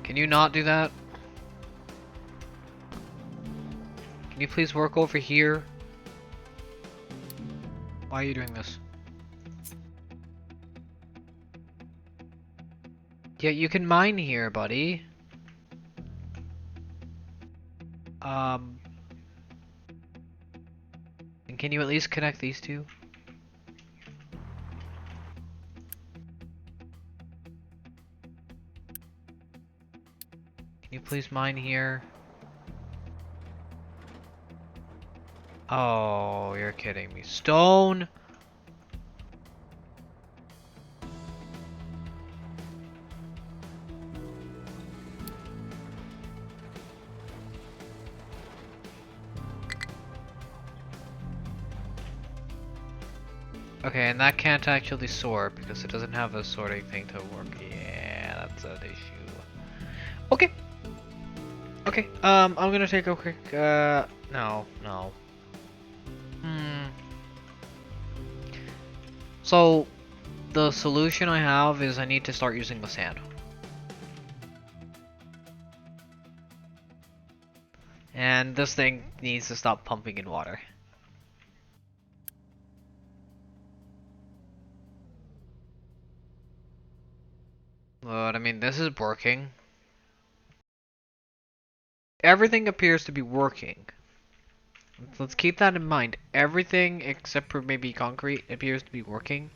Can you not do that? Can you please work over here? Why are you doing this? Yeah, you can mine here, buddy. And can you at least connect these two? Can you please mine here? Oh, you're kidding me. Stone! Okay, and that can't actually sort because it doesn't have a sorting thing to work. Yeah, that's an issue. Okay. Okay, I'm gonna take a quick, no. So, the solution I have is I need to start using the sand. And this thing needs to stop pumping in water. But, I mean, this is working. Everything appears to be working. Let's keep that in mind. Everything except for maybe concrete appears to be working.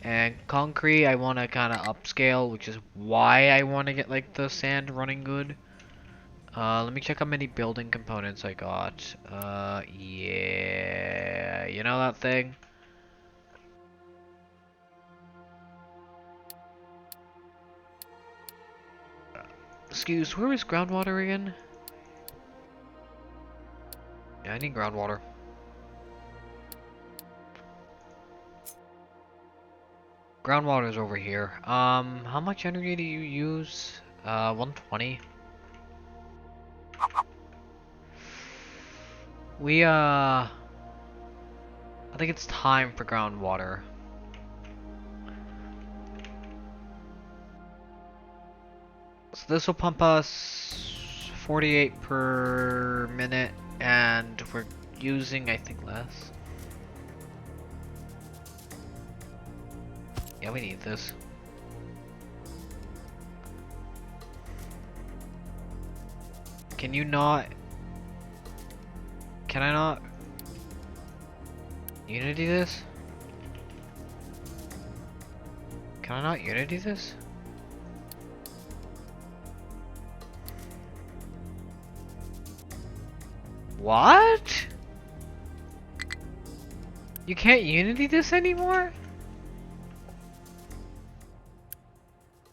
And concrete I want to kind of upscale, which is why I want to get like the sand running good. Let me check how many building components I got. Yeah, you know that thing? Excuse, where is groundwater again? Yeah, I need groundwater. Groundwater's over here. How much energy do you use? 120. I think it's time for groundwater. So this will pump us 48 per minute, and we're using, I think, less. Yeah, we need this. Can you not? Can I not? Unity this? Can I not Unity this? What? You can't Unity this anymore?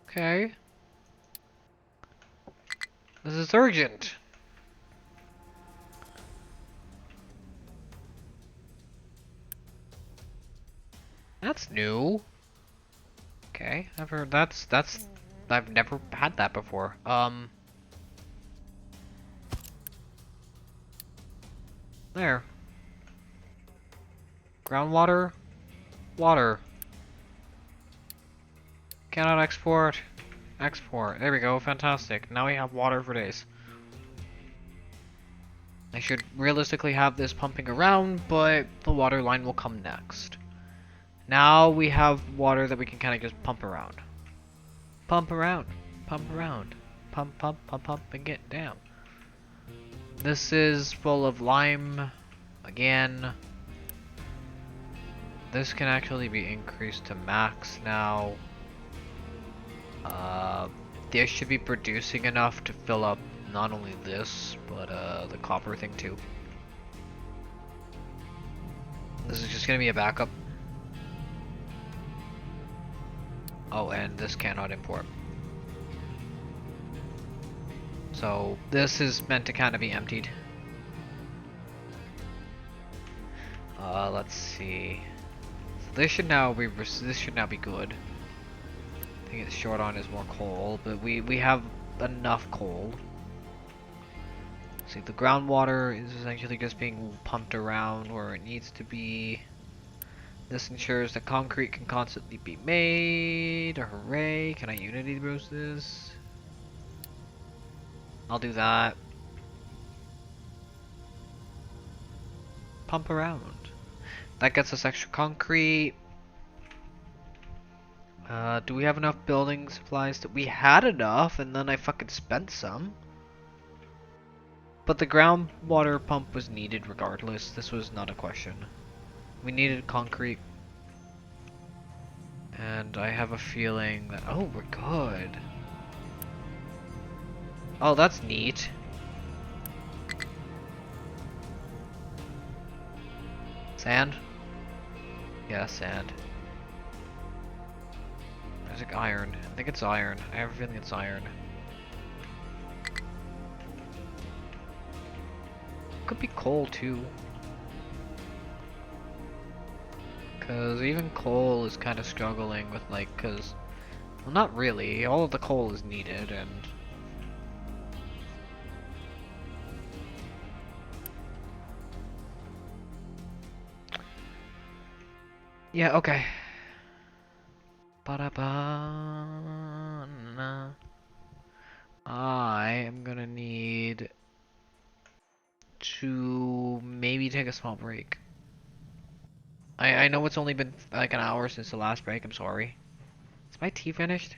Okay. This is urgent. That's new. Okay, I've never had that before. There. Groundwater, water. Cannot export. Export. There we go, fantastic. Now we have water for days. I should realistically have this pumping around, but the water line will come next. Now we have water that we can kind of just pump around. Pump around. Pump around. Pump, pump, pump, pump, and get down. This is full of lime. Again. This can actually be increased to max now. This should be producing enough to fill up not only this, but the copper thing too. This is just gonna be a backup. Oh, and this cannot import. So this is meant to kind of be emptied. Let's see. So this should now be good. I think it's short on is more coal, but we have enough coal. See, the groundwater is essentially just being pumped around where it needs to be. This ensures that concrete can constantly be made. Hooray! Can I Unity boost this? I'll do that. Pump around. That gets us extra concrete. Do we have enough building supplies? We had enough, and then I fucking spent some. But the groundwater pump was needed regardless. This was not a question. We needed concrete. And I have a feeling that... Oh, we're good. Oh, that's neat. Sand? Yeah, sand. Is it iron? I think it's iron. I have a feeling it's iron. Could be coal too. Cause even coal is kind of struggling with like, cause, well not really, all of the coal is needed and... Yeah, okay. Ba-da-ba-na. I am gonna need to maybe take a small break. I know it's only been like an hour since the last break, I'm sorry. Is my tea finished?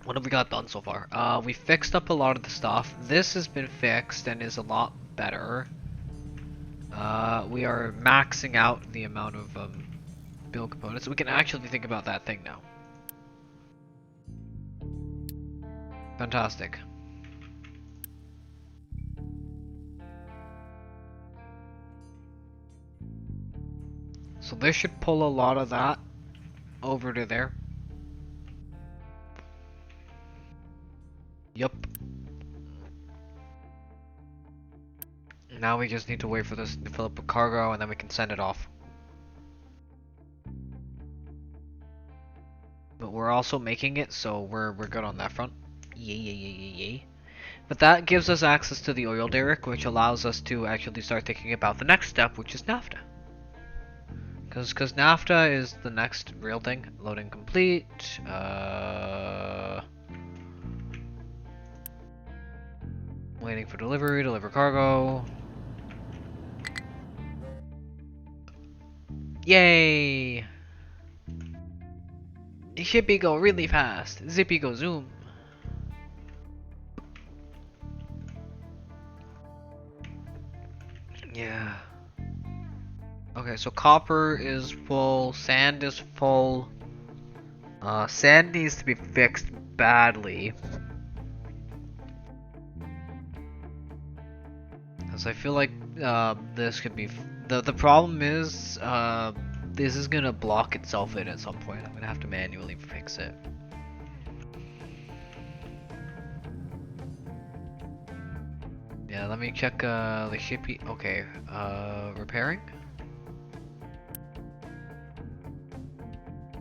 What have we got done so far? We fixed up a lot of the stuff. This has been fixed and is a lot better. We are maxing out the amount of build components. We can actually think about that thing now. Fantastic. So this should pull a lot of that over to there. Yup. Now we just need to wait for this to fill up with cargo and then we can send it off. But we're also making it, so we're good on that front. Yay. But that gives us access to the oil derrick, which allows us to actually start thinking about the next step, which is NAFTA. Because NAFTA is the next real thing. Loading complete. Waiting for delivery, deliver cargo. Yay! Shippy go really fast. Zippy go zoom. Yeah. Okay, so copper is full, sand is full. Sand needs to be fixed badly. Because I feel like this could be the problem is this is gonna block itself in at some point. I'm gonna have to manually fix it. Yeah, let me check the shippy. Okay, repairing.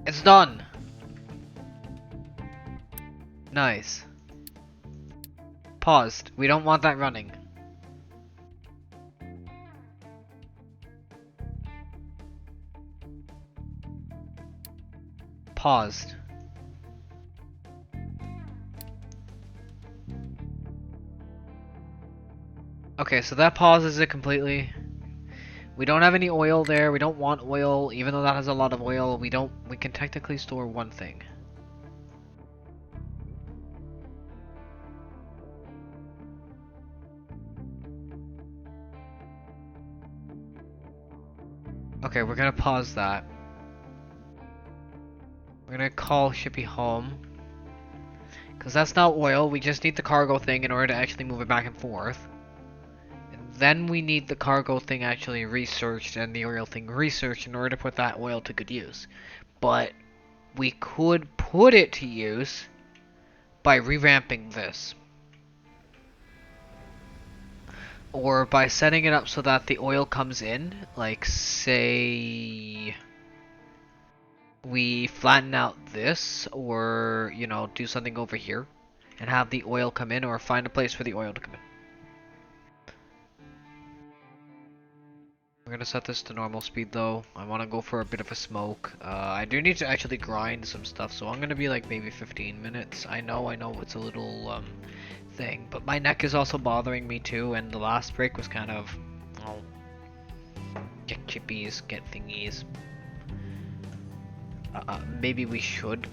It's done. Nice. Paused. We don't want that running. Paused. Okay, so that pauses it completely. We don't have any oil there. We don't want oil, even though that has a lot of oil. We can technically store one thing. Okay, we're gonna pause that. We're gonna call Shippy home. Because that's not oil, we just need the cargo thing in order to actually move it back and forth. And then we need the cargo thing actually researched and the oil thing researched in order to put that oil to good use. But we could put it to use by revamping this. Or by setting it up so that the oil comes in, like say we flatten out this, or you know, do something over here and have the oil come in, or find a place for the oil to come in. We're gonna set this to normal speed though. I want to go for a bit of a smoke. I do need to actually grind some stuff, so I'm gonna be like maybe 15 minutes. I know it's a little thing, but my neck is also bothering me too, and the last break was kind of, oh, get chippies, get thingies. Maybe we should.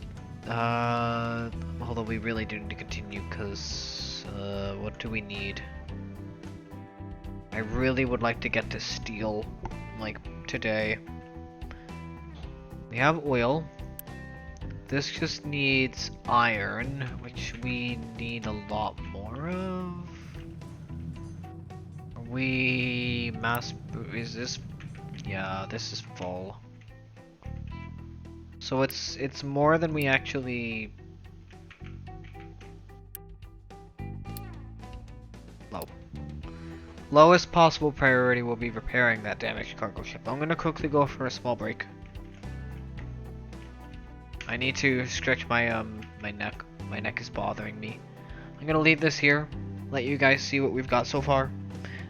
Although we really do need to continue, cause what do we need? I really would like to get to steel, like, today. We have oil. This just needs iron, which we need a lot more of. Is this? Yeah, this is full. So it's more than we actually. Low. Lowest possible priority will be repairing that damaged cargo ship. I'm gonna quickly go for a small break. I need to stretch my my neck. My neck is bothering me. I'm gonna leave this here. Let you guys see what we've got so far.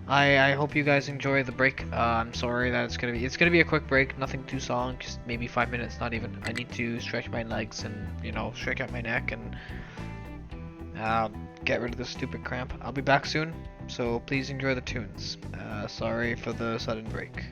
I hope you guys enjoy the break. I'm sorry that it's gonna be a quick break, nothing too long, just maybe 5 minutes, not even. I need to stretch my legs and stretch out my neck and get rid of this stupid cramp. I'll be back soon, so please enjoy the tunes. Sorry for the sudden break.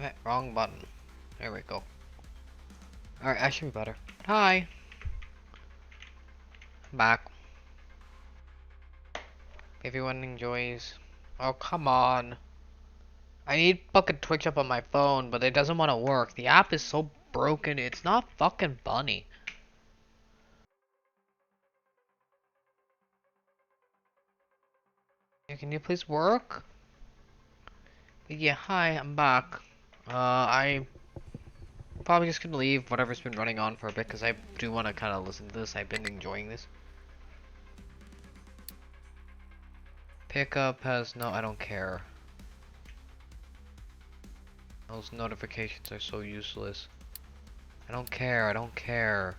Damn it, wrong button. There we go. Alright, I should be better. Hi. I'm back. Everyone enjoys. Oh, come on. I need fucking Twitch up on my phone, but it doesn't want to work. The app is so broken, it's not fucking funny. Can you please work? Yeah, hi, I'm back. I probably just gonna leave whatever's been running on for a bit, because I do want to kind of listen to this. I've been enjoying this. Pickup has no, I don't care. Those notifications are so useless. I don't care, I don't care.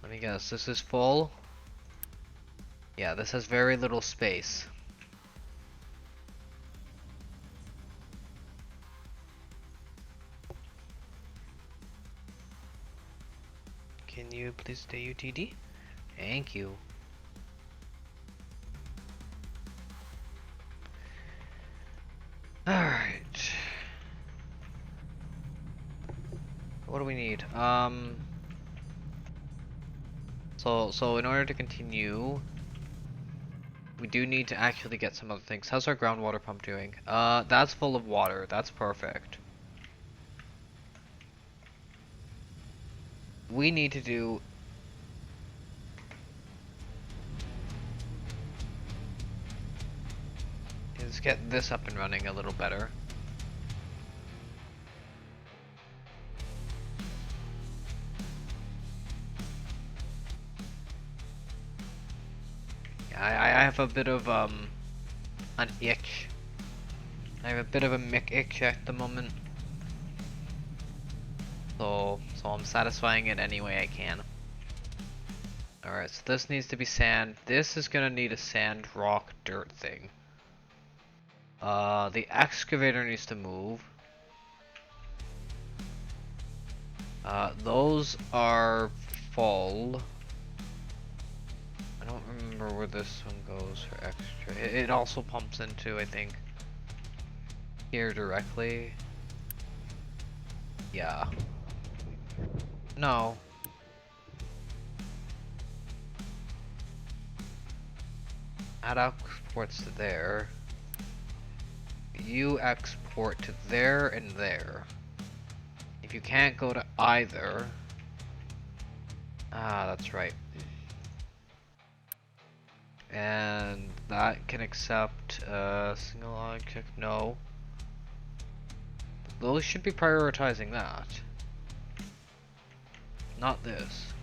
Let me guess, this is full? Yeah, this has very little space. Can you please stay UTD? Thank you. Alright. What do we need? So in order to continue, we do need to actually get some other things. How's our groundwater pump doing? That's full of water. That's perfect. We need to do... is get this up and running a little better. I have a bit of an itch. I have a bit of a Mick itch at the moment. So I'm satisfying it any way I can. Alright, so this needs to be sand. This is gonna need a sand, rock, dirt thing. The excavator needs to move. Those are full. I don't remember where this one goes for extra. It also pumps into, I think, here directly. Yeah. No. That exports to there. You export to there and there. If you can't go to either... Ah, that's right. And that can accept single object, no. Those should be prioritizing that. Not this.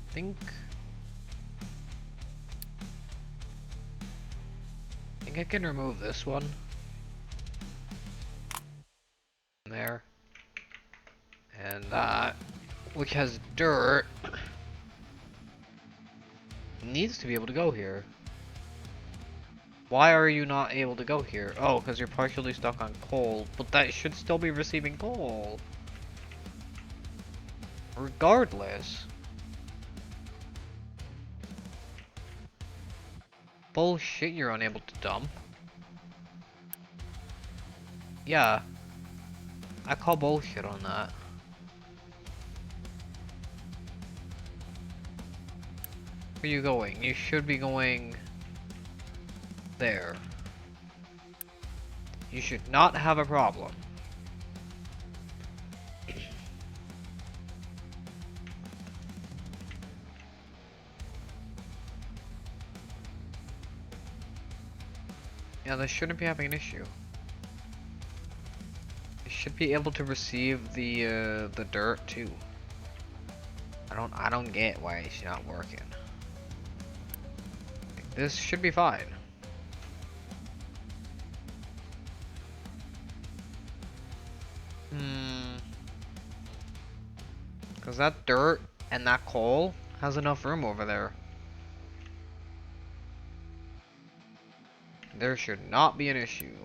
I think I can remove this one. There. And that, which has dirt, needs to be able to go here. Why are you not able to go here? Oh, because you're partially stuck on coal, but that should still be receiving coal. Regardless. Bullshit, you're unable to dump. Yeah. I call bullshit on that. Where are you going? You should be going there. You should not have a problem. Yeah, this shouldn't be having an issue. It should be able to receive the dirt too. I don't get why it's not working. This should be fine. Because that dirt and that coal has enough room over there. There should not be an issue.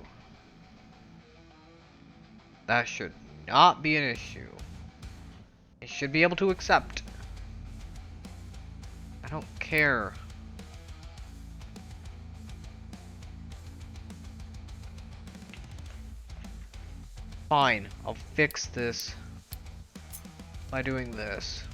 That should not be an issue. It should be able to accept. don't care. Fine, I'll fix this by doing this.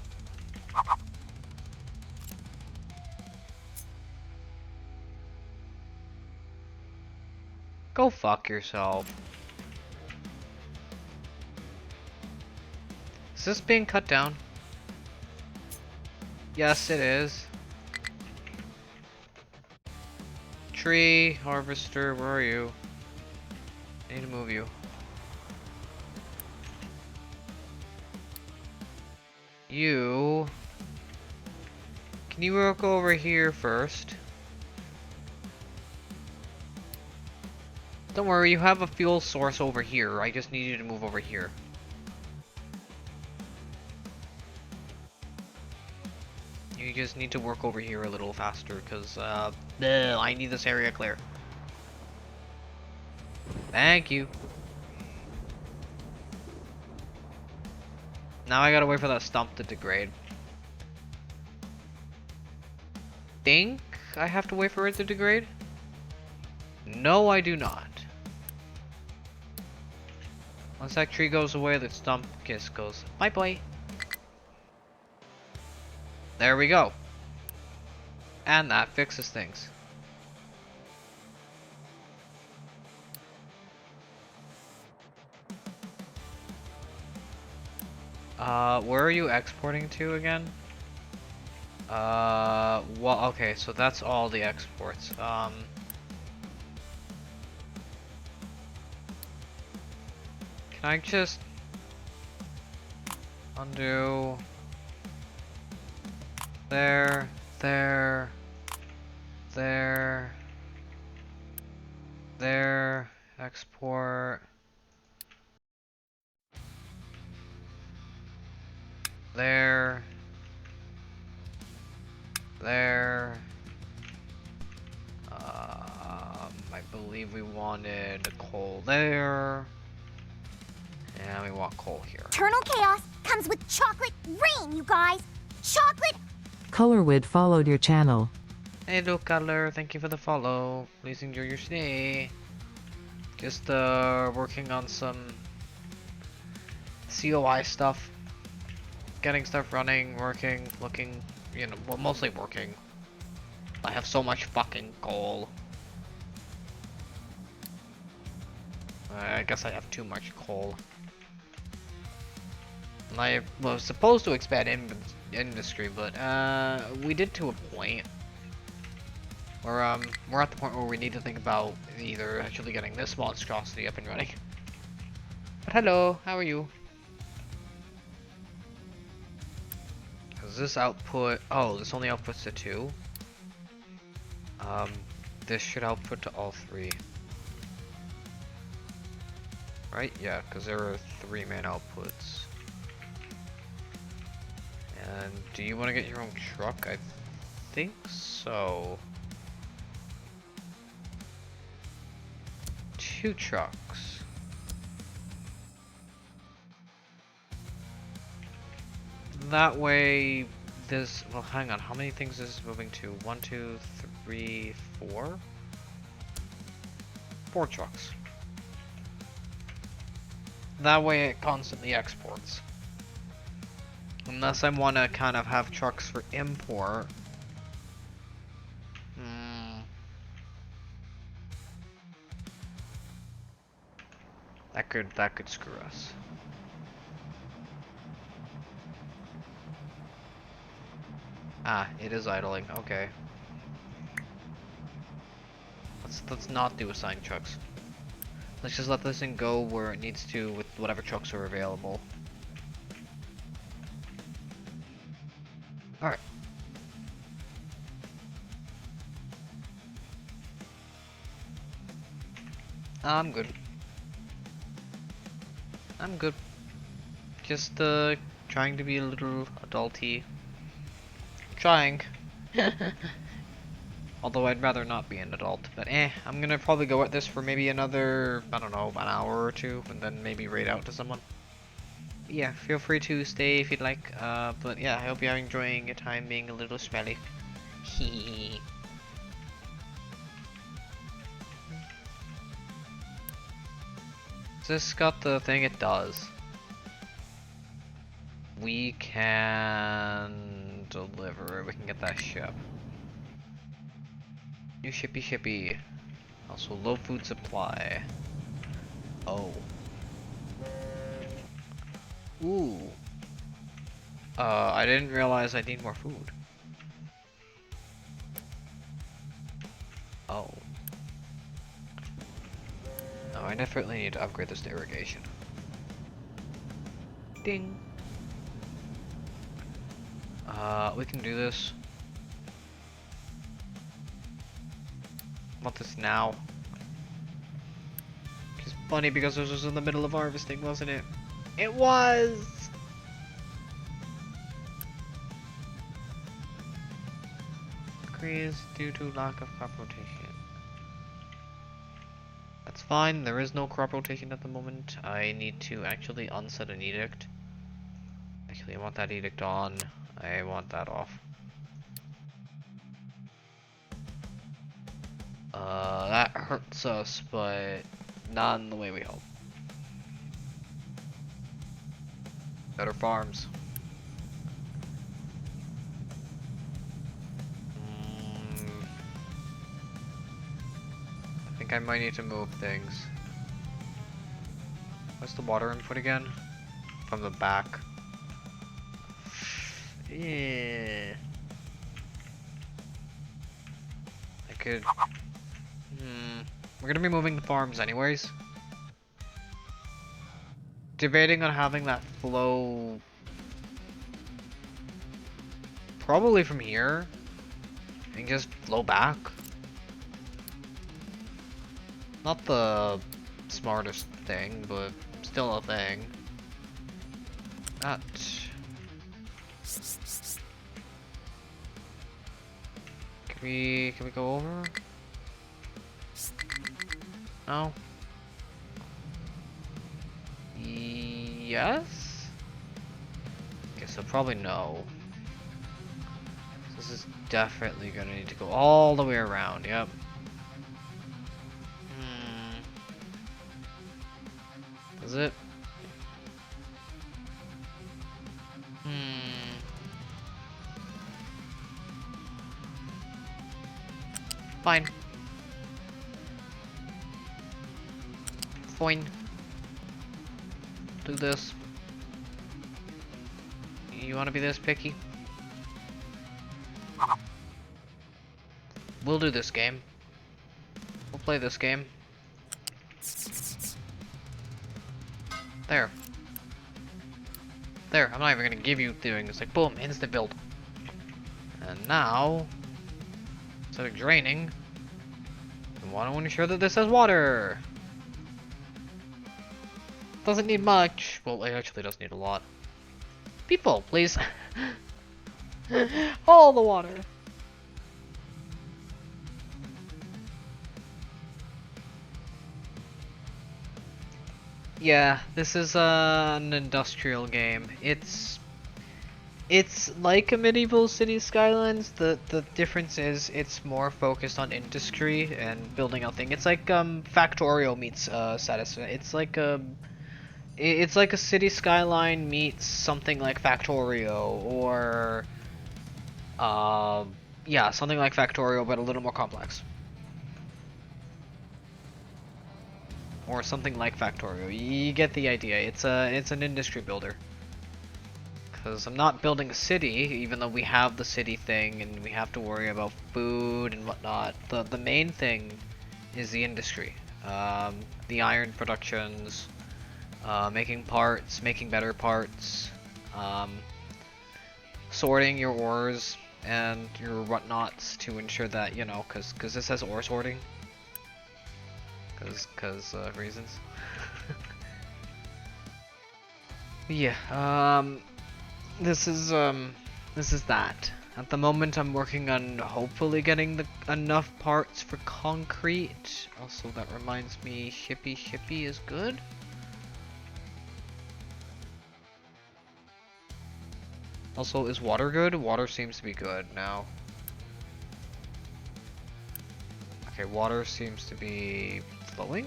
Go fuck yourself. Is this being cut down? Yes, it is. Tree harvester, where are you? I need to move you. You... Can you work over here first? Don't worry, you have a fuel source over here. I just need you to move over here. You just need to work over here a little faster, because, I need this area clear. Thank you. Now I gotta wait for that stump to degrade. Think I have to wait for it to degrade? No, I do not. Once that tree goes away, the stump just goes bye-bye. There we go. And that fixes things. Where are you exporting to again? Well, okay, so that's all the exports. Can I just undo there, export there, I believe we wanted coal there, and we want coal here. Eternal Chaos comes with chocolate rain, you guys! Chocolate! Colorwid followed your channel. Hello, Color. Thank you for the follow. Please enjoy your stay. Just working on some COI stuff. Getting stuff running, working, looking, you know, well, mostly working. I have so much fucking coal. I guess I have too much coal. And I was supposed to expand industry, but we did to a point. We're at the point where we need to think about either actually getting this monstrosity up and running. But hello, how are you? Does this output? Oh, this only outputs to 2. This should output to all 3. Right? Yeah, because there are 3 main outputs. And do you want to get your own truck? I think so. 2 trucks. That way, this, well, hang on, how many things is this moving to? 1, 2, 3, 4? 4 trucks. That way it constantly exports. Unless I want to kind of have trucks for import. That could screw us. Ah, it is idling. Okay. Let's not do assigned trucks. Let's just let this thing go where it needs to with whatever trucks are available. Alright. I'm good. I'm good. Just trying to be a little adulty. Trying. Although I'd rather not be an adult, but I'm gonna probably go at this for maybe another, I don't know, an hour or 2, and then maybe raid out to someone. Yeah, feel free to stay if you'd like, but yeah, I hope you're enjoying your time being a little smelly. Hee. Has this got the thing? It does. We can deliver. We can get that ship. New shippy. Also low food supply. Oh. Ooh. I didn't realize I need more food. Oh. No, I definitely need to upgrade this to irrigation. Ding. We can do this. I want this now. It's funny because this was in the middle of harvesting, wasn't it? It was! Increase due to lack of crop rotation. That's fine, there is no crop rotation at the moment. I need to actually unset an edict. Actually, I want that edict on. I want that off. That hurts us, but not in the way we hope. Better farms. I think I might need to move things. What's the water input again? From the back. Yeah. I could... We're gonna be moving the farms anyways. Debating on having that flow... probably from here. And just flow back. Not the smartest thing, but still a thing. That... Can we go over? No? Yes? Guess so, probably no. This is definitely gonna need to go all the way around, yep. Is it? Fine. Fine. Do this. You wanna be this picky? We'll do this game. We'll play this game. There. There, I'm not even gonna give you doing this. Like, boom, instant build. And now, instead of draining, we want to ensure that this has water. Doesn't need much. Well, it actually does need a lot. People, please. All the water. Yeah, this is an industrial game. It's like a medieval City Skylines. The difference is it's more focused on industry and building out things. It's like Factorio meets Satisfy. It's like a City Skyline meets something like Factorio, or yeah, something like Factorio but a little more complex. Or something like Factorio. You get the idea. It's an industry builder. Because I'm not building a city, even though we have the city thing and we have to worry about food and whatnot. The main thing is the industry. The iron productions, making parts, making better parts, sorting your ores and your whatnots to ensure that, you know, because this has ore sorting. Because reasons. Yeah, this is that. At the moment I'm working on hopefully getting enough parts for concrete. Also, that reminds me, shippy is good. Also, is water good? Water seems to be good now. Okay, water seems to be flowing?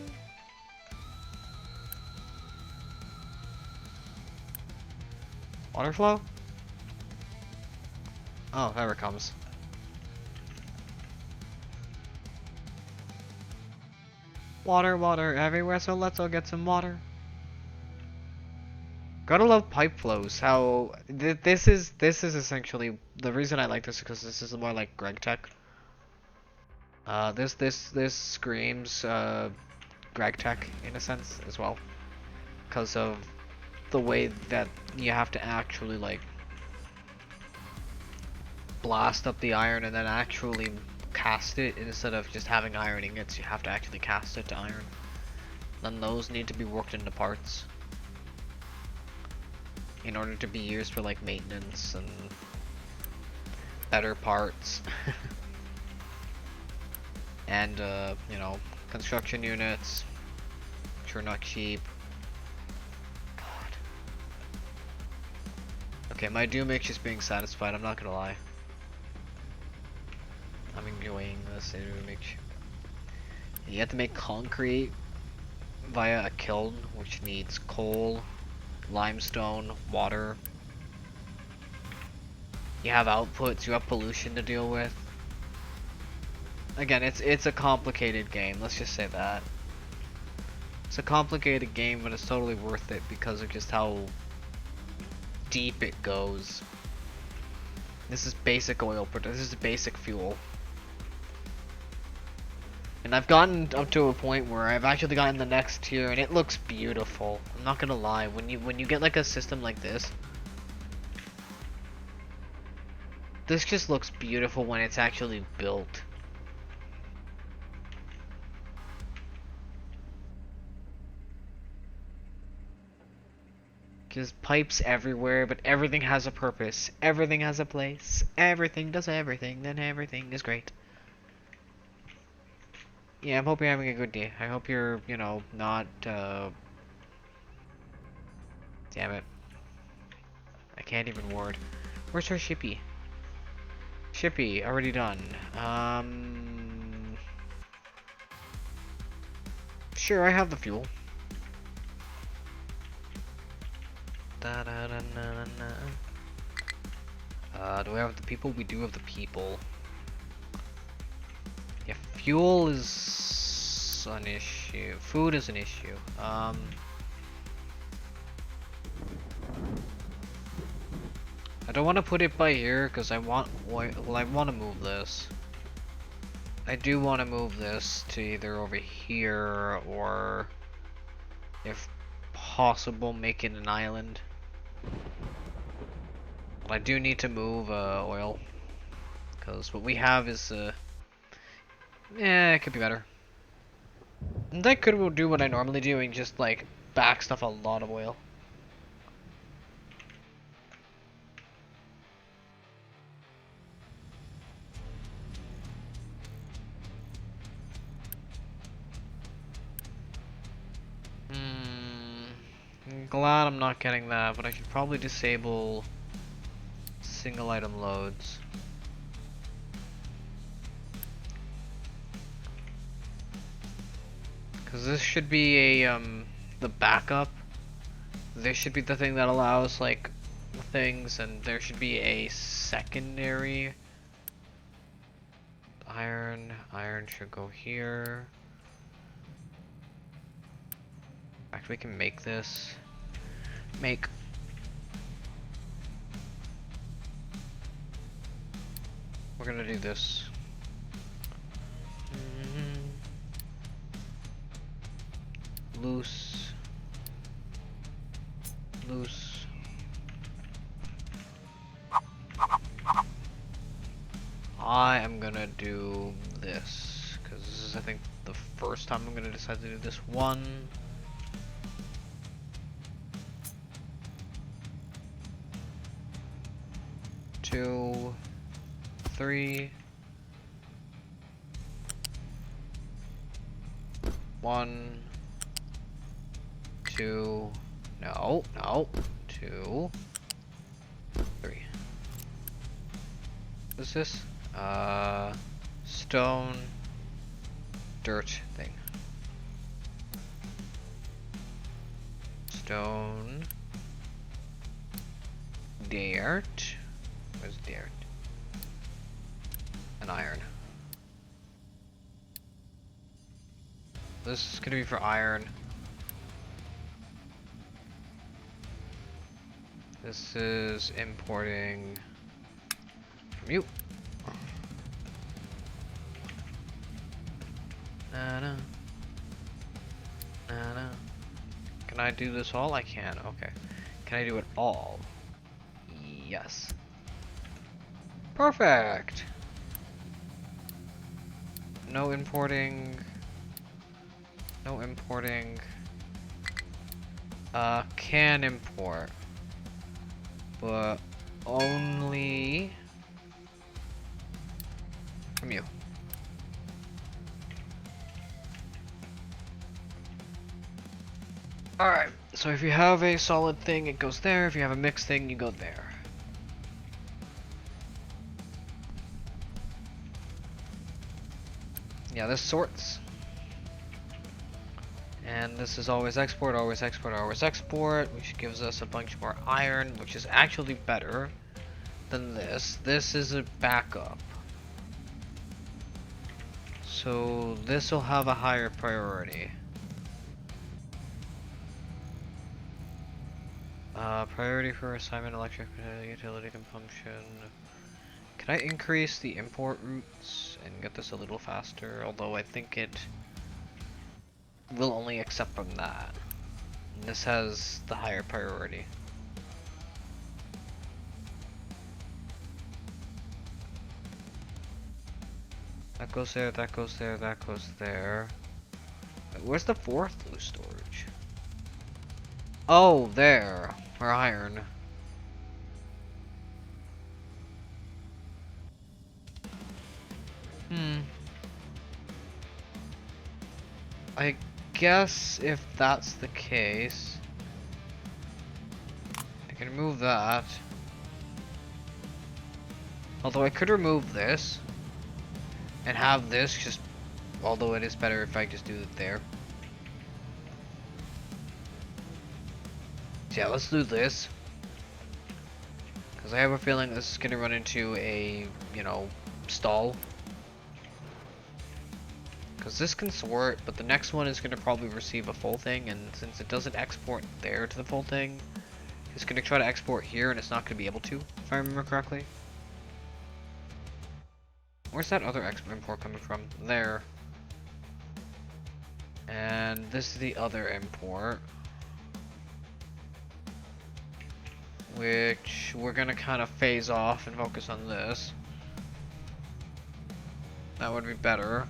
Water flow? Oh, there it comes. Water, water everywhere, so let's all get some water. Gotta love pipe flows. How this is essentially the reason I like this is because this is more like Greg Tech. This screams Greg Tech in a sense as well, because of the way that you have to actually like blast up the iron and then actually cast it instead of just having iron ingots. You have to actually cast it to iron. Then those need to be worked into parts in order to be used for like maintenance and better parts. And you know, construction units, which are not cheap. God. Okay, my Doom is just being satisfied, I'm not gonna lie. I'm enjoying this image. You have to make concrete via a kiln, which needs coal, limestone, water. You have outputs, you have pollution to deal with. Again, it's a complicated game, let's just say that. It's a complicated game, but it's totally worth it because of just how deep it goes. This is basic oil production, this is basic fuel. And I've gotten up to a point where I've actually gotten the next tier and it looks beautiful. I'm not gonna lie, when you get like a system like this just looks beautiful when it's actually built. Just pipes everywhere, but everything has a purpose. Everything has a place. Everything does everything, then everything is great. Yeah, I hope you're having a good day. I hope you're, you know, not, damn it. I can't even word. Where's her shippy? Shippy, already done. Sure, I have the fuel. Da, da, da, na, na. Do we have the people? We do have the people. Yeah, fuel is an issue. Food is an issue. I don't want to put it by here because I want to move this. I do want to move this to either over here or, if possible, make it an island. But I do need to move oil because what we have is yeah, it could be better. And I could do what I normally do and just like back stuff a lot of oil. I'm glad I'm not getting that, but I should probably disable single item loads. Cause this should be a the backup. This should be the thing that allows like things, and there should be a secondary. Iron should go here. Actually, we can make this. Make. We're gonna do this. Loose. Loose. I am gonna do this because this is, I think, the first time I'm gonna decide to do this. 1, 2, 3. 1, 2. No. 2, 3. What's this? Stone, dirt thing. Stone. Dirt. Where's dirt? And iron. This is gonna be for iron. This is importing from you. Na-na. Na-na. Can I do this all? I can, okay. Can I do it all? Yes. Perfect! No importing. No importing. Can import. But only from you. Alright, so if you have a solid thing, it goes there. If you have a mixed thing, you go there. Yeah, this sorts. And this is always export, always export, always export, which gives us a bunch more iron, which is actually better than this. This is a backup. So this will have a higher priority. Priority for assignment, electric utility consumption. Can I increase the import routes and get this a little faster? Although I think it will only accept from that. And this has the higher priority. That goes there, that goes there, that goes there. Wait, where's the fourth loose storage? Oh, there. For iron. I guess if that's the case, I can remove that. Although I could remove this and have this just, although it is better if I just do it there. So yeah, let's do this. Because I have a feeling this is going to run into a, you know, stall. Because this can sort, but the next one is going to probably receive a full thing, and since it doesn't export there to the full thing, it's going to try to export here, and it's not going to be able to, if I remember correctly. Where's that other import coming from? There. And this is the other import, which we're going to kind of phase off and focus on this. That would be better.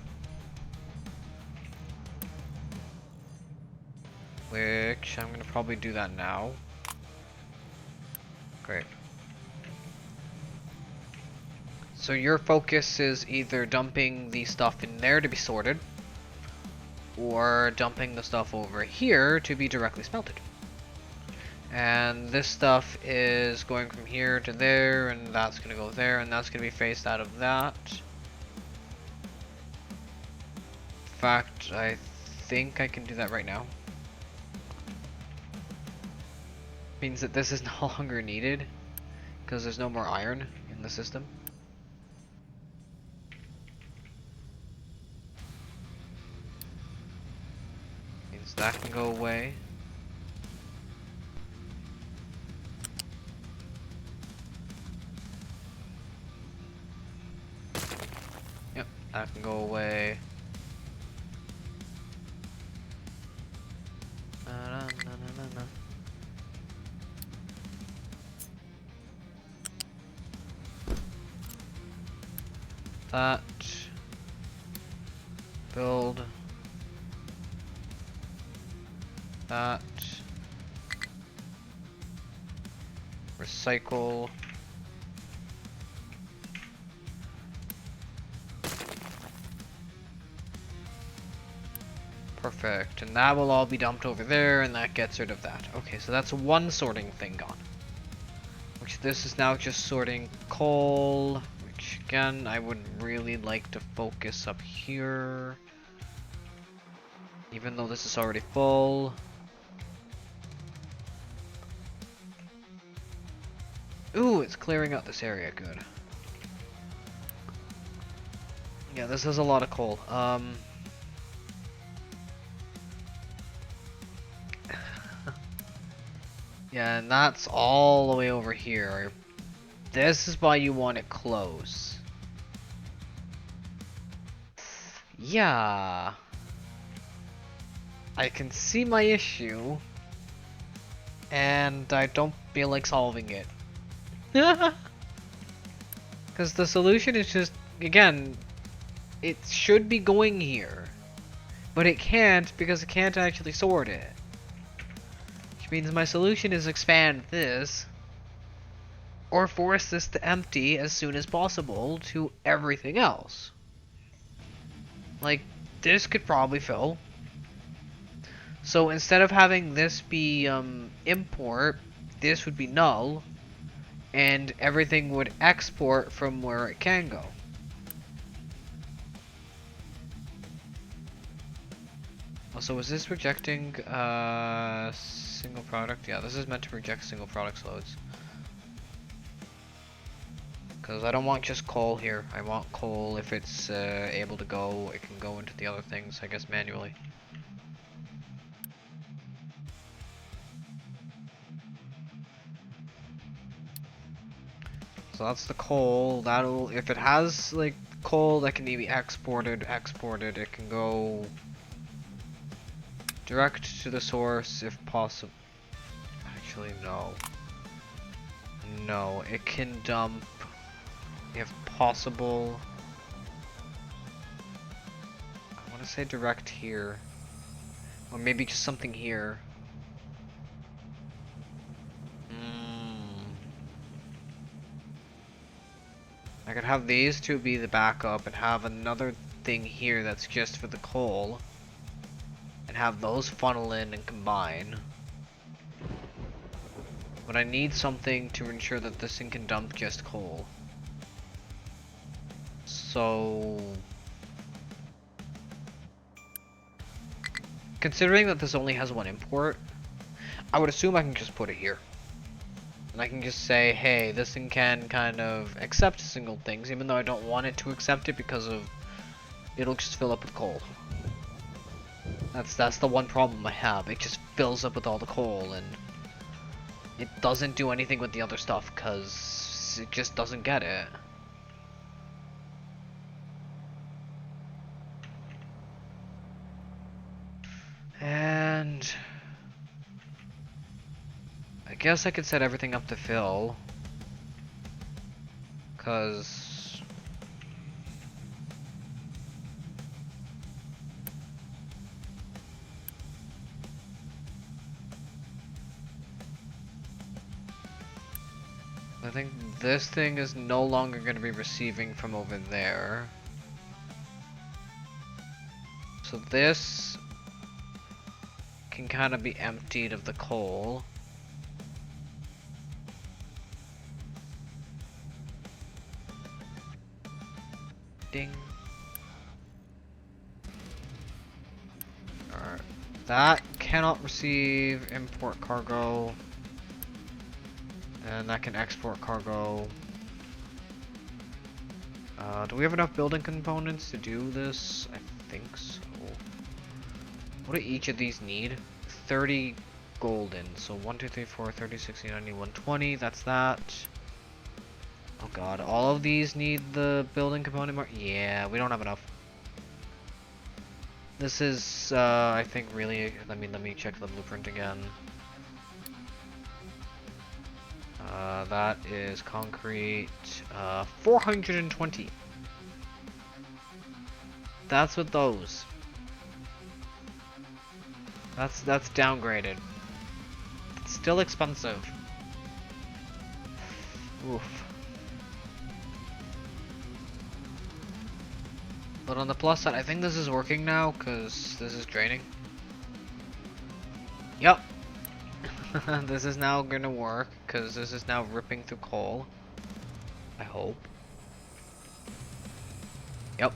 Which I'm gonna probably do that now. Great. So your focus is either dumping the stuff in there to be sorted, or dumping the stuff over here to be directly smelted. And this stuff is going from here to there, and that's gonna go there, and that's gonna be phased out of that. In fact, I think I can do that right now. Means that this is no longer needed because there's no more iron in the system. Means that can go away. Yep, that can go away. That. Build. That. Recycle. Perfect, and that will all be dumped over there, and that gets rid of that. Okay, so that's one sorting thing gone. Which this is now just sorting coal. Again, I would really like to focus up here. Even though this is already full. Ooh, it's clearing out this area, good. Yeah, this is a lot of coal. Yeah, and that's all the way over here. This is why you want it close. Yeah. I can see my issue. And I don't feel like solving it. Because the solution is just, again, it should be going here. But it can't because it can't actually sort it. Which means my solution is expand this. Or force this to empty as soon as possible to everything else. Like, this could probably fill. So instead of having this be import, this would be null. And everything would export from where it can go. Also, is this rejecting single product? Yeah, this is meant to reject single product loads. Because I don't want just coal here. I want coal, if it's able to go, it can go into the other things, I guess, manually. So that's the coal. That'll, if it has like coal that can be exported, it can go direct to the source if possible. Actually, no. No, it can dump if possible. I want to say direct here. Or maybe just something here. I could have these two be the backup and have another thing here that's just for the coal. And have those funnel in and combine. But I need something to ensure that this thing can dump just coal. So... considering that this only has one import, I would assume I can just put it here. And I can just say, hey, this thing can kind of accept single things, even though I don't want it to accept it because of it'll just fill up with coal. That's the one problem I have. It just fills up with all the coal, and it doesn't do anything with the other stuff because it just doesn't get it. And I guess I could set everything up to fill, cause I think this thing is no longer going to be receiving from over there. So this can kind of be emptied of the coal. Ding. Alright. That cannot receive import cargo. And that can export cargo. Do we have enough building components to do this? I think so. What do each of these need? 30 golden. So 1, 2, 3, 4, 30, 60, 90, 120. That's that. Oh god, all of these need the building component more? Yeah, we don't have enough. This is, I think really, let me check the blueprint again. That is concrete, 420. That's with those. That's downgraded. It's still expensive. Oof. But on the plus side, I think this is working now, because this is draining. Yep. This is now gonna work, because this is now ripping through coal. I hope. Yep.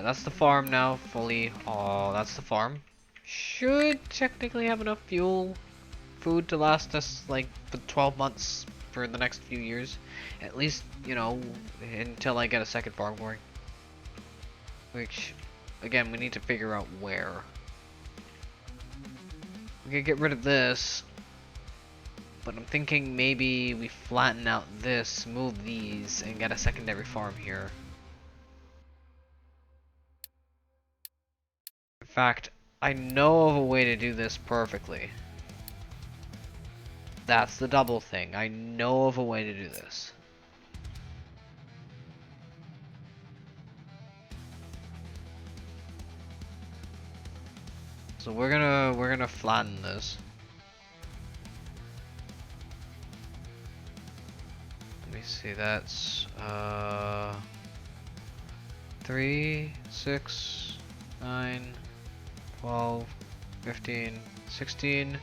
Yeah, that's the farm now, fully. Oh, that's the farm. Should technically have enough food to last us like for 12 months for the next few years. At least, you know, until I get a second farm going. Which, again, we need to figure out where. We could get rid of this. But I'm thinking maybe we flatten out this, move these, and get a secondary farm here. In fact, I know of a way to do this perfectly. That's the double thing. I know of a way to do this. So we're gonna flatten this. Let me see, that's 3, 6, 9, 12, 15, 16,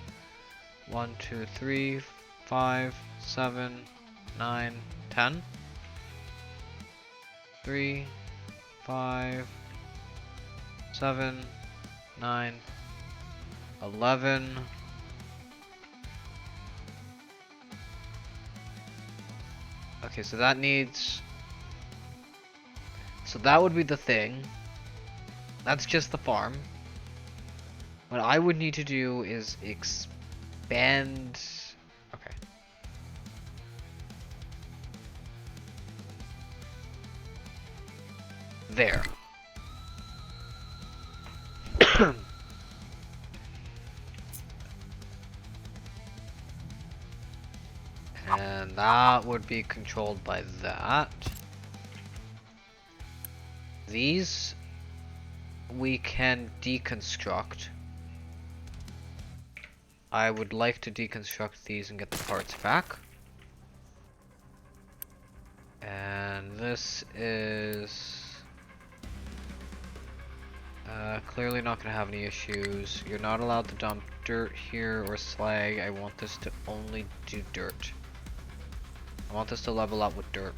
1, 2, 3, 5, 7, 9, 10. 3, 5, 7, 9, 11. Okay, so that needs... So that would be the thing. That's just the farm. What I would need to do is expand... Okay. There. And that would be controlled by that. These we can deconstruct. I would like to deconstruct these and get the parts back. And this is clearly not going to have any issues. You're not allowed to dump dirt here or slag. I want this to only do dirt. I want this to level up with dirt.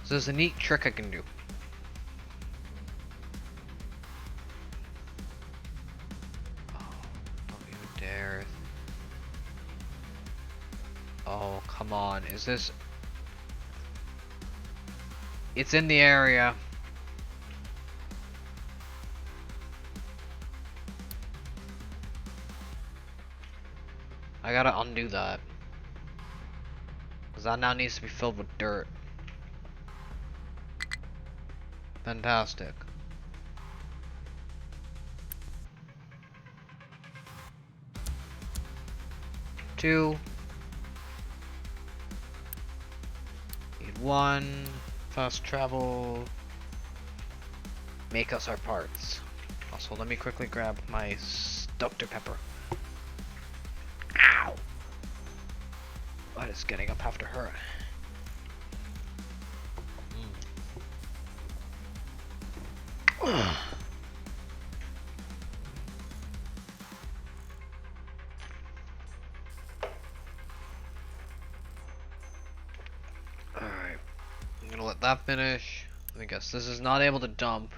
So there's a neat trick I can do. Oh, don't you dare. Oh, come on. Is this... It's in the area. I gotta undo that. Because that now needs to be filled with dirt. Fantastic. Two. Need one. Fast travel. Make us our parts. Also, let me quickly grab my Dr. Pepper. Ow! What is getting up after her? Alright. I'm gonna let that finish. Let me guess. This is not able to dump.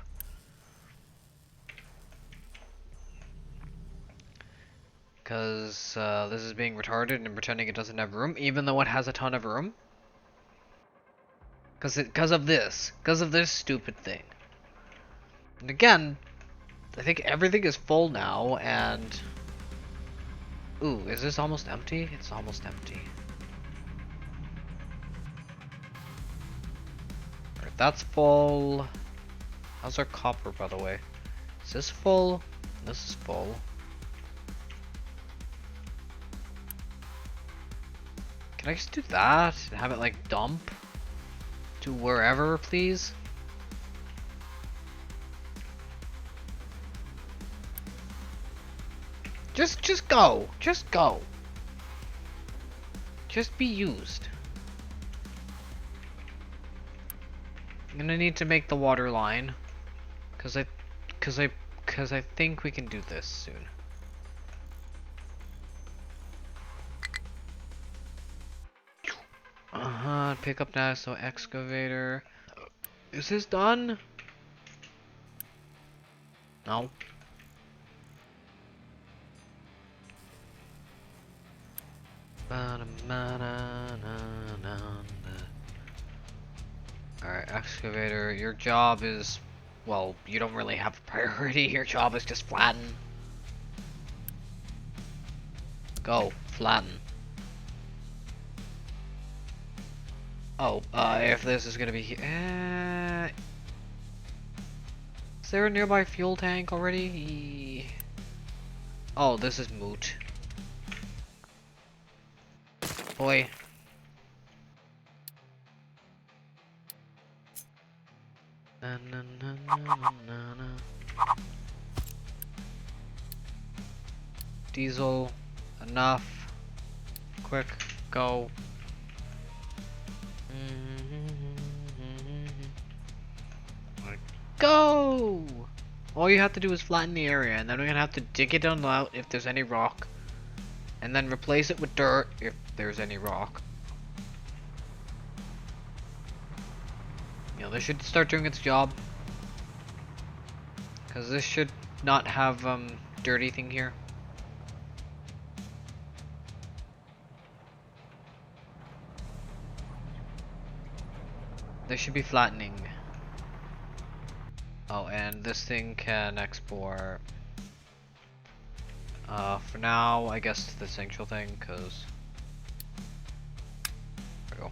Because this is being retarded and pretending it doesn't have room, even though it has a ton of room. Because of this stupid thing. And again, I think everything is full now, and... Ooh, is this almost empty? It's almost empty. Alright, that's full. How's our copper, by the way? Is this full? This is full. Can I just do that and have it like dump to wherever, please? Just go. Just go. Just be used. I'm gonna need to make the water line, cause I think we can do this soon. Pick up now, so excavator. Is this done? No. Alright, excavator, your job is, well, you don't really have a priority. Your job is just flatten. Go, flatten. Oh, if this is gonna be, is there a nearby fuel tank already? Oh, this is moot. Boy. Na, na, na, na, na, na. Diesel, enough. Quick, go. Go! All you have to do is flatten the area, and then we're gonna have to dig it on out if there's any rock, and then replace it with dirt if there's any rock. You know, this should start doing its job, because this should not have dirty thing here. This should be flattening. Oh, and this thing can export. For now, I guess to the essential thing, because there we go.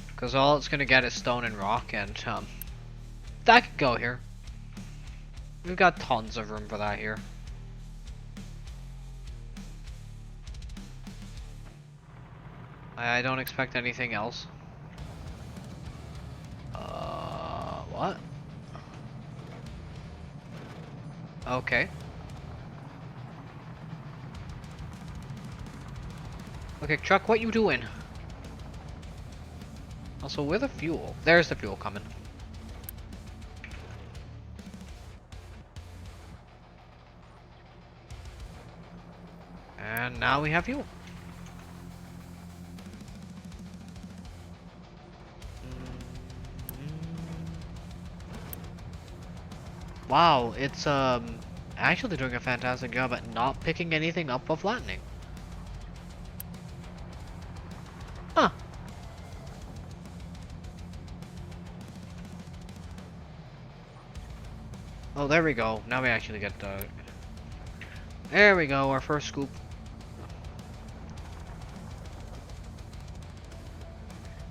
Because all it's gonna get is stone and rock, and that could go here. We've got tons of room for that here. I don't expect anything else. What? Okay. Okay, truck, what you doing? Also, where the fuel? There's the fuel coming. And now we have fuel. Wow, it's actually doing a fantastic job at not picking anything up while flattening. Huh. Oh, there we go. Now we actually get the... There we go, our first scoop.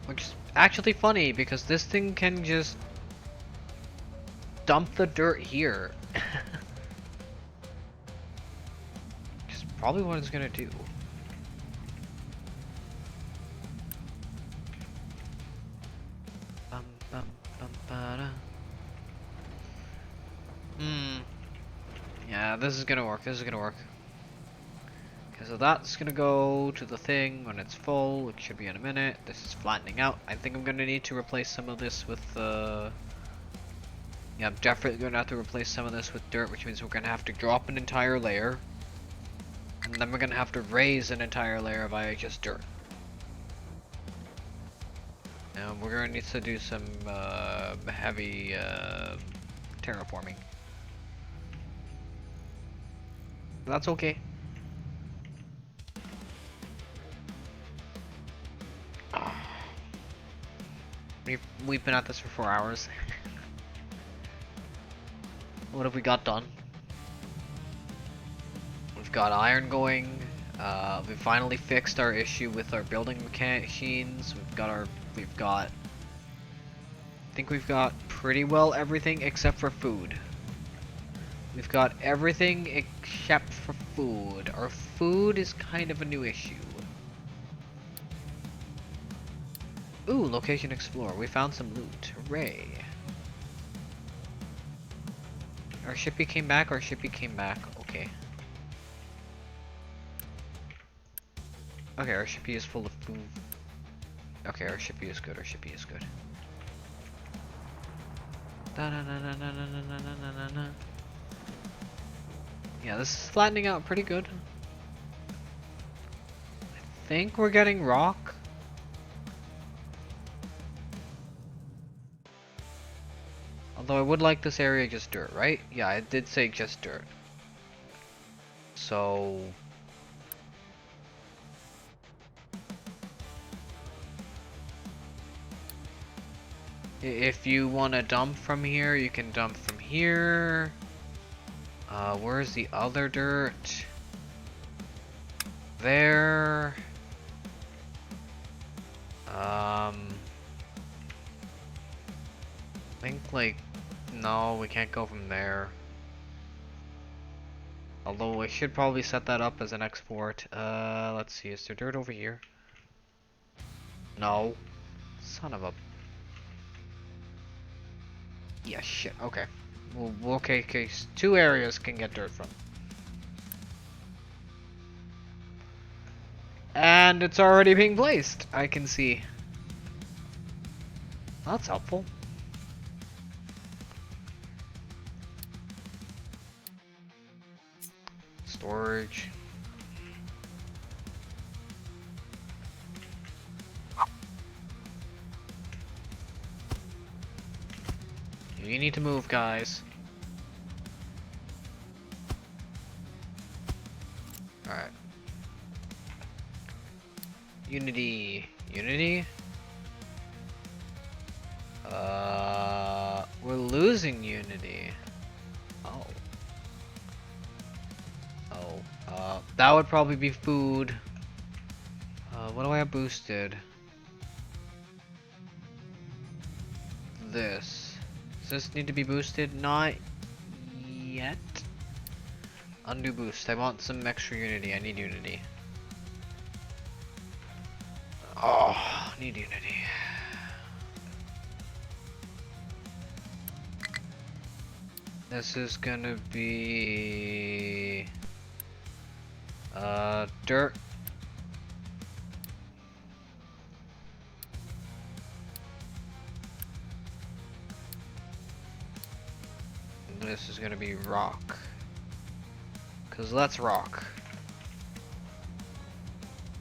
Which is actually funny, because this thing can just dump the dirt here. Which is probably what it's gonna do. Yeah, this is gonna work. This is gonna work. Okay, so that's gonna go to the thing when it's full, which should be in a minute. This is flattening out. I think I'm gonna need to replace some of this with yeah, I'm definitely gonna have to replace some of this with dirt, which means we're gonna have to drop an entire layer, and then we're gonna have to raise an entire layer via just dirt. And we're gonna need to do some heavy terraforming. That's okay. We've been at this for 4 hours. What have we got done? We've got iron going. We finally fixed our issue with our building machines. I think we've got pretty well everything except for food. We've got everything except for food. Our food is kind of a new issue. Ooh, location explore. We found some loot. Hooray. Our shippy came back, okay. Okay, our shippy is full of food. Okay, our shippy is good, Yeah, this is flattening out pretty good. I think we're getting rock. Although I would like this area just dirt, right? Yeah, I did say just dirt. So... if you want to dump from here, you can dump from here. Where's the other dirt? There. I think like, no, we can't go from there. Although I should probably set that up as an export. Let's see, is there dirt over here? No. Son of a... yeah, shit, okay. Well, okay, two areas can get dirt from. And it's already being placed, I can see. That's helpful. Storage. You need to move, guys. Alright. Unity. Unity? We're losing Unity. Oh. That would probably be food. What do I have boosted? This. Does this need to be boosted? Not yet. Undo boost. I want some extra Unity. I need Unity. Oh, I need Unity. This is gonna be dirt. And this is gonna be rock. 'Cause let's rock.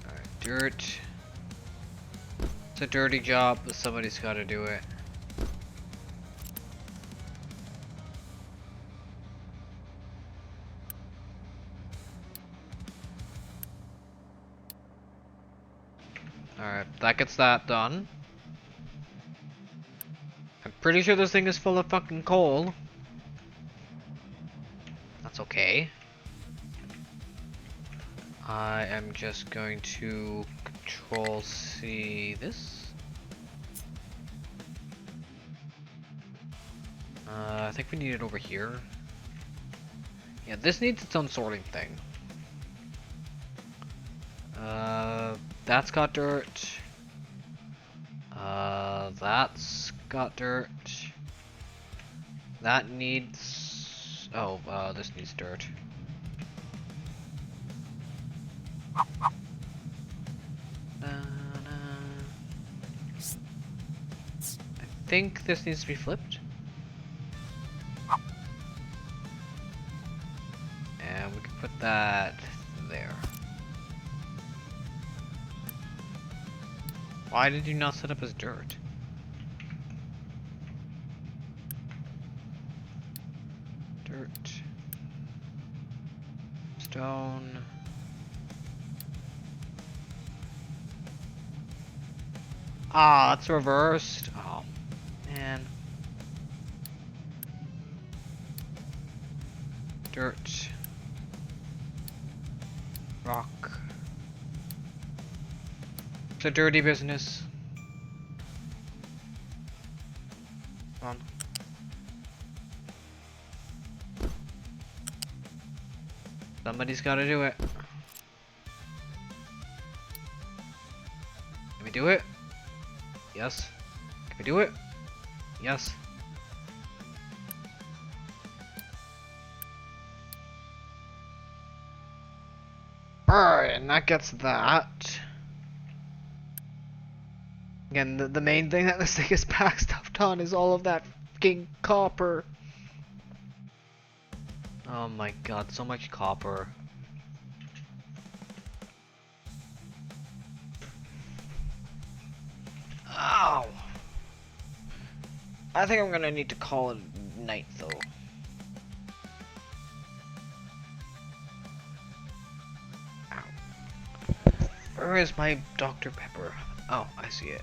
Alright, dirt. It's a dirty job, but somebody's gotta do it. Alright, that gets that done. I'm pretty sure this thing is full of fucking coal. That's okay. I am just going to Control C this. I think we need it over here. Yeah, this needs its own sorting thing. That's got dirt. That's got dirt. That needs... oh, this needs dirt. I think this needs to be flipped. And we can put that there. Why did you not set up as dirt? Dirt. Stone. Ah, it's reversed. Oh, man. Dirt. Rock. It's a dirty business. Come on. Somebody's gotta do it. Can we do it? Yes. Can we do it? Yes. Alright, and that gets that. Again, the main thing that this thing is backstopped on is all of that fucking copper. Oh my god, so much copper. Ow! I think I'm gonna need to call it night though. Ow. Where is my Dr. Pepper? Oh, I see it.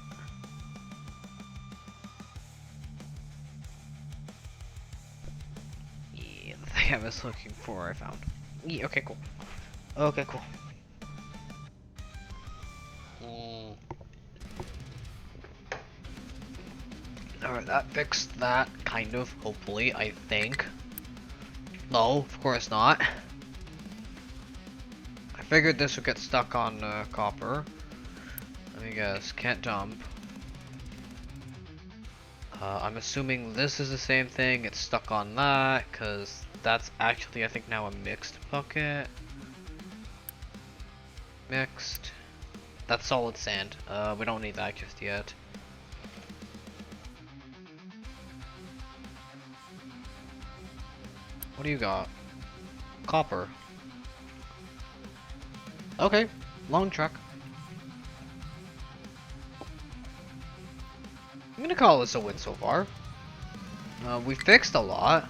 Yeah, the thing I was looking for I found. Yeah, okay, cool. Okay, cool. Alright, that fixed that, kind of, hopefully, I think. No, of course not. I figured this would get stuck on copper. Let me guess, can't dump. I'm assuming this is the same thing, it's stuck on that, because that's actually, I think, now a mixed bucket. Mixed. That's solid sand. We don't need that just yet. What do you got? Copper. Okay, long truck. I'm gonna call this a win so far. We fixed a lot.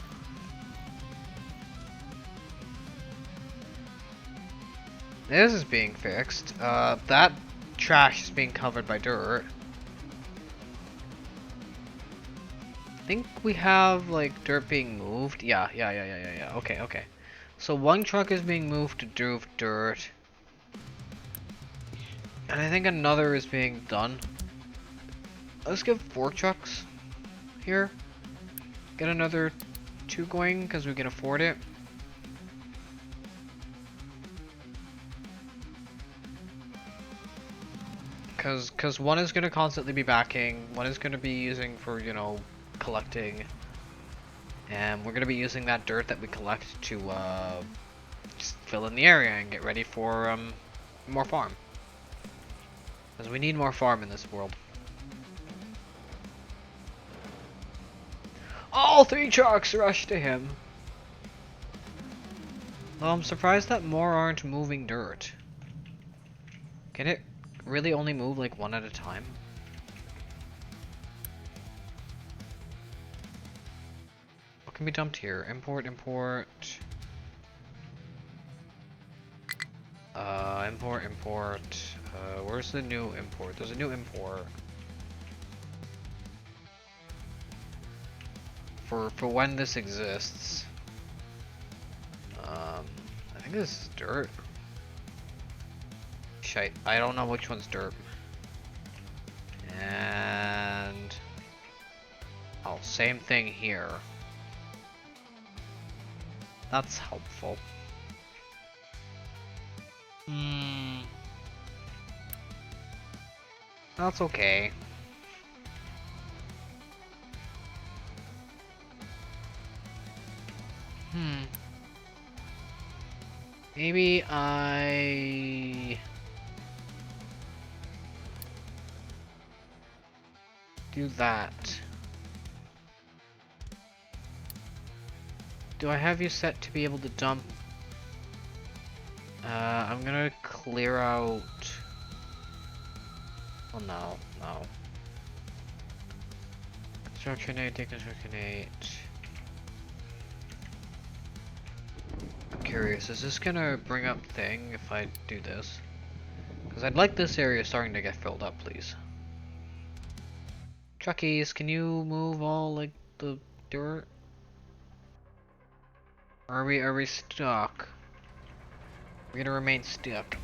This is being fixed. That trash is being covered by dirt. I think we have like dirt being moved. Yeah. Okay. So one truck is being moved to do dirt. And I think another is being done. Let's get 4 trucks here. Get another 2 going because we can afford it. Cause one is gonna constantly be backing, one is gonna be using for, you know, collecting, and we're gonna be using that dirt that we collect to just fill in the area and get ready for more farm. Because we need more farm in this world. All 3 trucks rush to him. Well, I'm surprised that more aren't moving dirt. Can it really only move like 1 at a time? What can be dumped here? Import. Import. Where's the new import? There's a new import. For when this exists. I think this is dirt. Shite, I don't know which one's dirt. And oh, same thing here. That's helpful. That's okay. Maybe I do that. Do I have you set to be able to dump? I'm gonna clear out. Oh no. Construction 8, deconstruction 8. I'm curious, is this gonna bring up thing if I do this? Because I'd like this area starting to get filled up, please. Truckies, can you move all like the dirt? Or are we stuck? We're gonna remain stuck.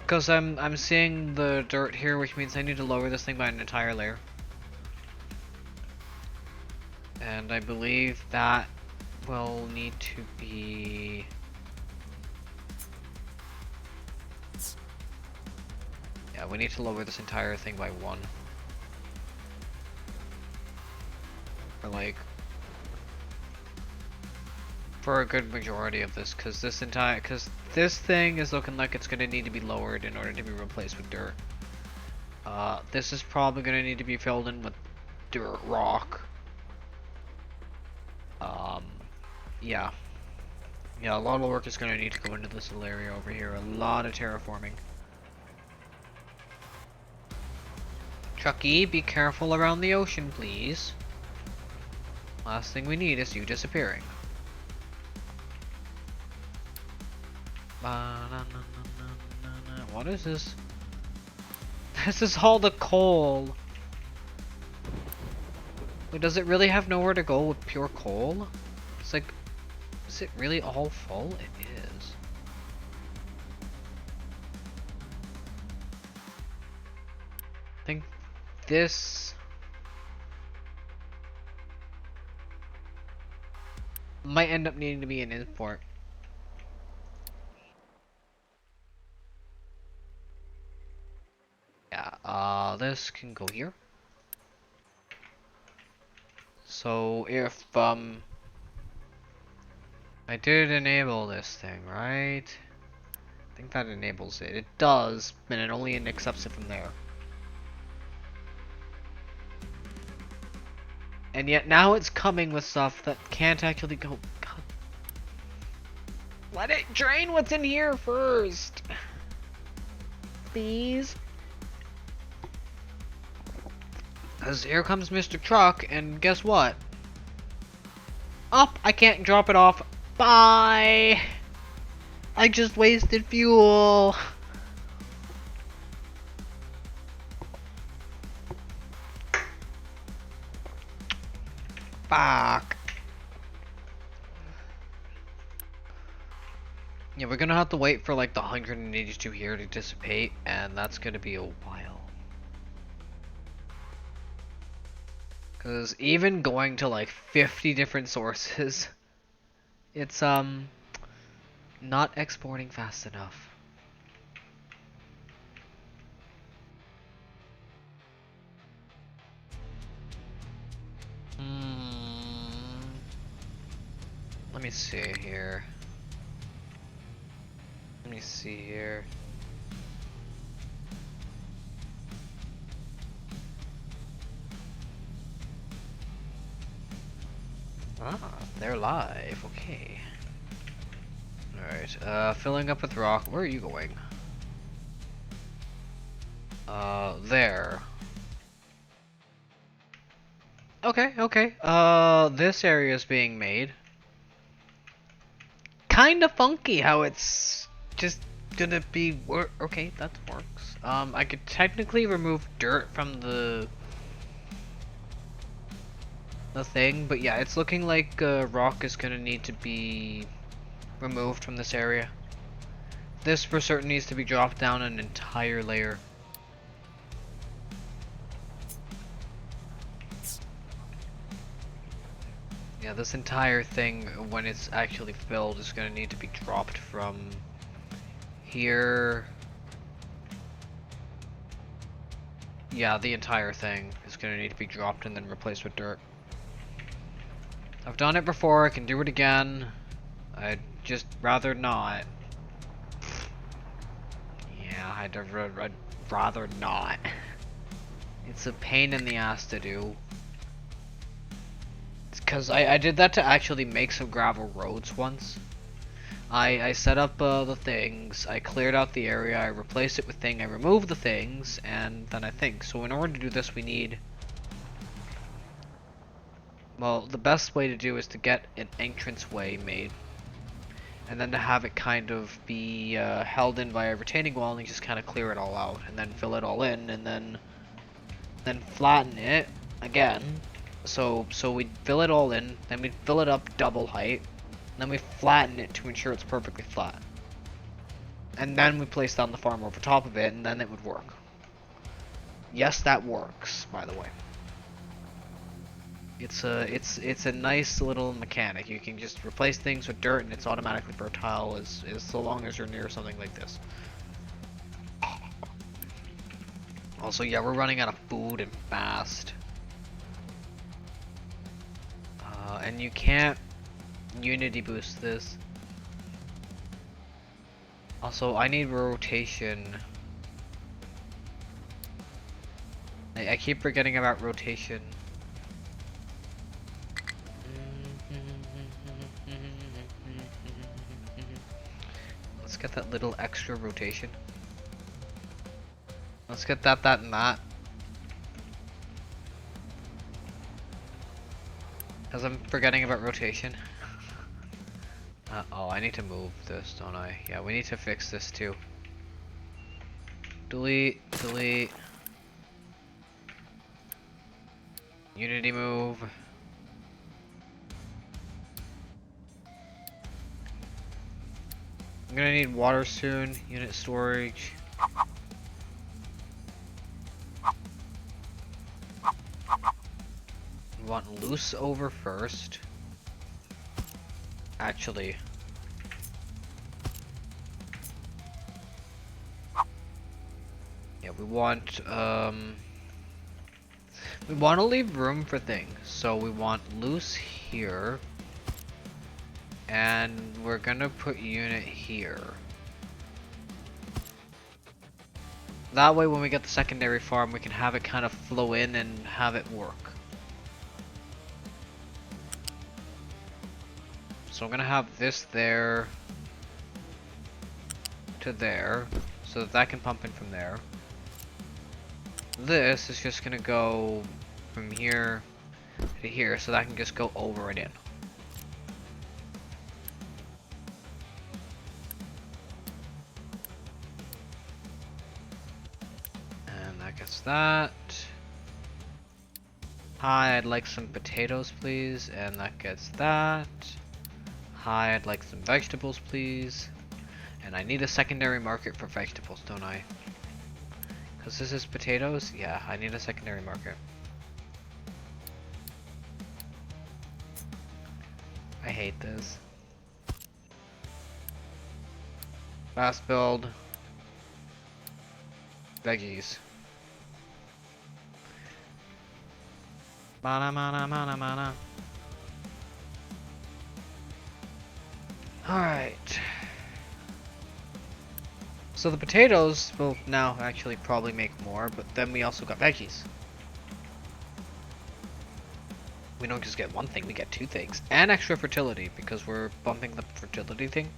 Because I'm seeing the dirt here, which means I need to lower this thing by an entire layer. And I believe that will need to be... Yeah, we need to lower this entire thing by 1. Or like... for a good majority of this, because this thing is looking like it's gonna need to be lowered in order to be replaced with dirt. This is probably gonna need to be filled in with dirt rock. Yeah, a lot of work is gonna need to go into this little area over here. A lot of terraforming. Chucky, be careful around the ocean, please. Last thing we need is you disappearing. What is this? This is all the coal. Wait, does it really have nowhere to go with pure coal? It's like, is it really all full? It is. I think this might end up needing to be an import. Yeah, this can go here. So if I did enable this thing, right? I think that enables it. It does, and it only accepts it from there. And yet now it's coming with stuff that can't actually go. God. Let it drain what's in here first. Please. Because here comes Mr. Truck, and guess what? Up, I can't drop it off. Bye! I just wasted fuel. Fuck. Yeah, we're gonna have to wait for like the 182 here to dissipate, and that's gonna be a while. Because even going to like 50 different sources, it's not exporting fast enough. Let me see here. Let me see here. Ah, they're live. Okay. Alright, filling up with rock. Where are you going? There. Okay, okay. This area is being made. Kinda funky how it's just gonna be okay, that works. I could technically remove dirt from the thing, but yeah, it's looking like rock is gonna need to be removed from this area. This for certain needs to be dropped down an entire layer. Yeah, this entire thing, when it's actually filled, is gonna need to be dropped from here. Yeah, the entire thing is gonna need to be dropped and then replaced with dirt. I've done it before, I can do it again. I'd just rather not. Yeah, I'd rather not. It's a pain in the ass to do. Because I did that to actually make some gravel roads once. I set up the things, I cleared out the area, I replaced it with things, I removed the things, and then I think. So in order to do this we need... Well, the best way to do is to get an entranceway made. And then to have it kind of be held in by a retaining wall, and you just kind of clear it all out. And then fill it all in, and then flatten it again. So we'd fill it all in, then we'd fill it up double height, then we flatten it to ensure it's perfectly flat. And then we place down the farm over top of it, and then it would work. Yes, that works, by the way. It's a nice little mechanic. You can just replace things with dirt, and it's automatically fertile as so long as you're near something like this. Also, yeah, we're running out of food and fast. And you can't unity boost this. Also, I need rotation. I keep forgetting about rotation. Let's get that little extra rotation. Let's get that, and that. Cause I'm forgetting about rotation. Oh, I need to move this, don't I? Yeah, we need to fix this too. Delete, delete. Unity move. I'm gonna need water soon. Unit storage. We want loose over first. Actually. Yeah, we want to leave room for things. So we want loose here. And we're gonna put unit here. That way when we get the secondary farm, we can have it kind of flow in and have it work. So I'm gonna have this there to there, so that that can pump in from there. This is just gonna go from here to here, so that can just go over and in. And that gets that. Hi, I'd like some potatoes, please, and that gets that. Hi, I'd like some vegetables, please. And I need a secondary market for vegetables, don't I? Because this is potatoes? Yeah, I need a secondary market. I hate this. Fast build. Veggies. Mana mana mana mana. Alright. So the potatoes will now actually probably make more, but then we also got veggies. We don't just get one thing, we get two things. And extra fertility, because we're bumping the fertility thing.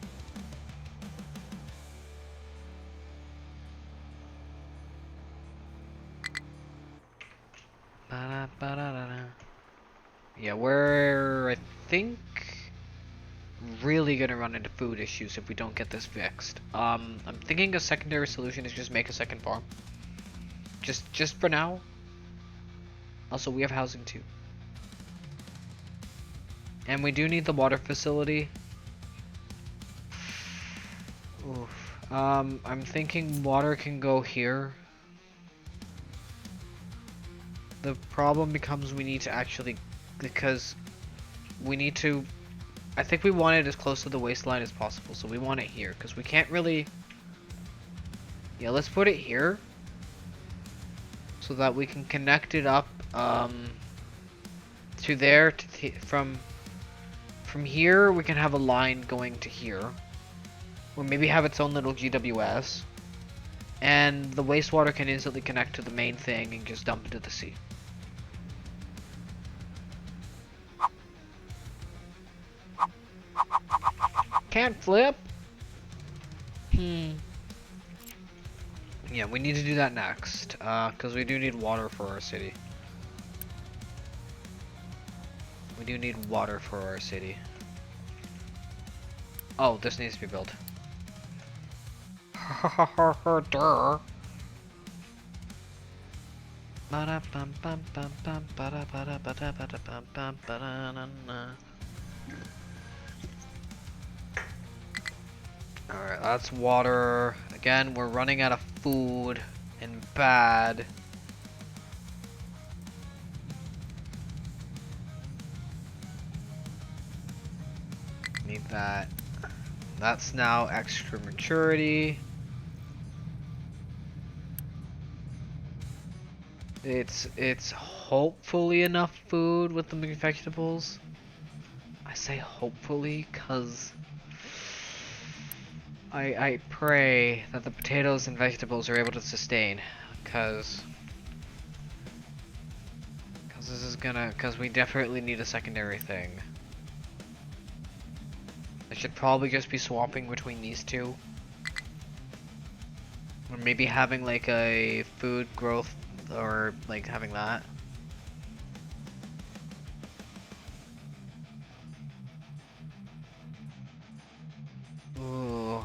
Yeah, we're, I think, really gonna run into food issues if we don't get this fixed. I'm thinking a secondary solution is just make a second farm. Just for now. Also, we have housing too. And we do need the water facility. Oof. I'm thinking water can go here. The problem becomes we need to actually, because we need to, I think we want it as close to the waistline as possible, so we want it here, because we can't really, yeah, let's put it here, so that we can connect it up, to there, from here, we can have a line going to here, or maybe have its own little GWS, and the wastewater can instantly connect to the main thing and just dump into the sea. Can't flip? Yeah, we need to do that next, because we do need water for our city. We do need water for our city. Oh, this needs to be built. Duh. Alright, that's water. Again, we're running out of food and bad. Need that. That's now extra maturity. It's hopefully enough food with the vegetables. I say hopefully because I pray that the potatoes and vegetables are able to sustain, because this is gonna, because we definitely need a secondary thing. I should probably just be swapping between these two, or maybe having like a food growth, or like having that. Ooh.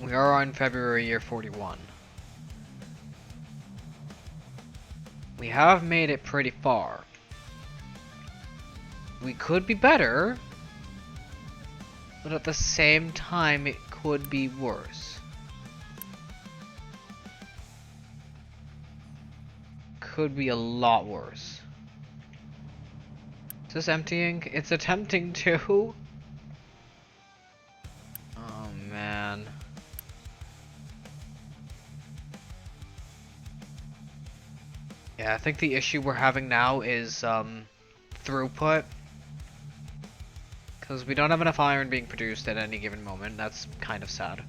We are on February year 41. We have made it pretty far. We could be better, but at the same time it could be worse. Could be a lot worse. Is this emptying? It's attempting to. Oh man. Yeah, I think the issue we're having now is throughput. Because we don't have enough iron being produced at any given moment. That's kind of sad.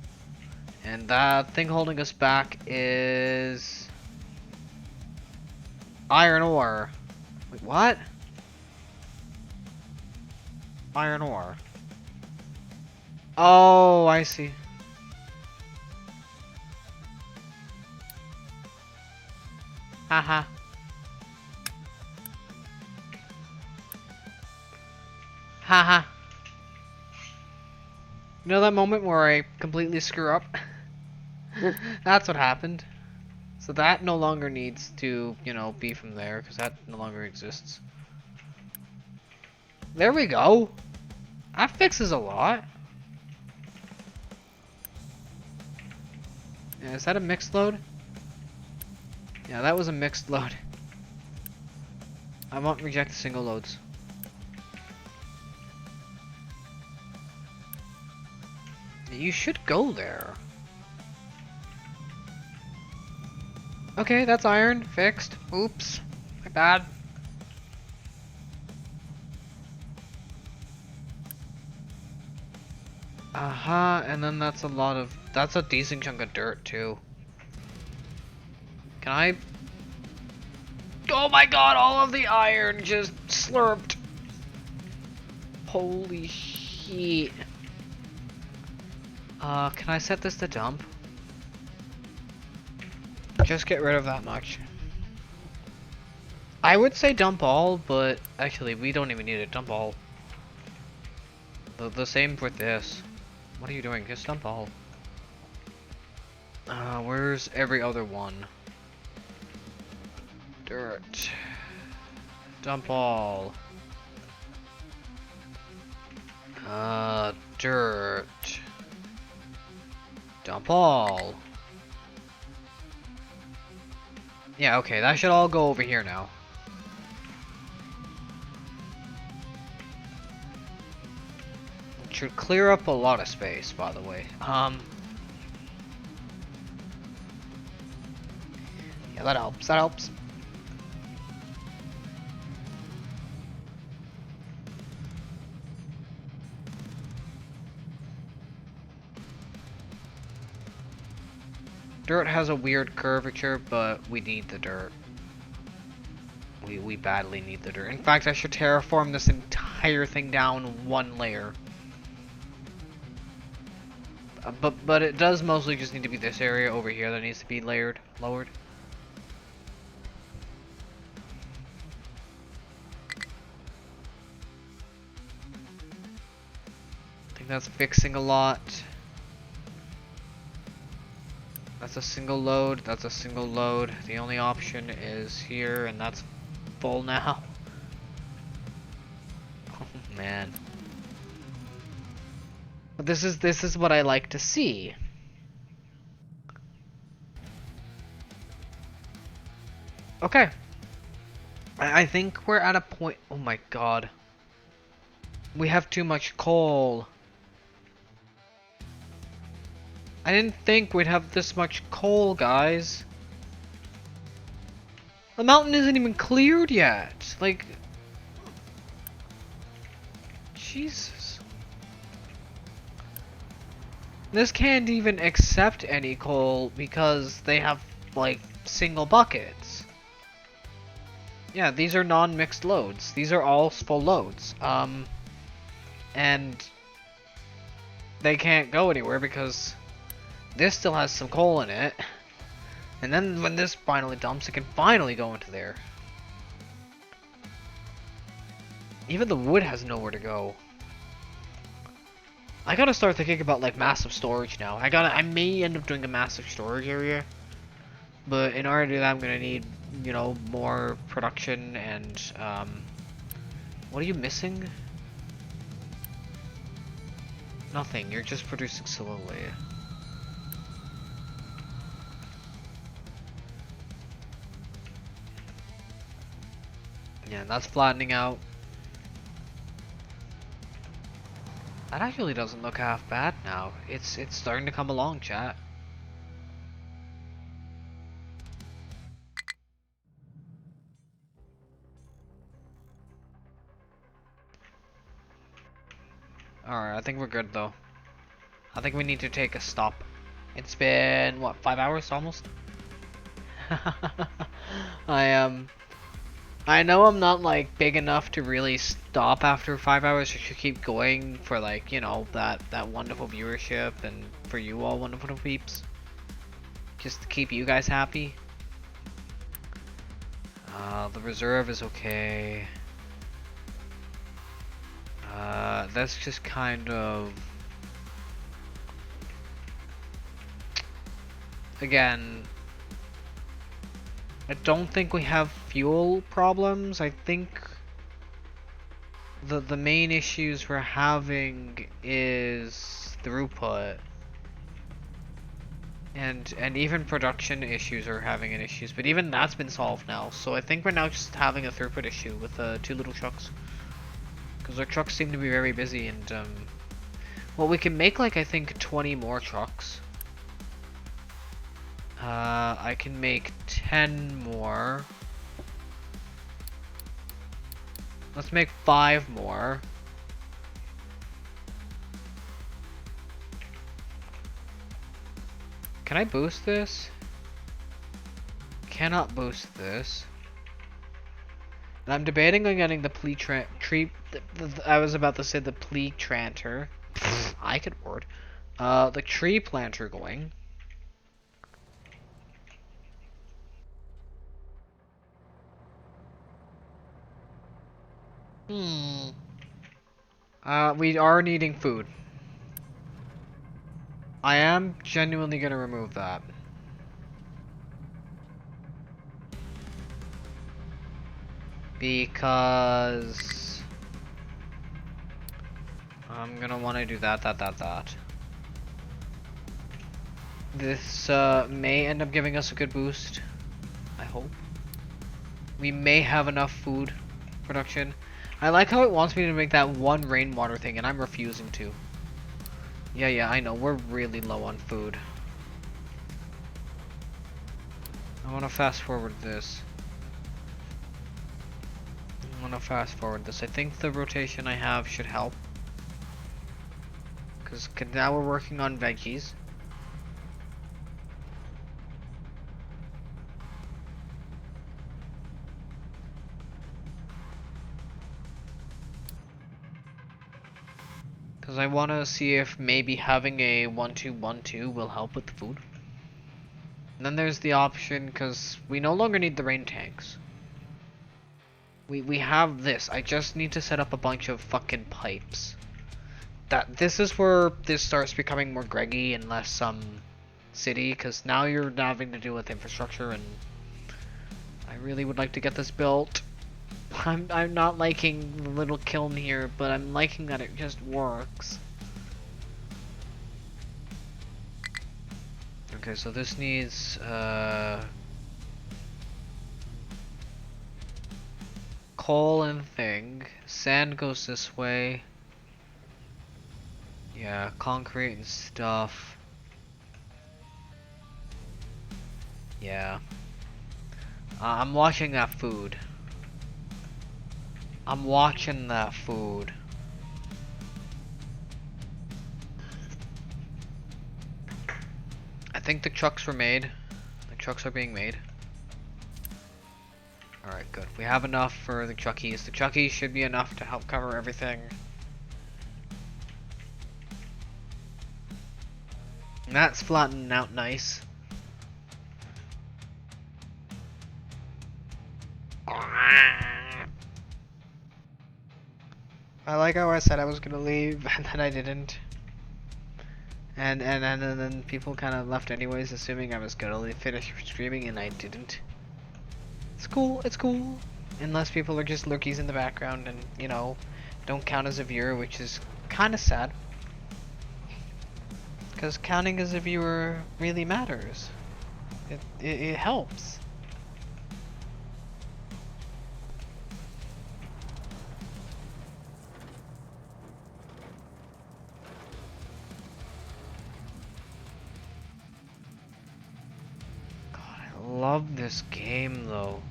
And that thing holding us back is iron ore. Wait, what? Iron ore. Oh, I see. Haha. Haha. You know that moment where I completely screw up? That's what happened. So that no longer needs to, you know, be from there, because that no longer exists. There we go. That fixes a lot. Yeah, is that a mixed load? Yeah, that was a mixed load. I won't reject the single loads. You should go there. Okay, that's iron. Fixed. Oops. My bad. Aha, and then that's a decent chunk of dirt too. Can I? Oh my god, all of the iron just slurped. Holy shit. Can I set this to dump? Just get rid of that much. I would say dump all, but actually we don't even need to dump all. The same with this. What are you doing? Just dump all. Where's every other one? Dirt. Dump all. Dirt. Dump all. Yeah, okay, that should all go over here now. It should clear up a lot of space, by the way. Yeah, that helps, that helps. Dirt has a weird curvature, but we need the dirt. We badly need the dirt. In fact, I should terraform this entire thing down one layer. But it does mostly just need to be this area over here that needs to be lowered. I think that's fixing a lot. That's a single load, that's a single load. The only option is here, and that's full now. Oh man. But this is what I like to see. Okay. I think we're at a point. Oh my god. We have too much coal. I didn't think we'd have this much coal, guys. The mountain isn't even cleared yet. Like, Jesus. This can't even accept any coal because they have, like, single buckets. Yeah, these are non-mixed loads. These are all full loads. And they can't go anywhere because this still has some coal in it. And then when this finally dumps, it can finally go into there. Even the wood has nowhere to go. I gotta start thinking about like massive storage now. I may end up doing a massive storage area. But in order to do that, I'm gonna need, you know, more production and, what are you missing? Nothing, you're just producing slowly. Yeah, that's flattening out. That actually doesn't look half bad now. It's starting to come along, chat. Alright, I think we're good though. I think we need to take a stop. It's been, what, 5 hours almost? I know I'm not like big enough to really stop after 5 hours. I should keep going for like, you know, that wonderful viewership and for you all wonderful peeps. Just to keep you guys happy. The reserve is okay. That's just kind of... Again, I don't think we have fuel problems. I think the main issues we're having is throughput. And even production issues are having an issues, but even that's been solved now. So I think we're now just having a throughput issue with two little trucks. Because our trucks seem to be very busy and well, we can make like I think 20 more trucks. I can make 10 more. Let's make 5 more. Can I boost this? Cannot boost this. And I'm debating on getting the I was about to say the plea tranter. I could word. The tree planter going. We are needing food. I am genuinely gonna remove that. Because I'm gonna want to do that. This may end up giving us a good boost. I hope. We may have enough food production. I like how it wants me to make that one rainwater thing and I'm refusing to. Yeah, I know. We're really low on food. I want to fast forward this. I think the rotation I have should help. Because now we're working on veggies. Because I want to see if maybe having a 1-2-1-2 will help with the food. And then there's the option, because we no longer need the rain tanks. We have this. I just need to set up a bunch of fucking pipes. This is where this starts becoming more Greggy and less city, because now you're having to deal with infrastructure, and I really would like to get this built. I'm not liking the little kiln here, but I'm liking that it just works. Okay, so this needs coal and thing. Sand goes this way. Yeah, concrete and stuff. Yeah. I'm watching that food. I'm watching that food. I think the trucks were made. The trucks are being made. Alright, good. We have enough for the truckies. The truckies should be enough to help cover everything. And that's flattening out nice. I like how I said I was gonna leave and then I didn't. And then people kind of left anyways, assuming I was gonna finish streaming, and I didn't. It's cool, it's cool. Unless people are just lurkies in the background and, you know, don't count as a viewer, which is kind of sad. Because counting as a viewer really matters. It helps. God, I love this game though.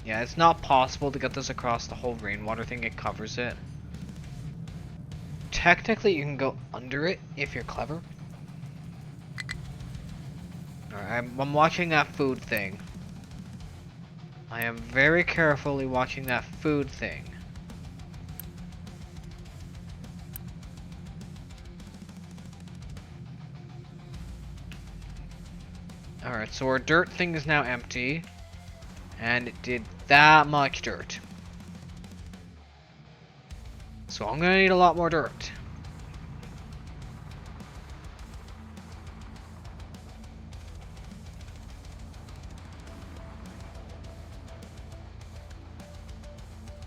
Yeah, it's not possible to get this across the whole rainwater thing. It covers it. Technically, you can go under it if you're clever. Alright, I'm watching that food thing. I am very carefully watching that food thing. Alright, so our dirt thing is now empty. And it did that much dirt. So I'm gonna need a lot more dirt.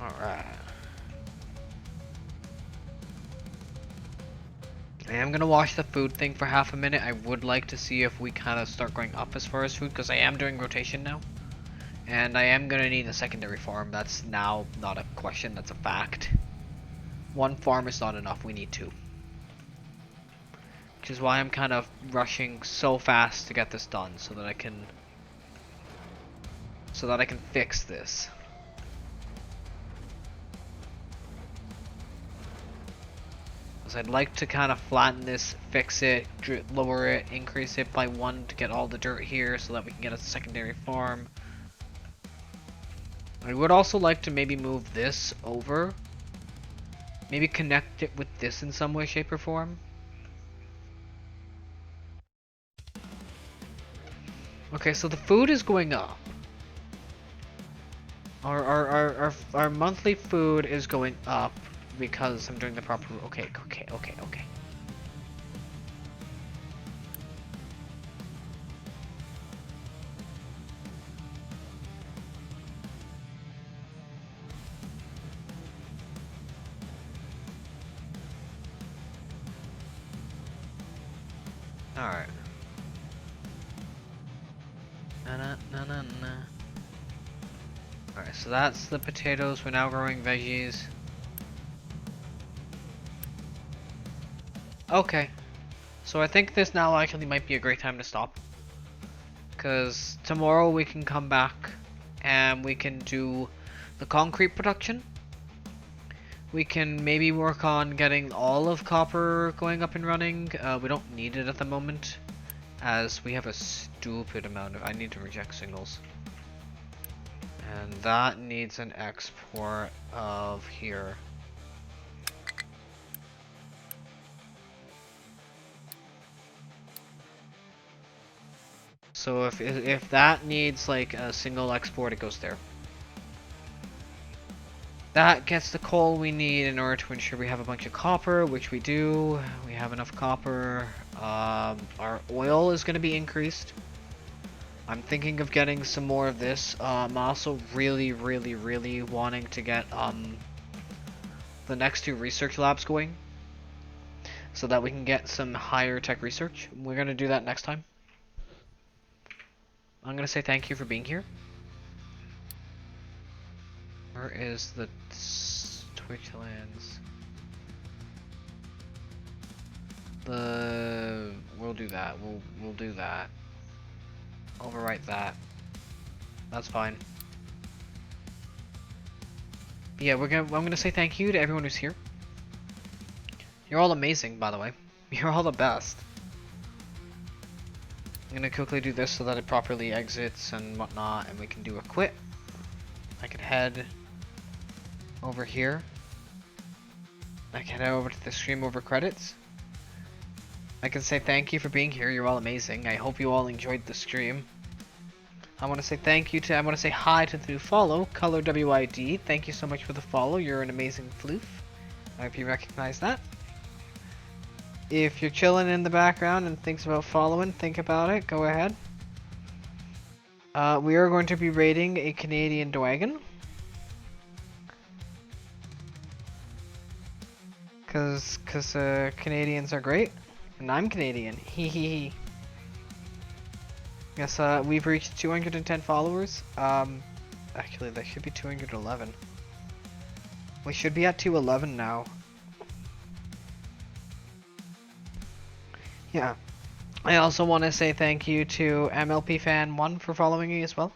Alright. I am gonna watch the food thing for half a minute. I would like to see if we kind of start going up as far as food, because I am doing rotation now. And I am gonna need a secondary farm. That's now not a question, that's a fact. One farm is not enough, we need two. Which is why I'm kind of rushing so fast to get this done, so that I can fix this. Because I'd like to kind of flatten this, fix it, lower it, increase it by 1 to get all the dirt here so that we can get a secondary farm. I would also like to maybe move this over. Maybe connect it with this in some way, shape, or form. Okay, so the food is going up. Our monthly food is going up because I'm doing the proper. Okay. Alright. Alright, so that's the potatoes. We're now growing veggies. Okay. So I think this now actually might be a great time to stop. Because tomorrow we can come back and we can do the concrete production. We can maybe work on getting all of copper going up and running. We don't need it at the moment, as we have a stupid amount of. I need to reject signals. And that needs an export of here. So if that needs like a single export, it goes there. That gets the coal we need in order to ensure we have a bunch of copper, which we do. We have enough copper. Our oil is going to be increased. I'm thinking of getting some more of this. I'm also really wanting to get the next 2 research labs going, so that we can get some higher tech research. We're going to do that next time. I'm going to say thank you for being here. Where is the Twitch lands? We'll do that. We'll do that. Overwrite that. That's fine. But yeah, I'm gonna say thank you to everyone who's here. You're all amazing, by the way. You're all the best. I'm gonna quickly do this so that it properly exits and whatnot, and we can do a quit. I can head over here. I can head over to the stream over credits. I can say thank you for being here. You're all amazing. I hope you all enjoyed the stream. I want to say thank you to, I want to say hi to the new follow, Color WID. Thank you so much for the follow. You're an amazing floof. I hope you recognize that. If you're chilling in the background and thinks about following, think about it. Go ahead. We are going to be raiding a Canadian dragon. Cause Canadians are great. And I'm Canadian. Hee hee hee. Yes, we've reached 210 followers. Actually, there should be 211. We should be at 211 now. Yeah. I also want to say thank you to MLP Fan 1 for following me as well.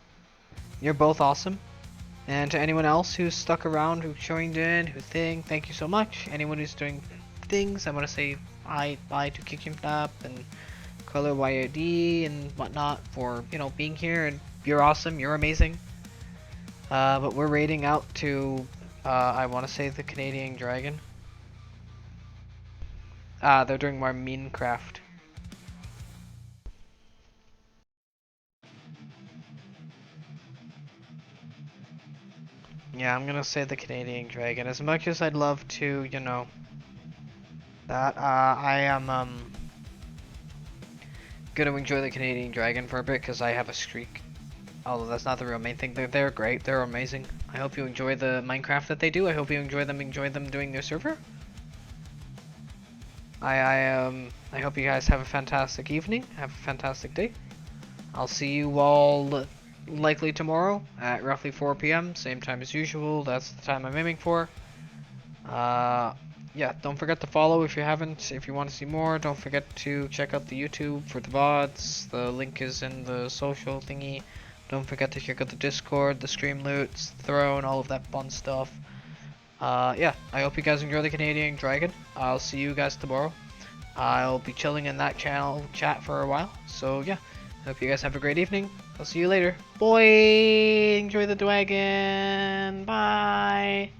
You're both awesome. And to anyone else who's stuck around, who joined in, thank you so much. Anyone who's doing things, I want to say bye to Kitchenflap and Color YOD and whatnot for, you know, being here, and you're awesome, you're amazing. But we're raiding out to, I want to say the Canadian Dragon. They're doing more Minecraft. Yeah, I'm gonna say the Canadian Dragon. As much as I'd love to, you know, that, I am, gonna enjoy the Canadian Dragon for a bit because I have a streak. Although that's not the real main thing. They're great. They're amazing. I hope you enjoy the Minecraft that they do. I hope you enjoy them doing their server. I hope you guys have a fantastic evening. Have a fantastic day. I'll see you all likely tomorrow at roughly 4 p.m. Same time as usual. That's the time I'm aiming for. Yeah, don't forget to follow if you haven't. If you want to see more, don't forget to check out the YouTube for the VODs. The link is in the social thingy. Don't forget to check out the Discord, the Streamloots, the Throne, all of that fun stuff. Yeah, I hope you guys enjoy the Canadian Dragon. I'll see you guys tomorrow. I'll be chilling in that channel chat for a while. So yeah, hope you guys have a great evening. I'll see you later. Boy, enjoy the dragon. Bye.